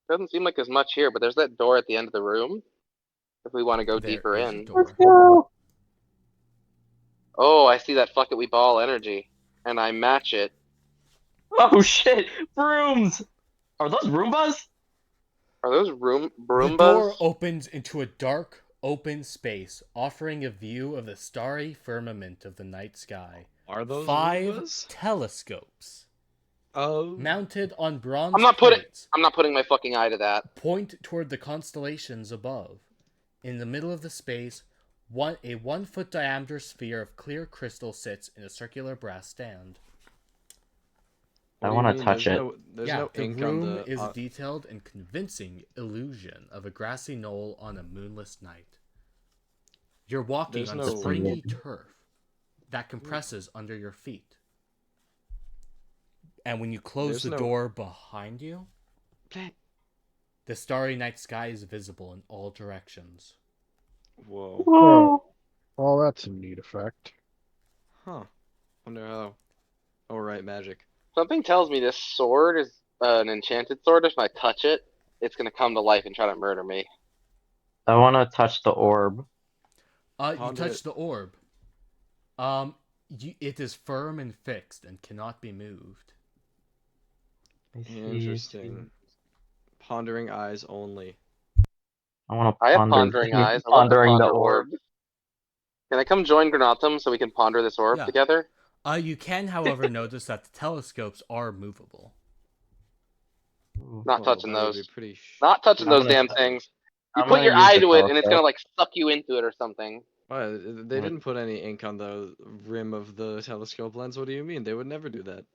Doesn't seem like there's much here, but there's that door at the end of the room. If we want to go There deeper is a in. let's door. go. Oh, I see that fuck it we ball energy. And I match it. Oh shit! Brooms! Are those Roombas? Are those The Broombas? door opens into a dark, open space, offering a view of the starry firmament of the night sky. Are those 5 Roombas? telescopes, Oh. mounted on bronze I'm not plates, putting my fucking eye to that. point toward the constellations above. In the middle of the space, a 1-foot diameter sphere of clear crystal sits in a circular brass stand. I want to touch it. There's no the ink room on the. is a detailed and convincing illusion of a grassy knoll on a moonless night. You're walking There's on no- springy turf that compresses under your feet. And when you close There's the no- door behind you, the starry night sky is visible in all directions. Whoa. Whoa! Oh, that's a neat effect. Huh. Wonder how. Oh right, magic. Something tells me this sword is an enchanted sword. If I touch it, it's gonna come to life and try to murder me. I want to touch the orb. You Ponder touch it. the orb. It is firm and fixed and cannot be moved. I see Interesting. Pondering eyes only. I want to I have ponder. pondering eyes. I love to Pondering the ponder orb. orbs. Can I come join Granatum so we can ponder this orb Yeah. together? You can, however, notice that the telescopes are movable. Ooh. Not Well, touching that would those. be pretty. Not touching I'm those gonna- damn things. You I'm put gonna your use eye the to it, and it's gonna telescope. like suck you into it or something. Why, they didn't put any ink on the rim of the telescope lens. What do you mean? They would never do that.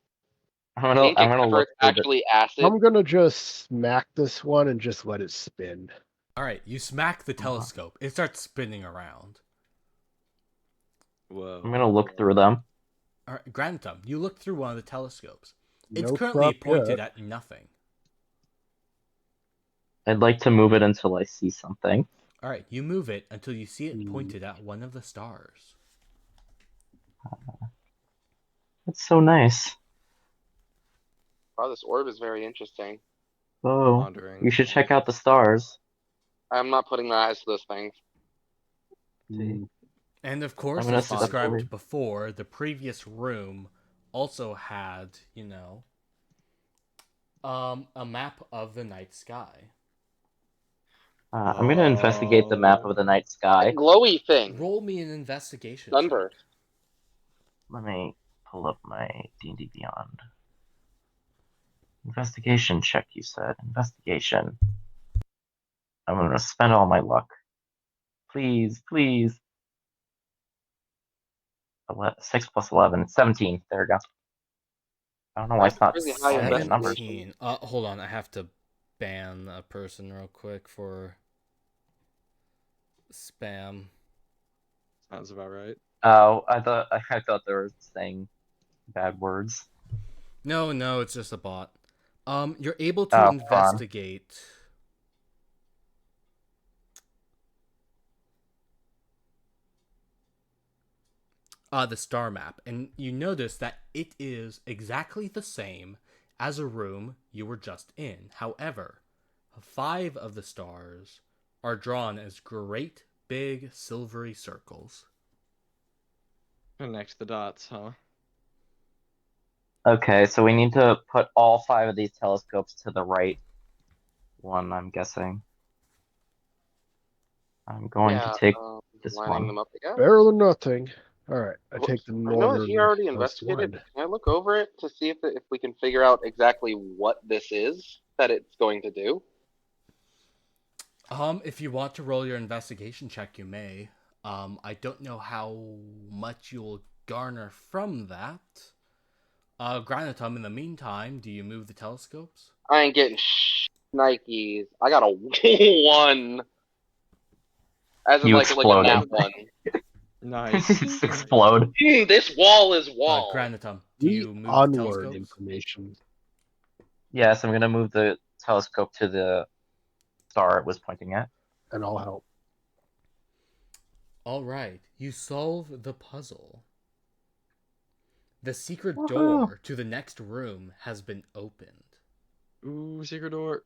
I'm Ink, gonna except for look it's through the. actually acid. I'm gonna just smack this one and just let it spin. Alright, you smack the telescope. It starts spinning around. Whoa. I'm gonna look through them. Alright, Granatum, you look through one of the telescopes. It's No currently crap pointed yet. at nothing. I'd like to move it until I see something. Alright, you move it until you see it pointed at one of the stars. That's so nice. Wow, this orb is very interesting. Oh, Pondering you should check out the eyes. stars. I'm not putting my eyes to those things. Mm. And of course, I'm gonna as step described away. before, the previous room also had, a map of the night sky. I'm gonna investigate the map of the night sky. That glowy thing. Roll me an investigation Sunburst. check. Let me pull up my D&D Beyond. Investigation check, you said. Investigation. I'm gonna spend all my luck. Please, please. 6 plus 11. 17. There we go. I don't know why it's not Really high telling me the numbers. 17. Hold on, I have to ban a person real quick for spam. Sounds about right. Oh, I thought they were saying bad words. No, it's just a bot. You're able to Oh, fun. investigate. The star map, and you notice that it is exactly the same as a room you were just in. However, 5 of the stars are drawn as great big silvery circles. Connect the dots, huh? Okay, so we need to put all 5 of these telescopes to the right one, I'm guessing. I'm going to take this lining one. them up again. Better than nothing. All right, I Well, take the I know northern. he already first investigated, one. but can I look over it to see if we can figure out exactly what this is that it's going to do? If you want to roll your investigation check, you may. I don't know how much you'll garner from that. Granatum, in the meantime, do you move the telescopes? I ain't getting Nikes. I got a 1. As in You like a nat exploded. 1. Nice. Just explode. This wall is wall. Granatum, do you move the Onward telescopes? information. Yes, I'm gonna move the telescope to the star it was pointing at. And I'll help. All right, you solve the puzzle. The secret Woohoo. door to the next room has been opened. Ooh, secret door.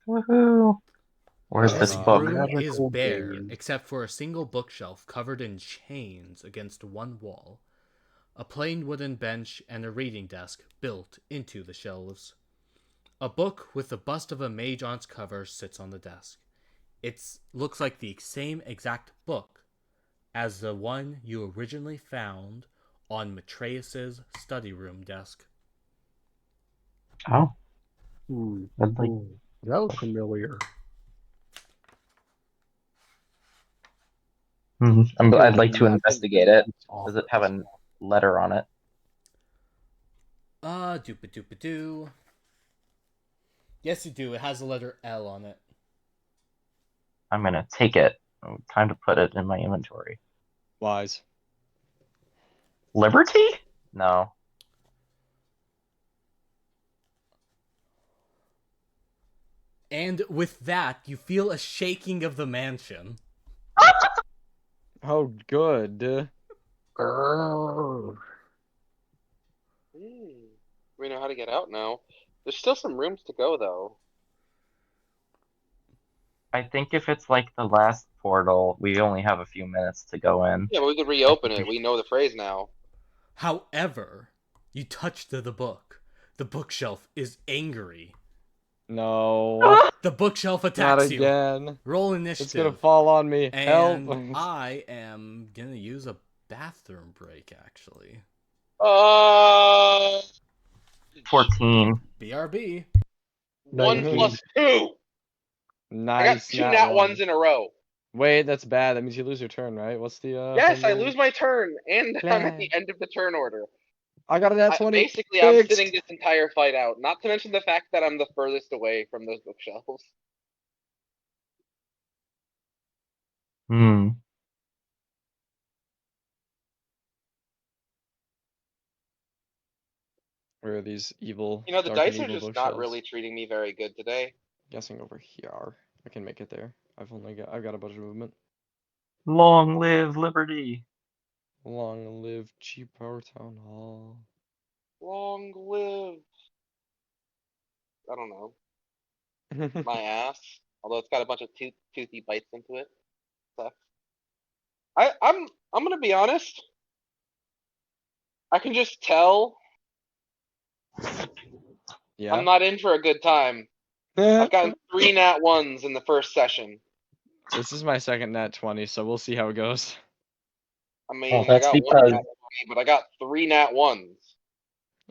Woohoo! Where's This this book? room is Magical bare, game. except for a single bookshelf covered in chains against one wall, a plain wooden bench, and a reading desk built into the shelves. A book with the bust of a mage on its cover sits on the desk. It looks like the same exact book as the one you originally found on Matreus's study room desk. Oh, That was familiar. I'd like to investigate it. It's Does it have a letter on it? Doopa-doopa-doo. Yes, you do. It has the letter L on it. I'm gonna take it. Oh, time to put it in my inventory. Wise. Liberty? No. And with that, you feel a shaking of the mansion. Oh, good. We know how to get out now. There's still some rooms to go, though. I think if it's like the last portal, we only have a few minutes to go in. Yeah, but we could reopen it. We know the phrase now. However, you touch the book. The bookshelf is angry. No. The bookshelf Not attacks you. again. Roll initiative. It's gonna fall on me. And Help. I am gonna use a bathroom break, actually. 14. BRB. 1 plus 2. Nice. I got 2 nat 1s in a row. Wait, that's bad. That means you lose your turn, right? What's the Yes, I thing there? lose my turn, and I'm at the end of the turn order. I got a nat 20. Basically, I'm sitting this entire fight out. Not to mention the fact that I'm the furthest away from those bookshelves. Hmm. Where are these evil? You know, the dark and dice are evil just not bookshelves? really treating me very good today. Guessing over here. I can make it there. I've got a bunch of movement. Long live liberty. Long live Cheap Power Town Hall. Long live. I don't know. My ass. Although it's got a bunch of toothy bites into it. Sucks. I'm gonna be honest. I can just tell Yeah. I'm not in for a good time. I've gotten 3 nat 1s in the first session. This is my second nat 20, so we'll see how it goes. I mean, Well, I that's got 1 because- nat 20, but I got 3 nat 1s.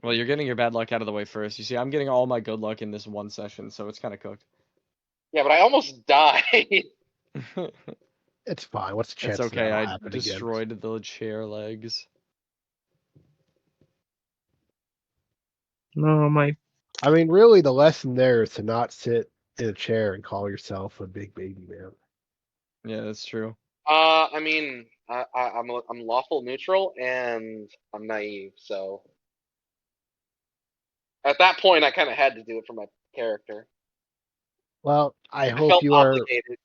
Well, you're getting your bad luck out of the way first. You see, I'm getting all my good luck in this one session, so it's kind of cooked. Yeah, but I almost died. It's fine. What's the chance It's okay. that'll I happen destroyed the chair legs. No, my. I mean, really, the lesson there is to not sit in a chair and call yourself a big baby man. Yeah, that's true. I mean, I'm lawful neutral and I'm naive, so at that point I kind of had to do it for my character. Well, I I hope felt you are obligated.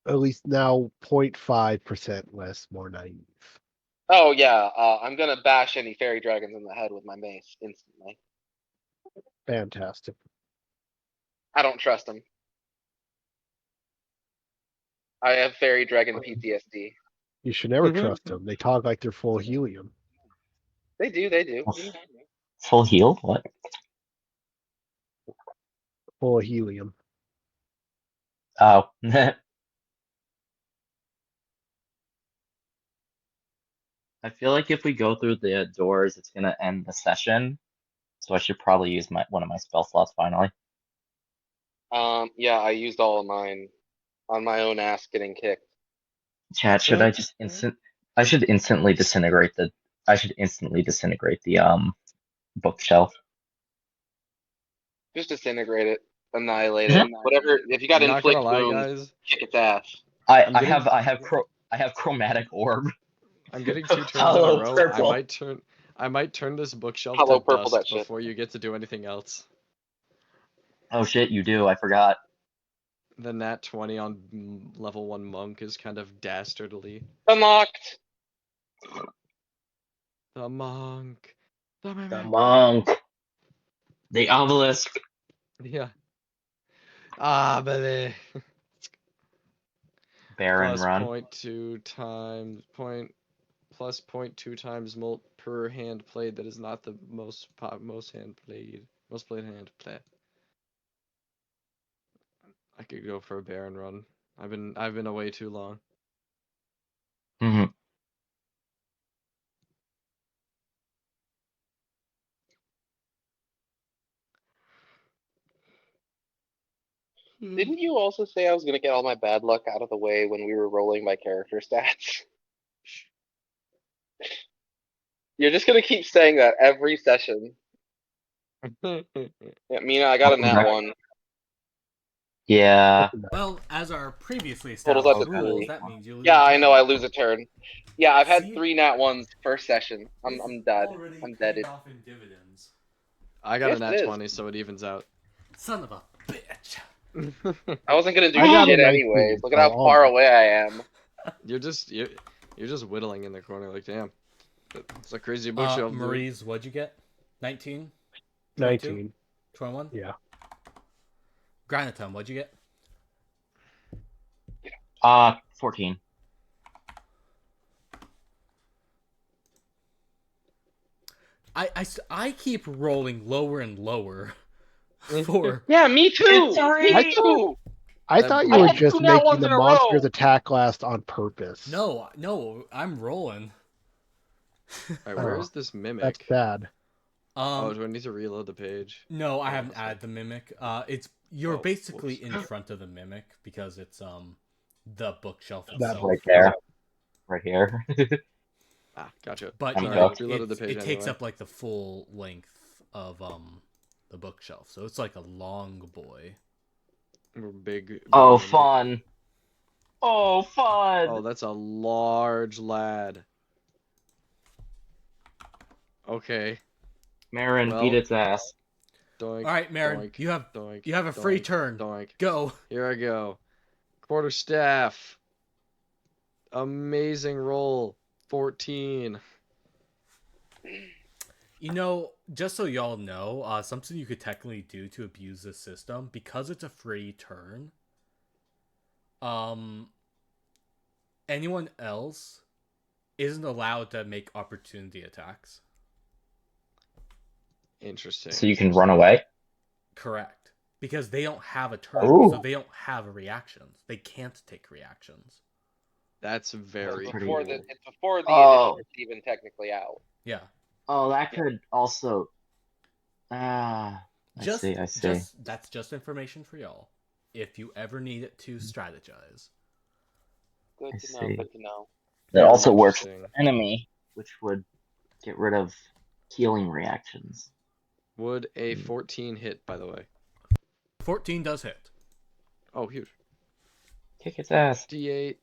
at least now 0.5% less more naive. Oh yeah, I'm gonna bash any fairy dragons in the head with my mace instantly. Fantastic. I don't trust them. I have fairy dragon PTSD. You should never trust them. They talk like they're full of helium. They do, they do. Full heal? What? Full of helium. Oh. I feel like if we go through the doors, it's gonna end the session. So I should probably use one of my spell slots finally. Yeah, I used all of mine on my own ass getting kicked. Chat, should I just I should instantly disintegrate the bookshelf. Just disintegrate it, annihilate it, whatever. If you got I'm not gonna inflict lie, wounds, guys. kick its ass. I I'm getting I have chromatic orb. I'm getting 2 turns in a Hollow row. purple. I might turn this bookshelf Hollow to purple dust that shit. before you get to do anything else. Oh shit, you do. I forgot. The nat 20 on level 1 monk is kind of dastardly. Unlocked. The monk. The The mimic. monk. The obelisk. Yeah. Ah, baby. Baron Plus run. 0.2 times plus 0.2 times molt per hand played. That is not the most played hand play. I could go for a Baron run. I've been away too long. Mm-hmm. Didn't you also say I was gonna get all my bad luck out of the way when we were rolling my character stats? You're just gonna keep saying that every session. Yeah, Mina, I got a nat 1. Yeah. Well, as our previously Totals up established to rules, 3. that means you lose Yeah, a I know. turn. I lose a turn. Yeah, I've had See? 3 nat 1s first session. This I'm is dead. already I'm paying deaded. off in dividends. I got Yes, a nat it is. 20, so it evens out. Son of a bitch. I wasn't gonna do I got a shit 19, anyways. Look at so how I'll far make away I am. You're just whittling in the corner, like damn. It's a crazy bookshelf, dude. Maurice, what'd you get? 19? 19. 21? Yeah. Granatum, what'd you get? 14. I keep rolling lower and lower for Yeah, me too. Me It's too. I That thought blue- you I were had just 2 nat making 1s the in a monsters row. attack last on purpose. no, I'm rolling. Alright, where is this That's mimic? bad. Oh, do I need to reload the page? No, I Oh, haven't that's added the mimic. You're Oh, basically whoops. in front of the mimic because it's the bookshelf That itself. right there. Right here. Ah, gotcha. But I'm you Sorry, know, cooked. reloaded the page it takes anyway. up like the full length of the bookshelf, so it's like a long boy. We're big. Oh, mimic. fun. Oh, fun. Oh, that's a large lad. Okay. Marin, Well, beat its ass. Doink. All right, Marin, doink, you have doink, a free doink, turn. Doink. Go. Here I go. Quarterstaff. Amazing roll. 14. You know, just so y'all know, something you could technically do to abuse this system, because it's a free turn, anyone else isn't allowed to make opportunity attacks. Interesting. So you can run away? Correct. Because they don't have a turn, Ooh. so they don't have reactions. They can't take reactions. That's very pretty cool. It's before the Oh. initiative's even technically out. Yeah. Oh, that could also. I see. That's just information for y'all. If you ever need it to strategize. Good I to know. see. Good to know. That Very also works for interesting. the enemy, which would get rid of healing reactions. Would a 14 hit, by the way? 14 does hit. Oh, huge. Kick its ass. D8.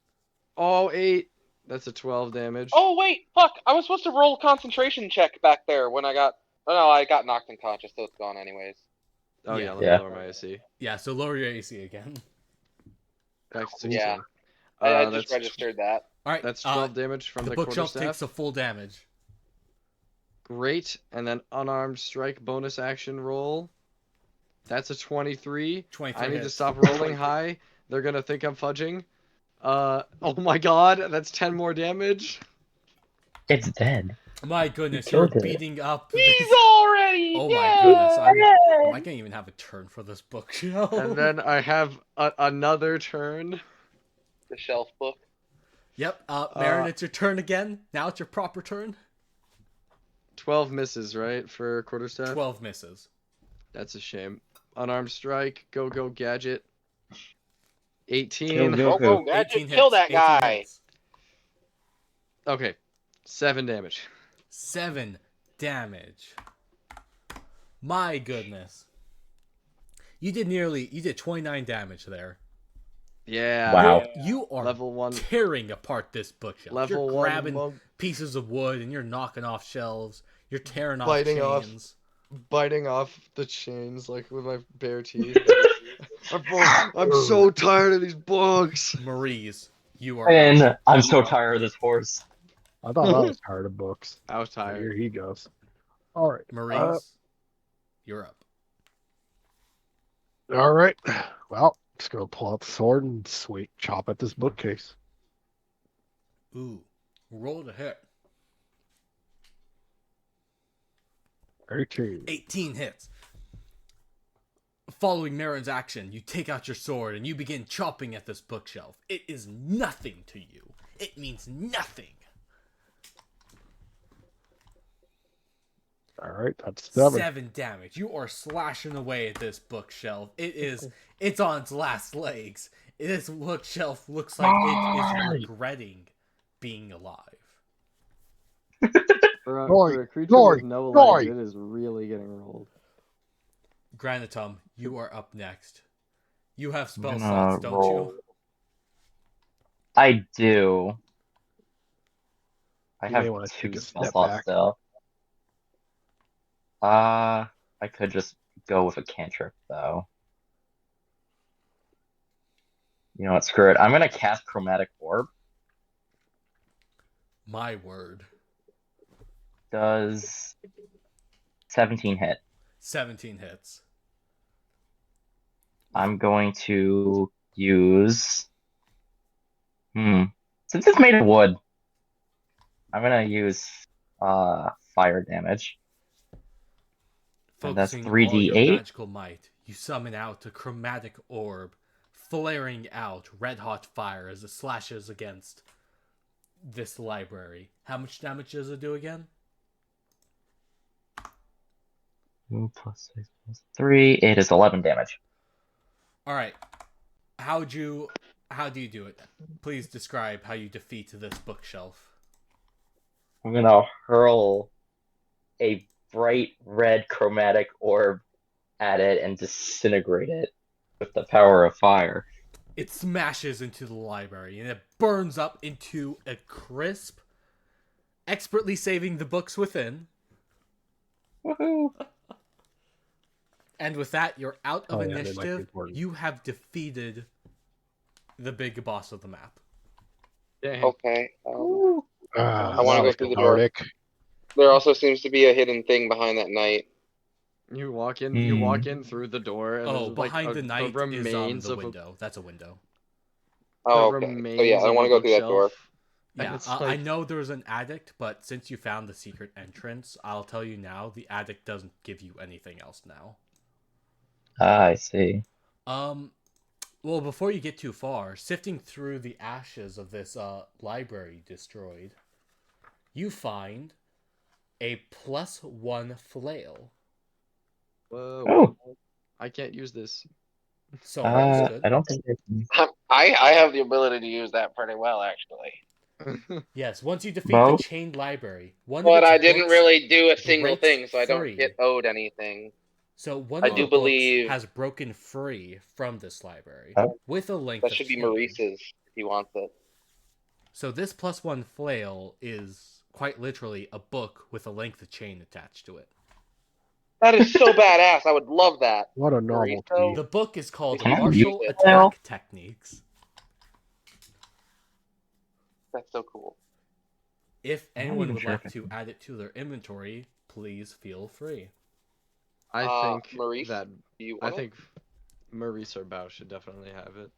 Oh, 8. That's a 12 damage. Oh wait, fuck! I was supposed to roll a concentration check back there when I got. Oh no, I got knocked unconscious, so it's gone anyways. Oh yeah, Yeah. let me Yeah. lower my AC. Yeah, so lower your AC again. Back to 16. Yeah. I just that's registered that. All right. That's 12 damage from the the bookshelf quarterstaff. takes the full damage. Great, and then unarmed strike bonus action roll. That's a 23. 23 I need to hits. stop rolling high. They're gonna think I'm fudging. Oh my god, that's 10 more damage. It's dead. My goodness, you're killed it. beating up He's this. already Oh dead! my goodness, am I gonna even have a turn for this bookshelf? And then I have another turn. The shelf book. Yep, Marron, it's your turn again. Now it's your proper turn. 12 misses, right, for quarterstaff? 12 misses. That's a shame. Unarmed strike, go gadget. 18. Go, Go, 18 gadget, hits. kill that 18 guy! hits. Okay, 7 damage. 7 damage. My goodness. You did 29 damage there. Yeah. Wow. You are Level 1. tearing apart this bookshelf. Level you're 1 grabbing monk. pieces of wood and you're knocking off shelves. You're tearing off Biting off. chains. Biting off the chains like with my bare teeth. I'm so tired of these books. Maurice, you are up. And I'm so tired of this horse. I thought I was tired of books. I was Here tired. he goes. All right. Maurice, you're up. All right. Well, just gonna pull out the sword and sweet chop at this bookcase. Ooh, roll to hit. 18. 18 hits. Following Marron's action, you take out your sword and you begin chopping at this bookshelf. It is nothing to you. It means nothing. All right, that's 7. 7 damage. You are slashing away at this bookshelf. It's on its last legs. This bookshelf looks like it is regretting being alive. For a creature Glory, with no glory. legs, it is really getting rolled. Granatum, you are up next. You have spell I'm slots, gonna don't roll. I do. I You may have wanna 2 take a spell step slots back. still. I could just go with a cantrip though. You know what? Screw it. I'm gonna cast Chromatic Orb. My word. Does 17 hit? 17 hits. I'm going to use. Since it's made of wood, I'm gonna use fire damage. And that's Focusing all your 3d8. magical might, you summon out a chromatic orb, flaring out red-hot fire as it slashes against this library. How much damage does it do again? 2 plus 6 plus 3. It is 11 damage. All right. How do you do it? Please describe how you defeat this bookshelf. I'm gonna hurl a bright red chromatic orb at it and disintegrate it with the power of fire. It smashes into the library and it burns up into a crisp, expertly saving the books within. Woohoo! And with that, you're out of Oh, yeah, they might be initiative. important. You have defeated the big boss of the map. Damn. Okay. I wanna go through the door. There also seems to be a hidden thing behind that knight. You walk in through the door, and Oh, there's like behind the knight remains is the of window. That's a window. Oh, the okay. remains So yeah, I of want to a go through that door. bookshelf. And Yeah, it's I like- know there's an addict, but since you found the secret entrance, I'll tell you now, the addict doesn't give you anything else now. I see. Well, before you get too far, sifting through the ashes of this library destroyed, you find a +1 flail. Whoa. Oh. I can't use this. So that's good. I don't think I can. I have the ability to use that pretty well, actually. Yes, once you defeat Bo? the chained library, one of But its I didn't books really do a single breaks thing, so I don't free. get owed anything. So one I of do the books believe- has broken free from this library Oh. with a length That of should be chain. Maurice's if he wants it. So this +1 flail is quite literally a book with a length of chain attached to it. That is so badass. I would love that. What a Maurice, novelty. The book is called Can I use Martial the Attack flail? Techniques. That's so cool. If I'm not anyone even would sure like if I to add it to their inventory, please feel free. I think Maurice, that do you I want it? think Maurice or Beau should definitely have it.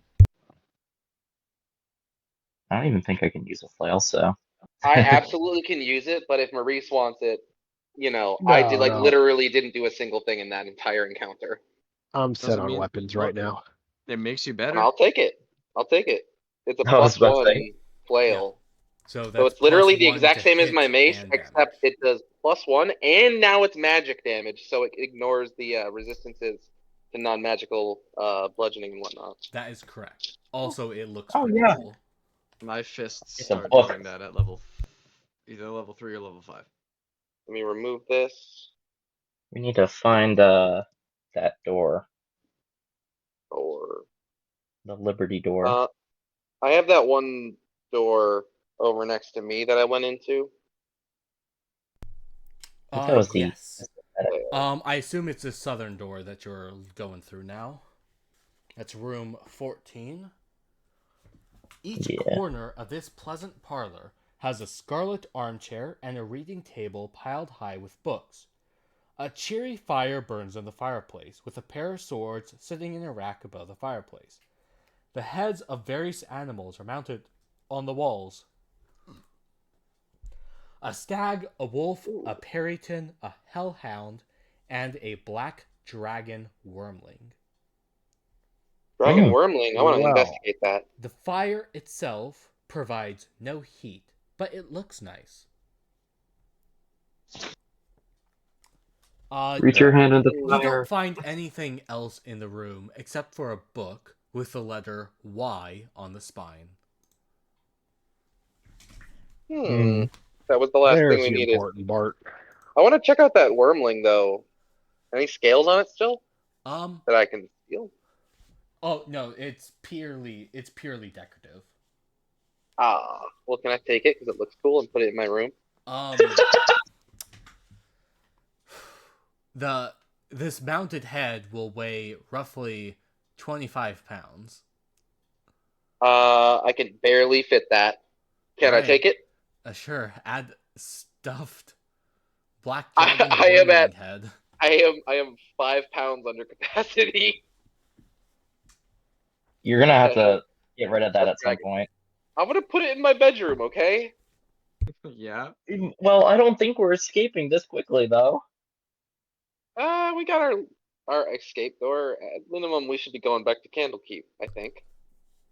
I don't even think I can use a flail, so. I absolutely can use it, but if Maurice wants it, I did No. literally didn't do a single thing in that entire encounter. I'm set Doesn't on mean weapons well, right now. It makes you And better. I'll take it. I'll take it. It's a I was about to +1 say. flail. So that's So it's literally the +1 exact to same as my hit mace, and except damage. it does +1, and now it's magic damage, so it ignores the resistances to non-magical bludgeoning and whatnot. That is correct. Also, it looks Oh, pretty yeah. cool. My fists It's a start book. doing that at either level 3 or level 5. Let me remove this. We need to find that door. Or The Liberty door. I have that one door over next to me that I went into. I think that was the. Yes. I assume it's the southern door that you're going through now. That's room 14. Each Yeah. corner of this pleasant parlor has a scarlet armchair and a reading table piled high with books. A cheery fire burns on the fireplace, with a pair of swords sitting in a rack above the fireplace. The heads of various animals are mounted on the walls. A stag, a wolf, a peryton, a hellhound, and a black dragon wormling. Dragon Wormling, I want to Wow. investigate that. The fire itself provides no heat, but it looks nice. Reach your hand in the You fire. don't find anything else in the room except for a book with the letter Y on the spine. That was the last thing There's we the needed. important part. I want to check out that wormling though. Any scales on it still that I can steal? Oh no, it's purely decorative. Well, can I take it because it looks cool and put it in my room? This mounted head will weigh roughly 25 pounds. I can barely fit that. Can I Alright. take it? Sure. Add stuffed black I dragon am wormling at- head. I am 5 pounds under capacity. You're gonna have to get rid of that at some point. I'm gonna put it in my bedroom, okay? Yeah. Well, I don't think we're escaping this quickly, though. We got our escape door. At minimum, we should be going back to Candlekeep, I think.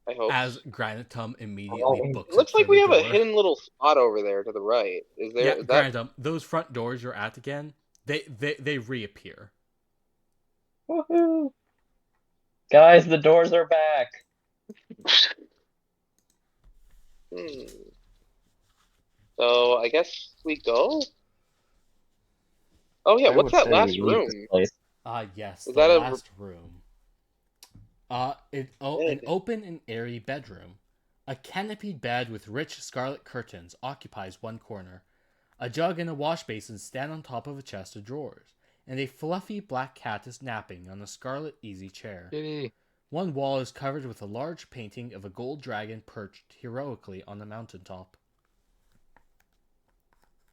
I hope. As Granatum immediately Oh, books It looks it like for we the have door. a hidden little spot over there to the right. Is there? Yeah, Is that? Granatum, those front doors you're at again, they reappear. Woohoo! Guys, the doors are back. So I guess we go. Oh yeah, I what's would that say last we leave room? this place. Yes, Is the that a- last room. An open and airy bedroom. A canopied bed with rich scarlet curtains occupies one corner. A jug and a wash basin stand on top of a chest of drawers, and a fluffy black cat is napping on a scarlet easy chair. Kitty. One wall is covered with a large painting of a gold dragon perched heroically on the mountaintop.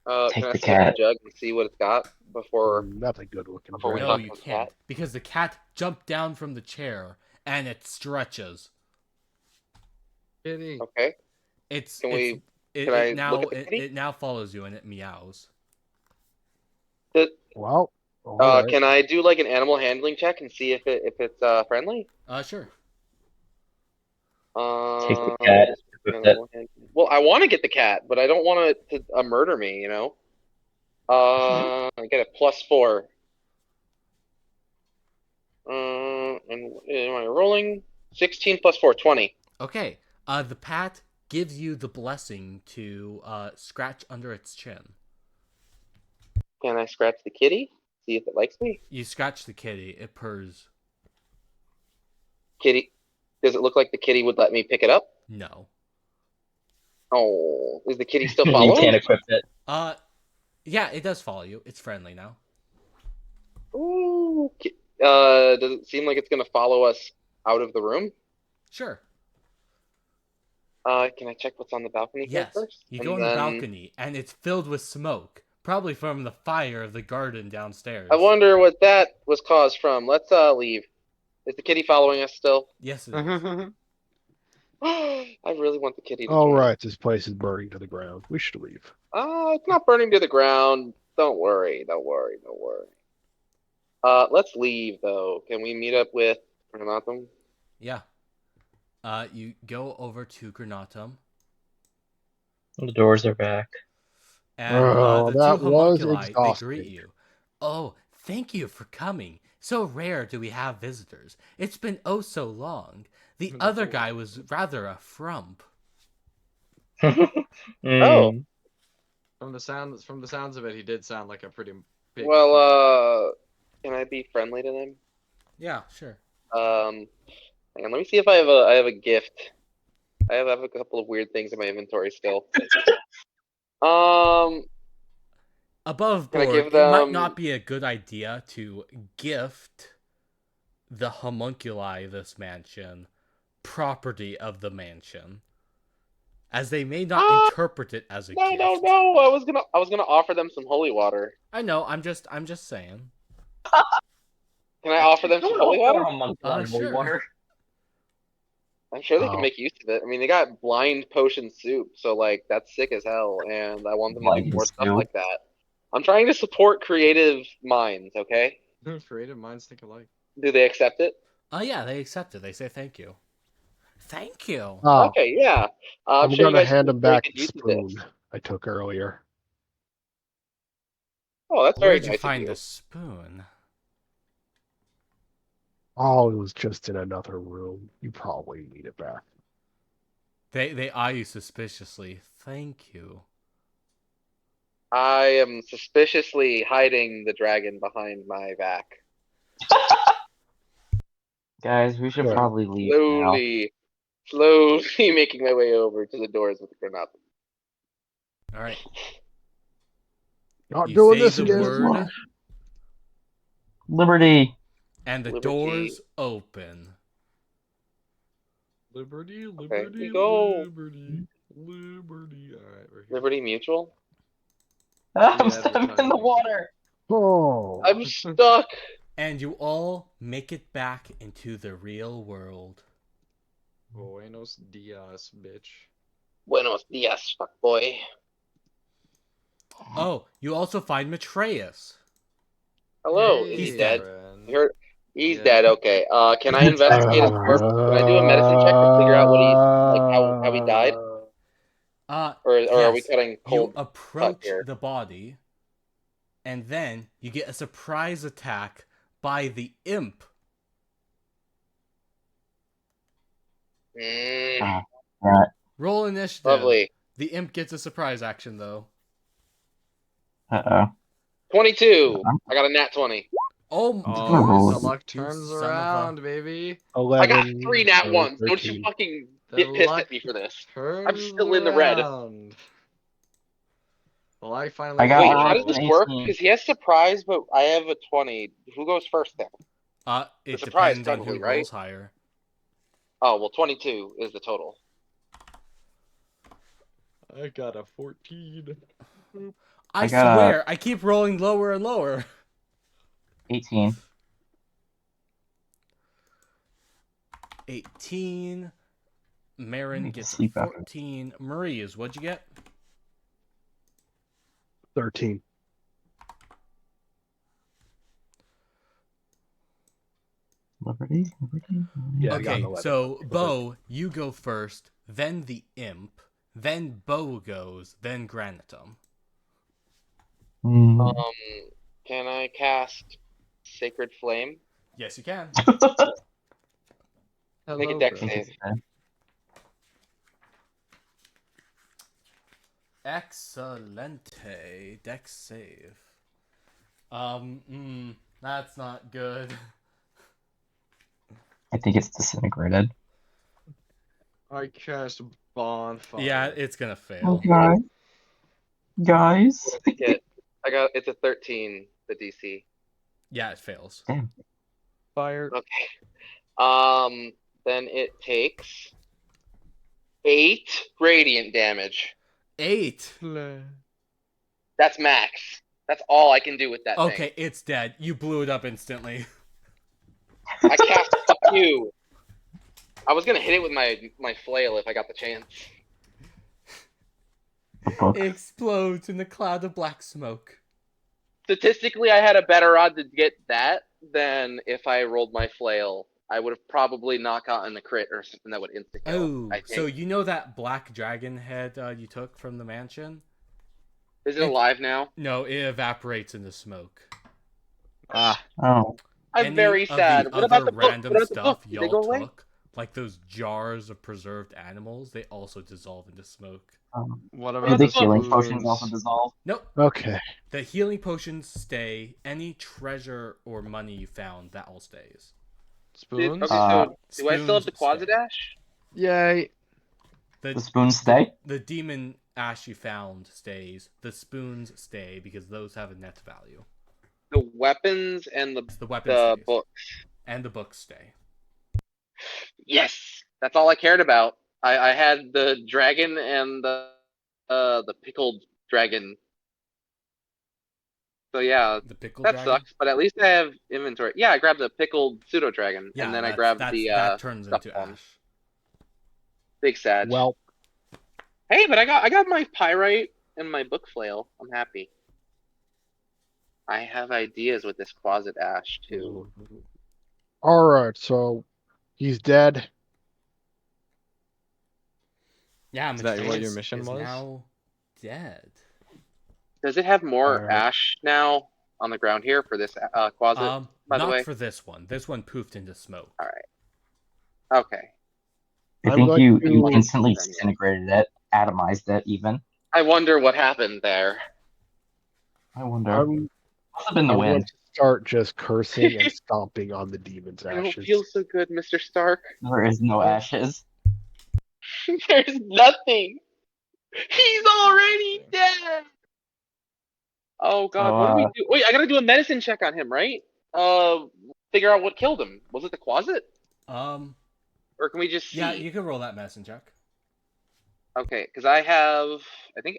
Take Can I the sniff cat. the jug and see what it's got before? Nothing good looking. Before we No, talk you about the can't, cat? because the cat jumped down from the chair and it stretches. Kitty. Okay. It's Can it's, we- it, can it I now look at the kitty? it now follows you and it meows. Well, all right. Can I do like an animal handling check and see if it's friendly? Sure. Take the cat. Well, I want to get the cat, but I don't want it to murder me. You know. I get a +4. And am I rolling? 16 + 4, 20. Okay. The pat gives you the blessing to scratch under its chin. Can I scratch the kitty? See if it likes me. You scratch the kitty. It purrs. Kitty, does it look like the kitty would let me pick it up? No. Oh, is the kitty still You following? can't equip it. Yeah, it does follow you. It's friendly now. Ooh. Does it seem like it's gonna follow us out of the room? Sure. Can I check what's on the balcony here Yes. first? You And go on the then balcony, and it's filled with smoke, probably from the fire of the garden downstairs. I wonder what that was caused from. Let's leave. Is the kitty following us still? Yes, it is. I really want the kitty to All join. right, this place is burning to the ground. We should leave. It's not burning to the ground. Don't worry. Don't worry. Don't worry. Let's leave though. Can we meet up with Granatum? Yeah. You go over to Granatum, The doors are back. and Oh, the two that was homunculi, they greet exhausting. you. Oh, thank you for coming. So rare do we have visitors. It's been oh so long. The other guy was rather a frump. Oh. Mm. From the sounds of it, he did sound like a pretty big. Well, can I be friendly to them? Yeah, sure. Hang on, let me see if I have a gift. I have a couple of weird things in my inventory still. Above Can I board, give it might them- not be a good idea to gift the homunculi this mansion property of the mansion, as they may not interpret it as a No, gift. no. I was gonna offer them some holy water. I know. I'm just saying. Can I offer them some holy water? Sure. Water. I'm sure they can Oh. make use of it. I mean, they got blind potion soup, so like that's sick as hell, and I want them to do Blind more stuff soup. like that. I'm trying to support creative minds. Okay, Creative minds think alike. do they accept it? Yeah, they accept it. They say thank you. Thank you. Oh, Okay, yeah. I'm I'm sure you gonna guys hand can him make very back good the use of this. spoon I took earlier. Oh, that's very Where'd you nice of find you. the spoon? Oh, it was just in another room. You probably need it back. They eye you suspiciously. Thank you. I am suspiciously hiding the dragon behind my back. Guys, we should Good. probably leave now. Slowly making my way over to the doors with the Granatum. All right. Not You doing say this the again. word, Liberty. and the Liberty. doors open. Liberty, Okay, liberty, we go. liberty, liberty. All right, we're here. Liberty Mutual. I'm Yeah, stuck in the advertising. water. Oh, I'm stuck. And you all make it back into the real world. Buenos dias, bitch. Buenos dias, fuckboy. Oh, you also find Matreus. Hello, Hey, is he He's dead? friend. He's Yeah. dead. Okay. Can I investigate his corpse? Can I do a medicine check to figure out what he how he died? Or are we Yes. cutting cold You cut approach here? the body, and then you get a surprise attack by the imp. Mm, Right. Roll initiative. lovely. The imp gets a surprise action, though. Uh-oh. 22. I got a nat 20. Oh, Oh, The you luck you turns son of a- around, baby. 11. I got 3 nat or 1s. Don't 13. you fucking The get pissed luck at me for this. turns still in the red. around. The light finally. I got Wait, I how rolled does this an work? 18. Because he has surprise, but I have a 20. Who goes first then? It surprise, depends on who technically, right? rolls higher. Oh, well, 22 is the total. I got a 14. I got swear, I keep rolling lower and lower. 18. 18. Marron Need to gets a sleep after. 14. Maurice, what'd you get? 13. Liberty? Yeah, I got Okay, 11. so Beau, you go first, then the imp, then Beau goes, then Granatum. Mm. Can I cast Sacred Flame? Yes, you can. Make a Hello, dex bro. save. Excelente. Dex save. That's not good. I think it's disintegrated. I cast Bonfire. Yeah, it's gonna fail. Okay. Guys. What did I get? It's a 13, the DC. Yeah, it fails. Damn. Fire. Okay. Then it takes 8 radiant damage. 8. That's max. That's all I can do with that Okay, thing. it's dead. You blew it up instantly. I cast fuck you. I was gonna hit it with my flail if I got the chance. It explodes in a cloud of black smoke. Statistically, I had a better odd to get that than if I rolled my flail. I would have probably not gotten the crit or something that would insta kill. Oh, I think. so you know that black dragon head you took from the mansion? Is it alive now? No, it evaporates in the smoke. Ah. Oh. I'm Any very of sad. the What about other the book? random What about the stuff book? Did they go y'all away? took, like those jars of preserved animals, they also dissolve into smoke. What Do about the the healing potions also spoons? dissolve? Nope. Okay. The healing potions stay. Any treasure or money you found, that all stays. Spoons? Okay, so do I still have the Spoons stay. Quasidash? Yay. The spoons stay? The demon ash you found stays. The spoons stay because those have a net value. The weapons and The weapon the stays. books. And the books stay. Yes, that's all I cared about. I had the dragon and the pickled dragon. So yeah, The pickled that dragon? sucks. But at least I have inventory. Yeah, I grabbed the pickled pseudo dragon, Yeah, and then I grabbed that turns stuffed into one. ash. Big sad. Well, Hey, but I got my pyrite and my book flail. I'm happy. I have ideas with this closet ash too. all right. So he's dead. Yeah, Is that what your Matthias mission is was? now dead. Does it have more Alright. ash now on the ground here for this closet? By the Not way, for this one. This one poofed into smoke. all right. Okay. I I'm think going you to- instantly disintegrated it, atomized it even. I wonder what happened there. I wonder. I'm, Must have been the I'm going wind. to start just cursing and stomping on the demon's I don't ashes. feel so good, Mr. Stark. There is no ashes. There's nothing. He's already dead. Oh God, So, what do we do? Wait, I gotta do a medicine check on him, right? Figure out what killed him. Was it the closet, or can we just see? Yeah, you can roll that medicine check. Okay, because I have, I think,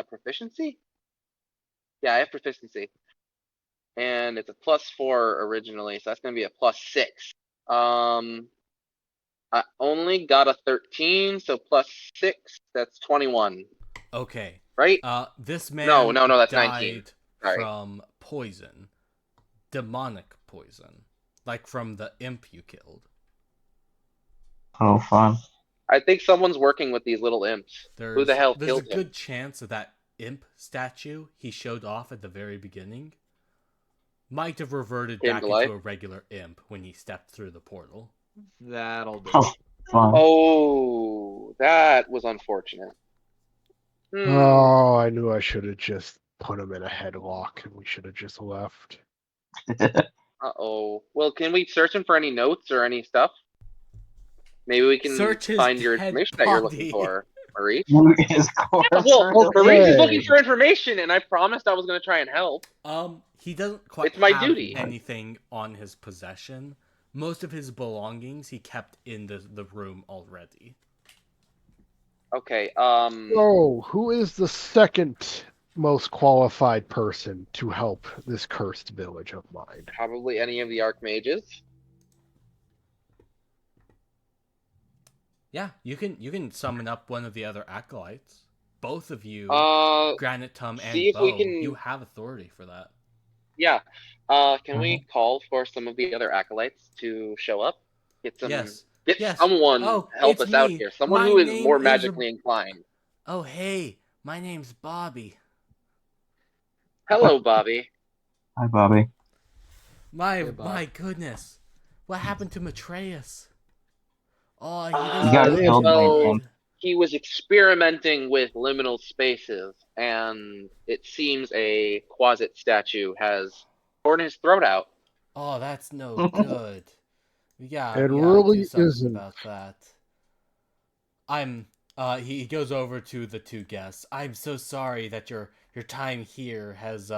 proficiency. Yeah, I have proficiency, and it's a +4 originally, so that's gonna be a +6. I only got a 13, so +6, that's 21. Okay. Right? This man No, that's died 19. Sorry. from poison. Demonic poison. Like from the imp you killed. oh, fun. I think someone's working with these little imps. Who the hell There's killed a him? good chance that imp statue he showed off at the very beginning might have reverted Came back to into life? a regular imp when he stepped through the portal. That'll do. Oh, fun. Oh, that was unfortunate. Oh, I knew I should have just put him in a headlock and we should have just left. Uh-oh. Well, can we search him for any notes or any stuff? Maybe we can Search his find your dead information that you're looking body. for, Maurice. His corpse. Well, Maurice is looking Okay. for information, and I promised I was going to try and help. He doesn't quite It's my have duty. anything on his possession. Most of his belongings he kept in the room already. Okay, So, who is the second most qualified person to help this cursed village of mine? probably any of the archmages. Yeah, you can summon up one of the other acolytes. Both of you, Granatum and see if we Beau, can- you have authority for that. Yeah. Can we call for some of the other acolytes to show up? Get some. Yes. Get Yes. someone Oh, help it's us out me. here. Someone My who is name more is magically inclined. Oh, hey, my name's Bobby. Hello, Bobby. Hi, Bobby. Bob. My goodness, what happened to Matthias? Oh, he He doesn't got look killed by an good. imp. He was experimenting with liminal spaces, and it seems a Quasit statue has torn his throat out. Oh, that's no good. Yeah, It we gotta really do something isn't. about that. I'm He goes over to the two guests. I'm so sorry that your time here has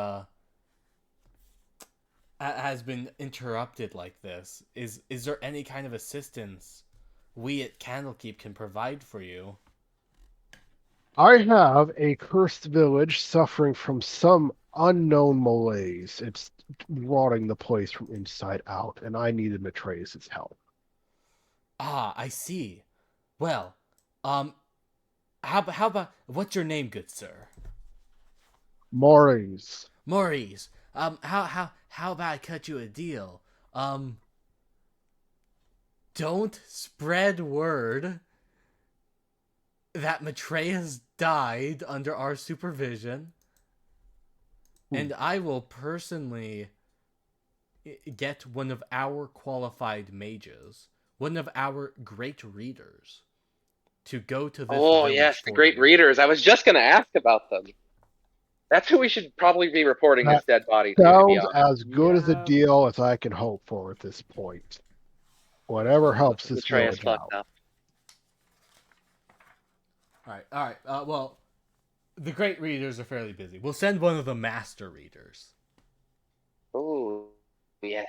been interrupted like this. Is there any kind of assistance we at Candlekeep can provide for you? I have a cursed village suffering from some unknown malaise. It's rotting the place from inside out, and I needed Matreus' help. Ah, I see. Well, how about what's your name, good sir? Maurice. Maurice. How about I cut you a deal? Don't spread word that Matreus died under our supervision, and I will personally get one of our qualified mages, one of our great readers, to go to this village yes, the for great you. readers. I was just gonna ask about them. That's who we should probably be reporting this dead body to be Sounds honest. as good as a Yeah. deal as I can hope for at this point. Whatever helps this Atreus village fucked out. up. All right. Well, the great readers are fairly busy. We'll send one of the master readers. Oh, yes.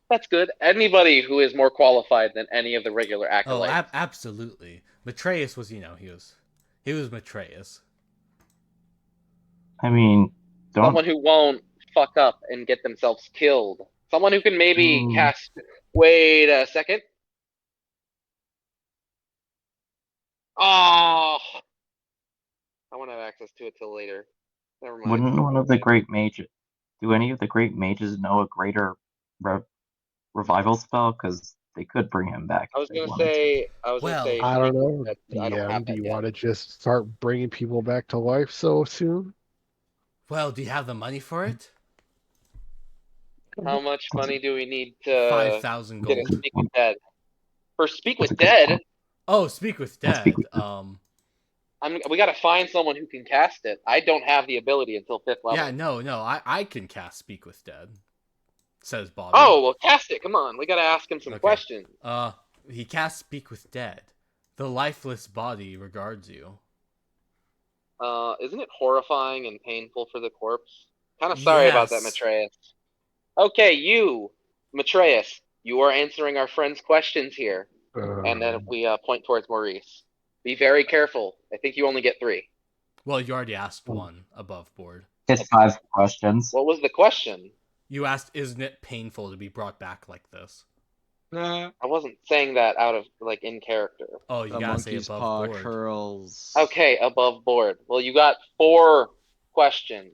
That's good. Anybody who is more qualified than any of the regular Oh, acolytes. absolutely. Matreus was, he was Matreus. I mean, don't. Someone who won't fuck up and get themselves killed. Someone who can maybe Hmm. cast. Wait a second. Oh, I won't have access to it till later. Never mind. Wouldn't one of the great mages? Do any of the great mages know a greater revival spell? Because they could bring him back I if was they gonna wanted to. say. Well, I don't speak with know. Ted, but I don't have DM, do that you yet. want to just start bringing people back to life so soon? Well, do you have the money for it? How much That's money do we need to 5,000 get a gold. speak with Dead? For speak That's a with good Dead, point. Oh, speak with I'll speak dead. with we gotta find someone who can cast it. I don't have the ability until 5th level. Yeah, no, I can cast speak with dead, says Bobby. Oh, well, cast it. Come on, we gotta ask him some Okay. questions. He casts speak with dead. The lifeless body regards you. Isn't it horrifying and painful for the corpse? Kind of sorry about that, Yes. Matreus. Okay, you, Matreus, you are answering our friend's questions here. And then we point towards Maurice. Be very careful. I think you only get 3. Well, you already asked one above board. It's 5 questions. What was the question? You asked, isn't it painful to be brought back like this? I wasn't saying that out of, in character. Oh, you The gotta say monkey's above paw board. curls. Okay, above board. Well, you got 4 questions.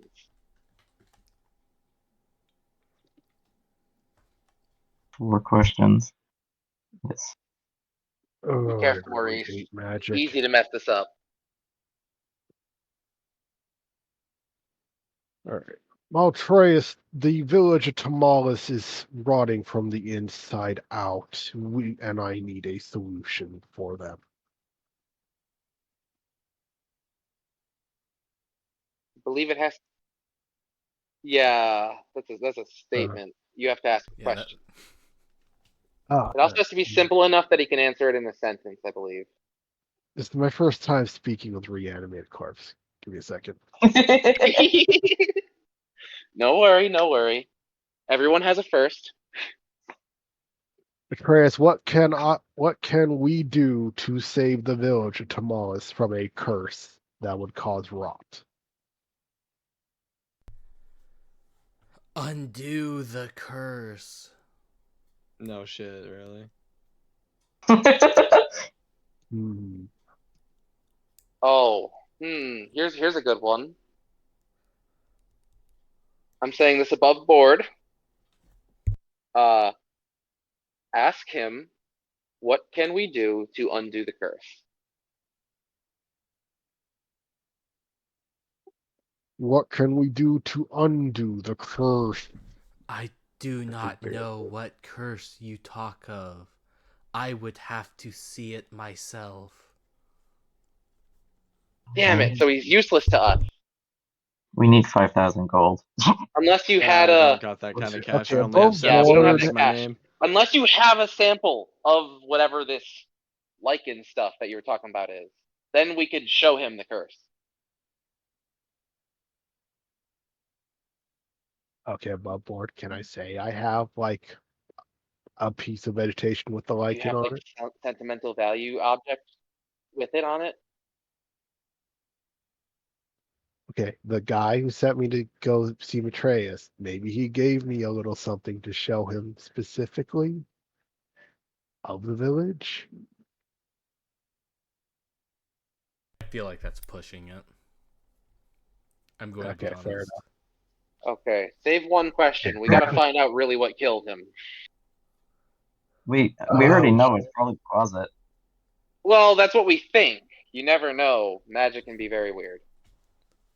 4 questions. Yes. Be Oh, I careful, really Maurice. hate It's magic. easy to mess this up. All right. Maltreus, the village of Tamalis is rotting from the inside out. And I need a solution for them. I believe it has. Yeah, that's a statement. You have to ask a Yeah, question. It also That, has to be simple enough that he can answer it in a sentence, I believe. this is my first time speaking with reanimated corpse. Give me a second. No worry, no worry. Everyone has a first. Atreus, what can we do to save the village of Tamalis from a curse that would cause rot? undo the curse. No shit, really. Hmm. Oh, here's a good one. I'm saying this above board. Uh, ask him, what can we do to undo the curse? What can we do to undo the curse? I do not know what curse you talk of. I would have to see it myself. Damn it, so he's useless to us. We need 5,000 gold. Unless you Yeah, had I a. don't got that kind of Okay, cash. I okay, only have above 7 Yeah, we don't have scribbles that to board. my cash. name. Unless you have a sample of whatever this lichen stuff that you were talking about is. Then we could show him the curse. Okay, above board, can I say I have like a piece of vegetation with the Do you lichen have on like it? sentimental value object with it on it? Okay, the guy who sent me to go see Matreus, maybe he gave me a little something to show him specifically of the village. I feel like that's pushing it. I'm going to be Okay, honest. fair enough. Okay, save one question. We gotta find out really what killed him. We already Oh, know it's probably the closet. Well, that's what we think. You never know. Magic can be very weird.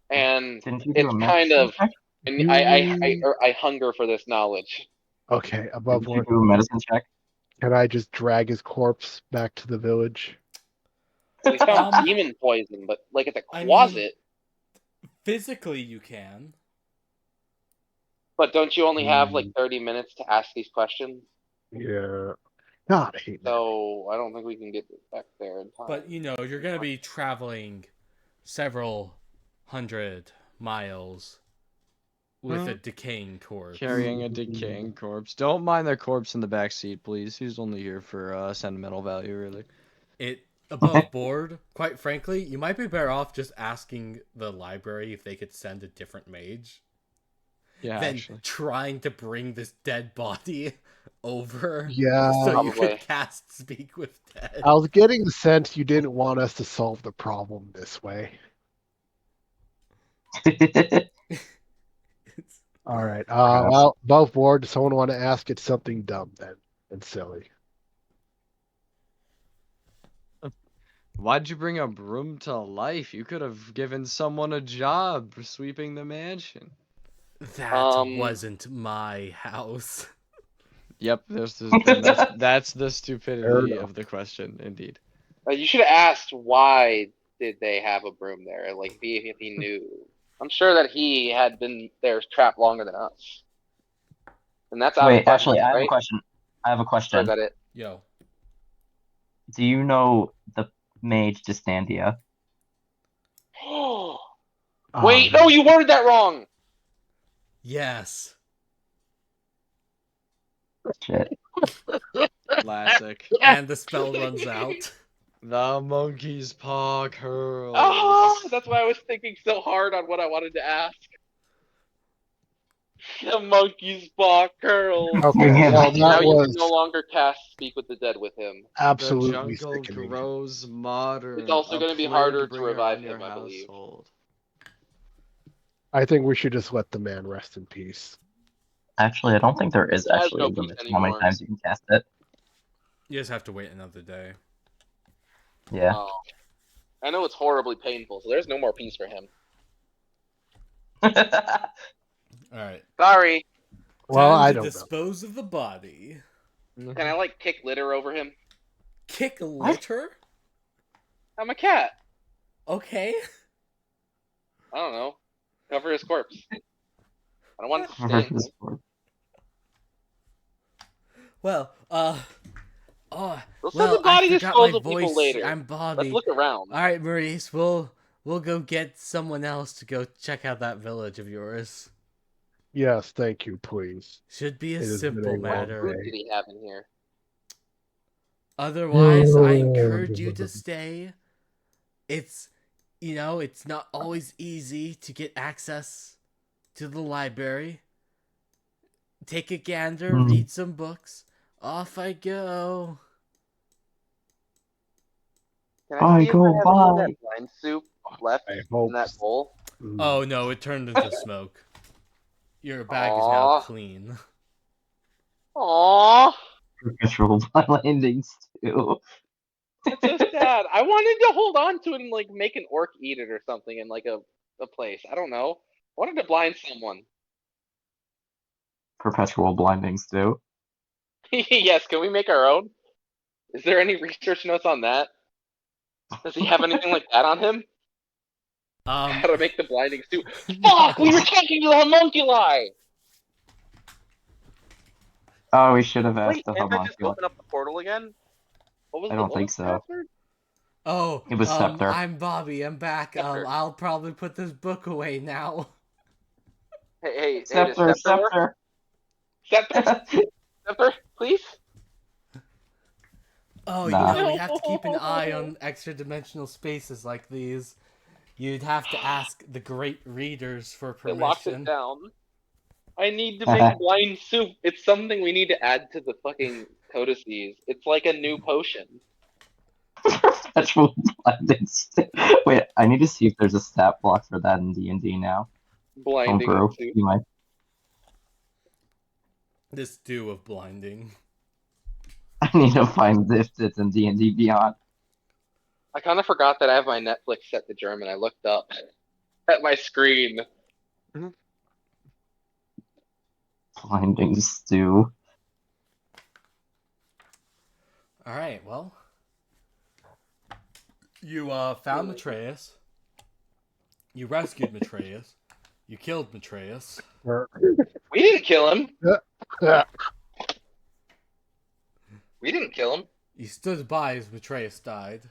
And Didn't you do it's a kind medicine of, check? and You I hunger for this knowledge. okay, above Didn't you board. do a medicine check? Can I just drag his corpse back to the village? We found demon poison, but like it's a I mean- closet. Physically, you can. But don't you only have like 30 minutes to ask these questions? Yeah. God, I hate that. So I don't think we can get back there in time. But, you know, you're going to be traveling several hundred miles with a decaying corpse. Carrying a decaying corpse. Don't mind the corpse in the back seat, please. He's only here for sentimental value, really. It above board, quite frankly, you might be better off just asking the library if they could send a different mage Yeah, than actually. trying to bring this dead body over Yeah. so you could Probably. cast Speak with Dead. I was getting the sense you didn't want us to solve the problem this way. All right. Well, above board, does someone want to ask it something dumb then and silly? Why'd you bring a broom to life? You could have given someone a job sweeping the mansion. That wasn't my house. Yep, that's the stupidity of the question, indeed. You should have asked why did they have a broom there? Like, if he knew. I'm sure that he had been there trapped longer than us. And that's out of Wait, the actually, question, I have right? a question. I have a Or question. is that it? Yo. Do you know the mage Distandia? Wait, no, you worded that wrong! Yes. Shit. Classic. And the spell runs out. The monkey's paw curls. Oh, that's why I was thinking so hard on what I wanted to ask. The monkey's paw curls. Okay, well, Now that you was can no longer cast Speak with the Dead with him. absolutely The jungle sickening. grows modern. It's also a going to be plague harder to bringer revive on your him, I believe. household. I think we should just let the man rest in peace. Actually, I don't think there is He has actually no a peace limit to how many anymore. times you can cast it. You just have to wait another day. Yeah. Oh. I know it's horribly painful, so there's no more peace for him. Alright. Sorry. Well, Time I to don't know. dispose of the body. Can I, like, kick litter over him? Kick litter? I'm a cat. Okay. I don't know. Cover his corpse. I don't want it to stink. Well, We'll send well, the body I forgot disposal my people voice. later. I'm Bobby. Let's look around. All right, Maurice, we'll go get someone else to go check out that village of yours. Yes, thank you, please. Should be a It has been simple a long matter. What food did he have in here? Otherwise, I encourage you to stay. It's, you know, it's not always easy to get access to the library. Take a gander, read some books. Off I go. Can I see if I have any of bye. that blind soup left I hope in that bowl? Oh no, it turned into smoke. Your bag is now Aw. clean. Aww. Perpetual by landings too. That's so sad. I wanted to hold on to it and like make an orc eat it or something in like a place. I don't know. I wanted to blind someone. Perpetual blindings too. Yes, can we make our own? Is there any research notes on that? Does he have anything like that on him? How to make the blinding suit? Fuck! We were talking to the homunculi! Oh, we should have asked Wait, the can't I just homunculi. open up the portal again? What was I the don't think woman's so. password? Oh, It was Scepter. I'm Bobby. I'm back. Scepter. I'll probably put this book away now. Hey, does Scepter, Scepter work? Scepter, Scepter, please. Oh, Nah. we have to keep an eye on extra dimensional spaces like these. You'd have to ask the great readers for It locks it permission. down. I need to make blind soup. It's something we need to add to the fucking codices. It's like a new potion. Perpetual blinding. Wait, I need to see if there's a stat block for that in D&D now. Blinding Homebrew. soup. You might. This stew of blinding. I need to find if it's in D&D Beyond. I kind of forgot that I have my Netflix set to German. I looked up at my screen. Blinding stew. All right, well, you found Matreus. You rescued Matreus. You killed Matreus. We didn't kill him. We didn't kill him. You stood by as Matreus died.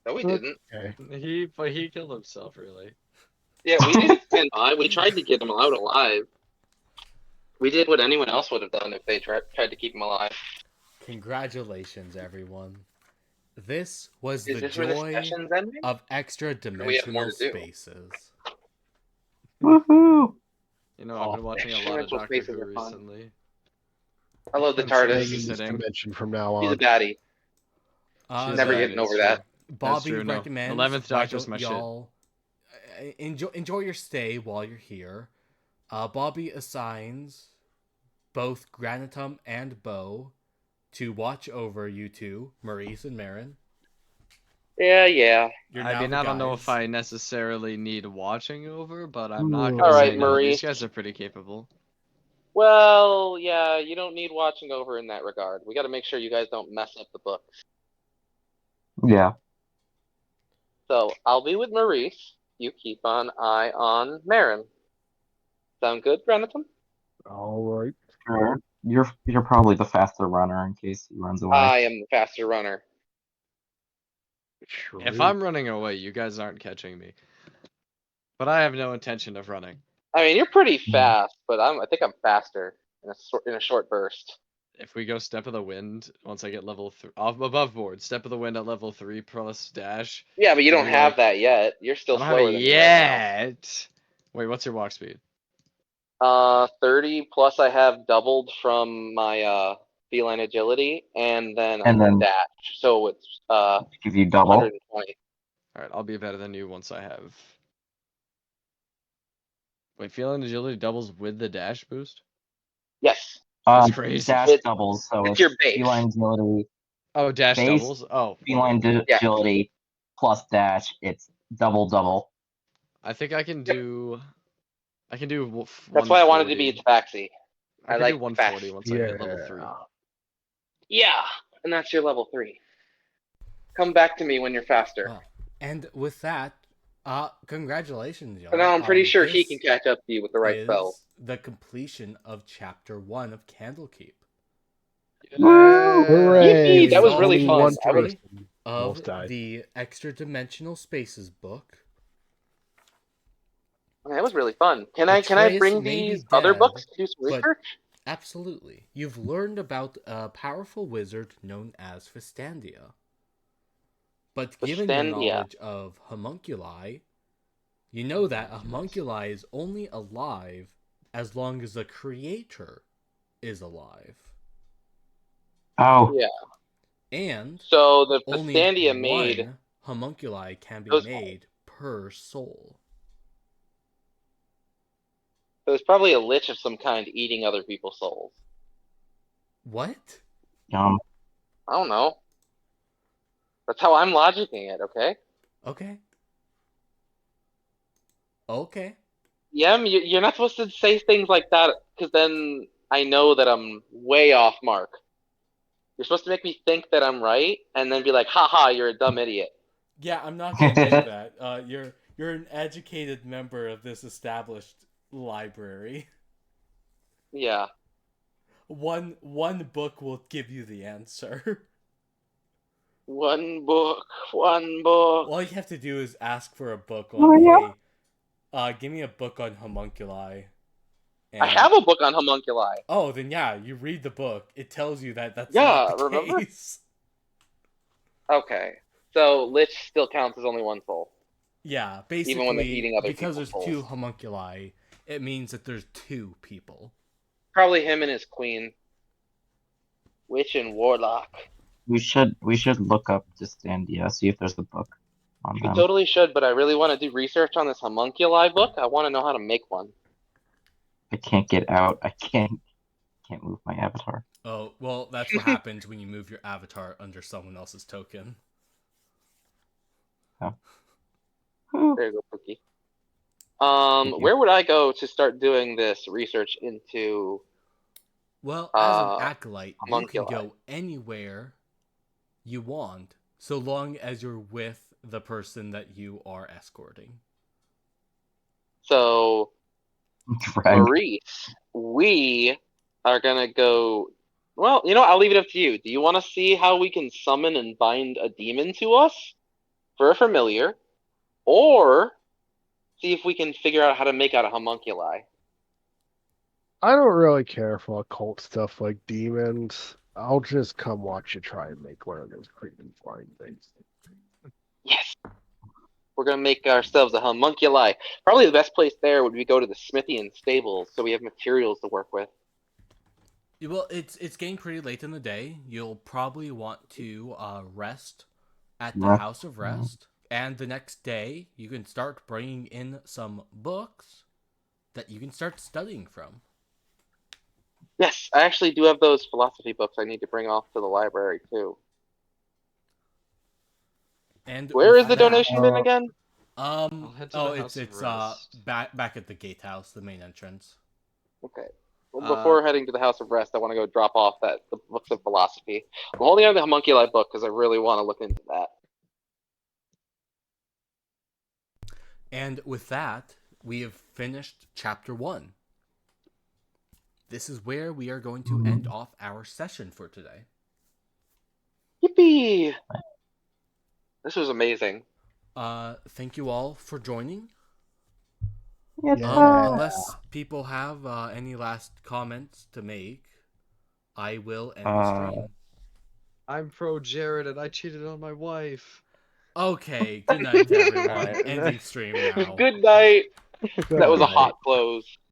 No, we didn't. Okay. But he killed himself, really. Yeah, we didn't stand by. We tried to get him out alive. We did what anyone else would have done if they tried to keep him alive. Congratulations, everyone. This was Is the this where the joy session's ending? of extra We have more dimensional to do. spaces. Woohoo! You know, I've been watching a lot of Dimensional Doctor spaces Who are fun. recently. I love the I'm TARDIS. saying in this Sitting. dimension from now He's a on. baddie. Never bad, getting it's over true. that. Bobby true, no. recommends 11th why Doctor's don't my shit. y'all enjoy your stay while you're here. Bobby assigns both Granatum and Beau to watch over you two, Maurice and Marron. Yeah. You're I now mean, the I don't know guides. if I necessarily need watching over, but I'm not Ooh. gonna Alright, say no. Maurice. These guys are pretty capable. Well, yeah, you don't need watching over in that regard. We got to make sure you guys don't mess up the books. Yeah. So I'll be with Maurice. You keep an eye on Marin. Sound good, Granatum? All right. Sure. You're probably the faster runner in case he runs away. I am the faster runner. Sure. If I'm running away, you guys aren't catching me. But I have no intention of running. I mean, you're pretty Hmm. fast, but I think I'm faster in a short burst. If we go Step of the Wind, once I get level 3, above board, Step of the Wind at level 3 plus dash. Yeah, but you I'll don't be have like- that yet. You're I still don't have it slower than me right now. yet. Wait, what's your walk speed? 30 plus I have doubled from my feline agility, and then And then dash. So it's give you double. 120. Alright, I'll be better than you once I have. Wait, feeling agility doubles with the dash boost? Yes. That's crazy. Dash It- doubles, so it's it's your base. feline agility, Oh, dash Base- doubles? Oh. feline Yeah. agility plus dash. It's double. I think I can do. I can do. That's why I wanted to be a Tabaxi. I can like do 140 fast. once I hit level 3. Yeah, and that's your level 3. Come back to me when you're faster. Well, and with that, congratulations, y'all. But now I'm pretty sure he This can catch up to you with the right is spell. the completion of Chapter 1 of Candlekeep. Hooray! Yippee, that was Solved really the fun. mystery person of almost died. the Extra Dimensional Spaces book. That was really fun. Can I Atreus bring may be these other dead, books to do some but- research? Absolutely. You've learned about a powerful wizard known as Fistandia. But given your Fistandia. knowledge of homunculi, you know that a homunculi is only alive as long as the creator is alive. Oh, Yeah. And So the only Fistandia made. one homunculi can be Those- made per soul. So there's probably a lich of some kind eating other people's souls. What? yum. I don't know. That's how I'm logicking it, okay? Okay. Okay. Yeah, you're not supposed to say things like that, because then I know that I'm way off mark. You're supposed to make me think that I'm right, and then be like, haha, you're a dumb idiot. Yeah, I'm not gonna do that. You're an educated member of this established library. Yeah. One book will give you the answer. One book. One book. All you have to do is ask for a book Oh, on, yeah. hey, give me a book on homunculi. I have a book on homunculi. Oh, then yeah, you read the book. It tells you that that's Yeah, not the remember? case. Okay. So Lich still counts as only one soul. Yeah, Even when they're basically, eating other because people's there's two souls. homunculi, it means that there's two people. Probably him and his queen. Witch and warlock. We should look up Distandia, see if there's a book on We them. totally should, but I really want to do research on this homunculi book. I want to know how to make one. I can't get out. I can't move my avatar. Oh, well, that's what happens when you move your avatar under someone else's token. There you go, Cookie. Where would I go to start doing this research into? Well, as an acolyte, you can homunculi. go anywhere you want, so long as you're with the person that you are escorting. So, Drag. Maurice, we are gonna go. Well, you know, I'll leave it up to you. Do you want to see how we can summon and bind a demon to us for a familiar, or see if we can figure out how to make out a homunculi? I don't really care for occult stuff like demons. I'll just come watch you try and make one of those creepy flying things. Yes. We're gonna make ourselves a homunculi. Probably the best place there would be go to the smithy and stables, so we have materials to work with. Well, it's getting pretty late in the day. You'll probably want to rest at the House of Rest, and the next day you can start bringing in some books that you can start studying from. Yes, I actually do have those philosophy books I need to bring off to the library too. And Where with is the that, donation bin again? I'll head to the House of it's Rest. back at the gatehouse, the main entrance. Okay. Well, before heading to the House of Rest, I want to go drop off the books of philosophy. I'm holding on to the homunculi book because I really want to look into that. And with that, we have finished chapter 1. This is where we are going to end off our session for today. Yippee! This was amazing. Thank you all for joining. Yeah. Unless people have any last comments to make, I will end the stream. I'm pro Jared and I cheated on my wife. Okay, good night to everyone. Alright. Ending stream now. Good night. Good That was a night. hot close.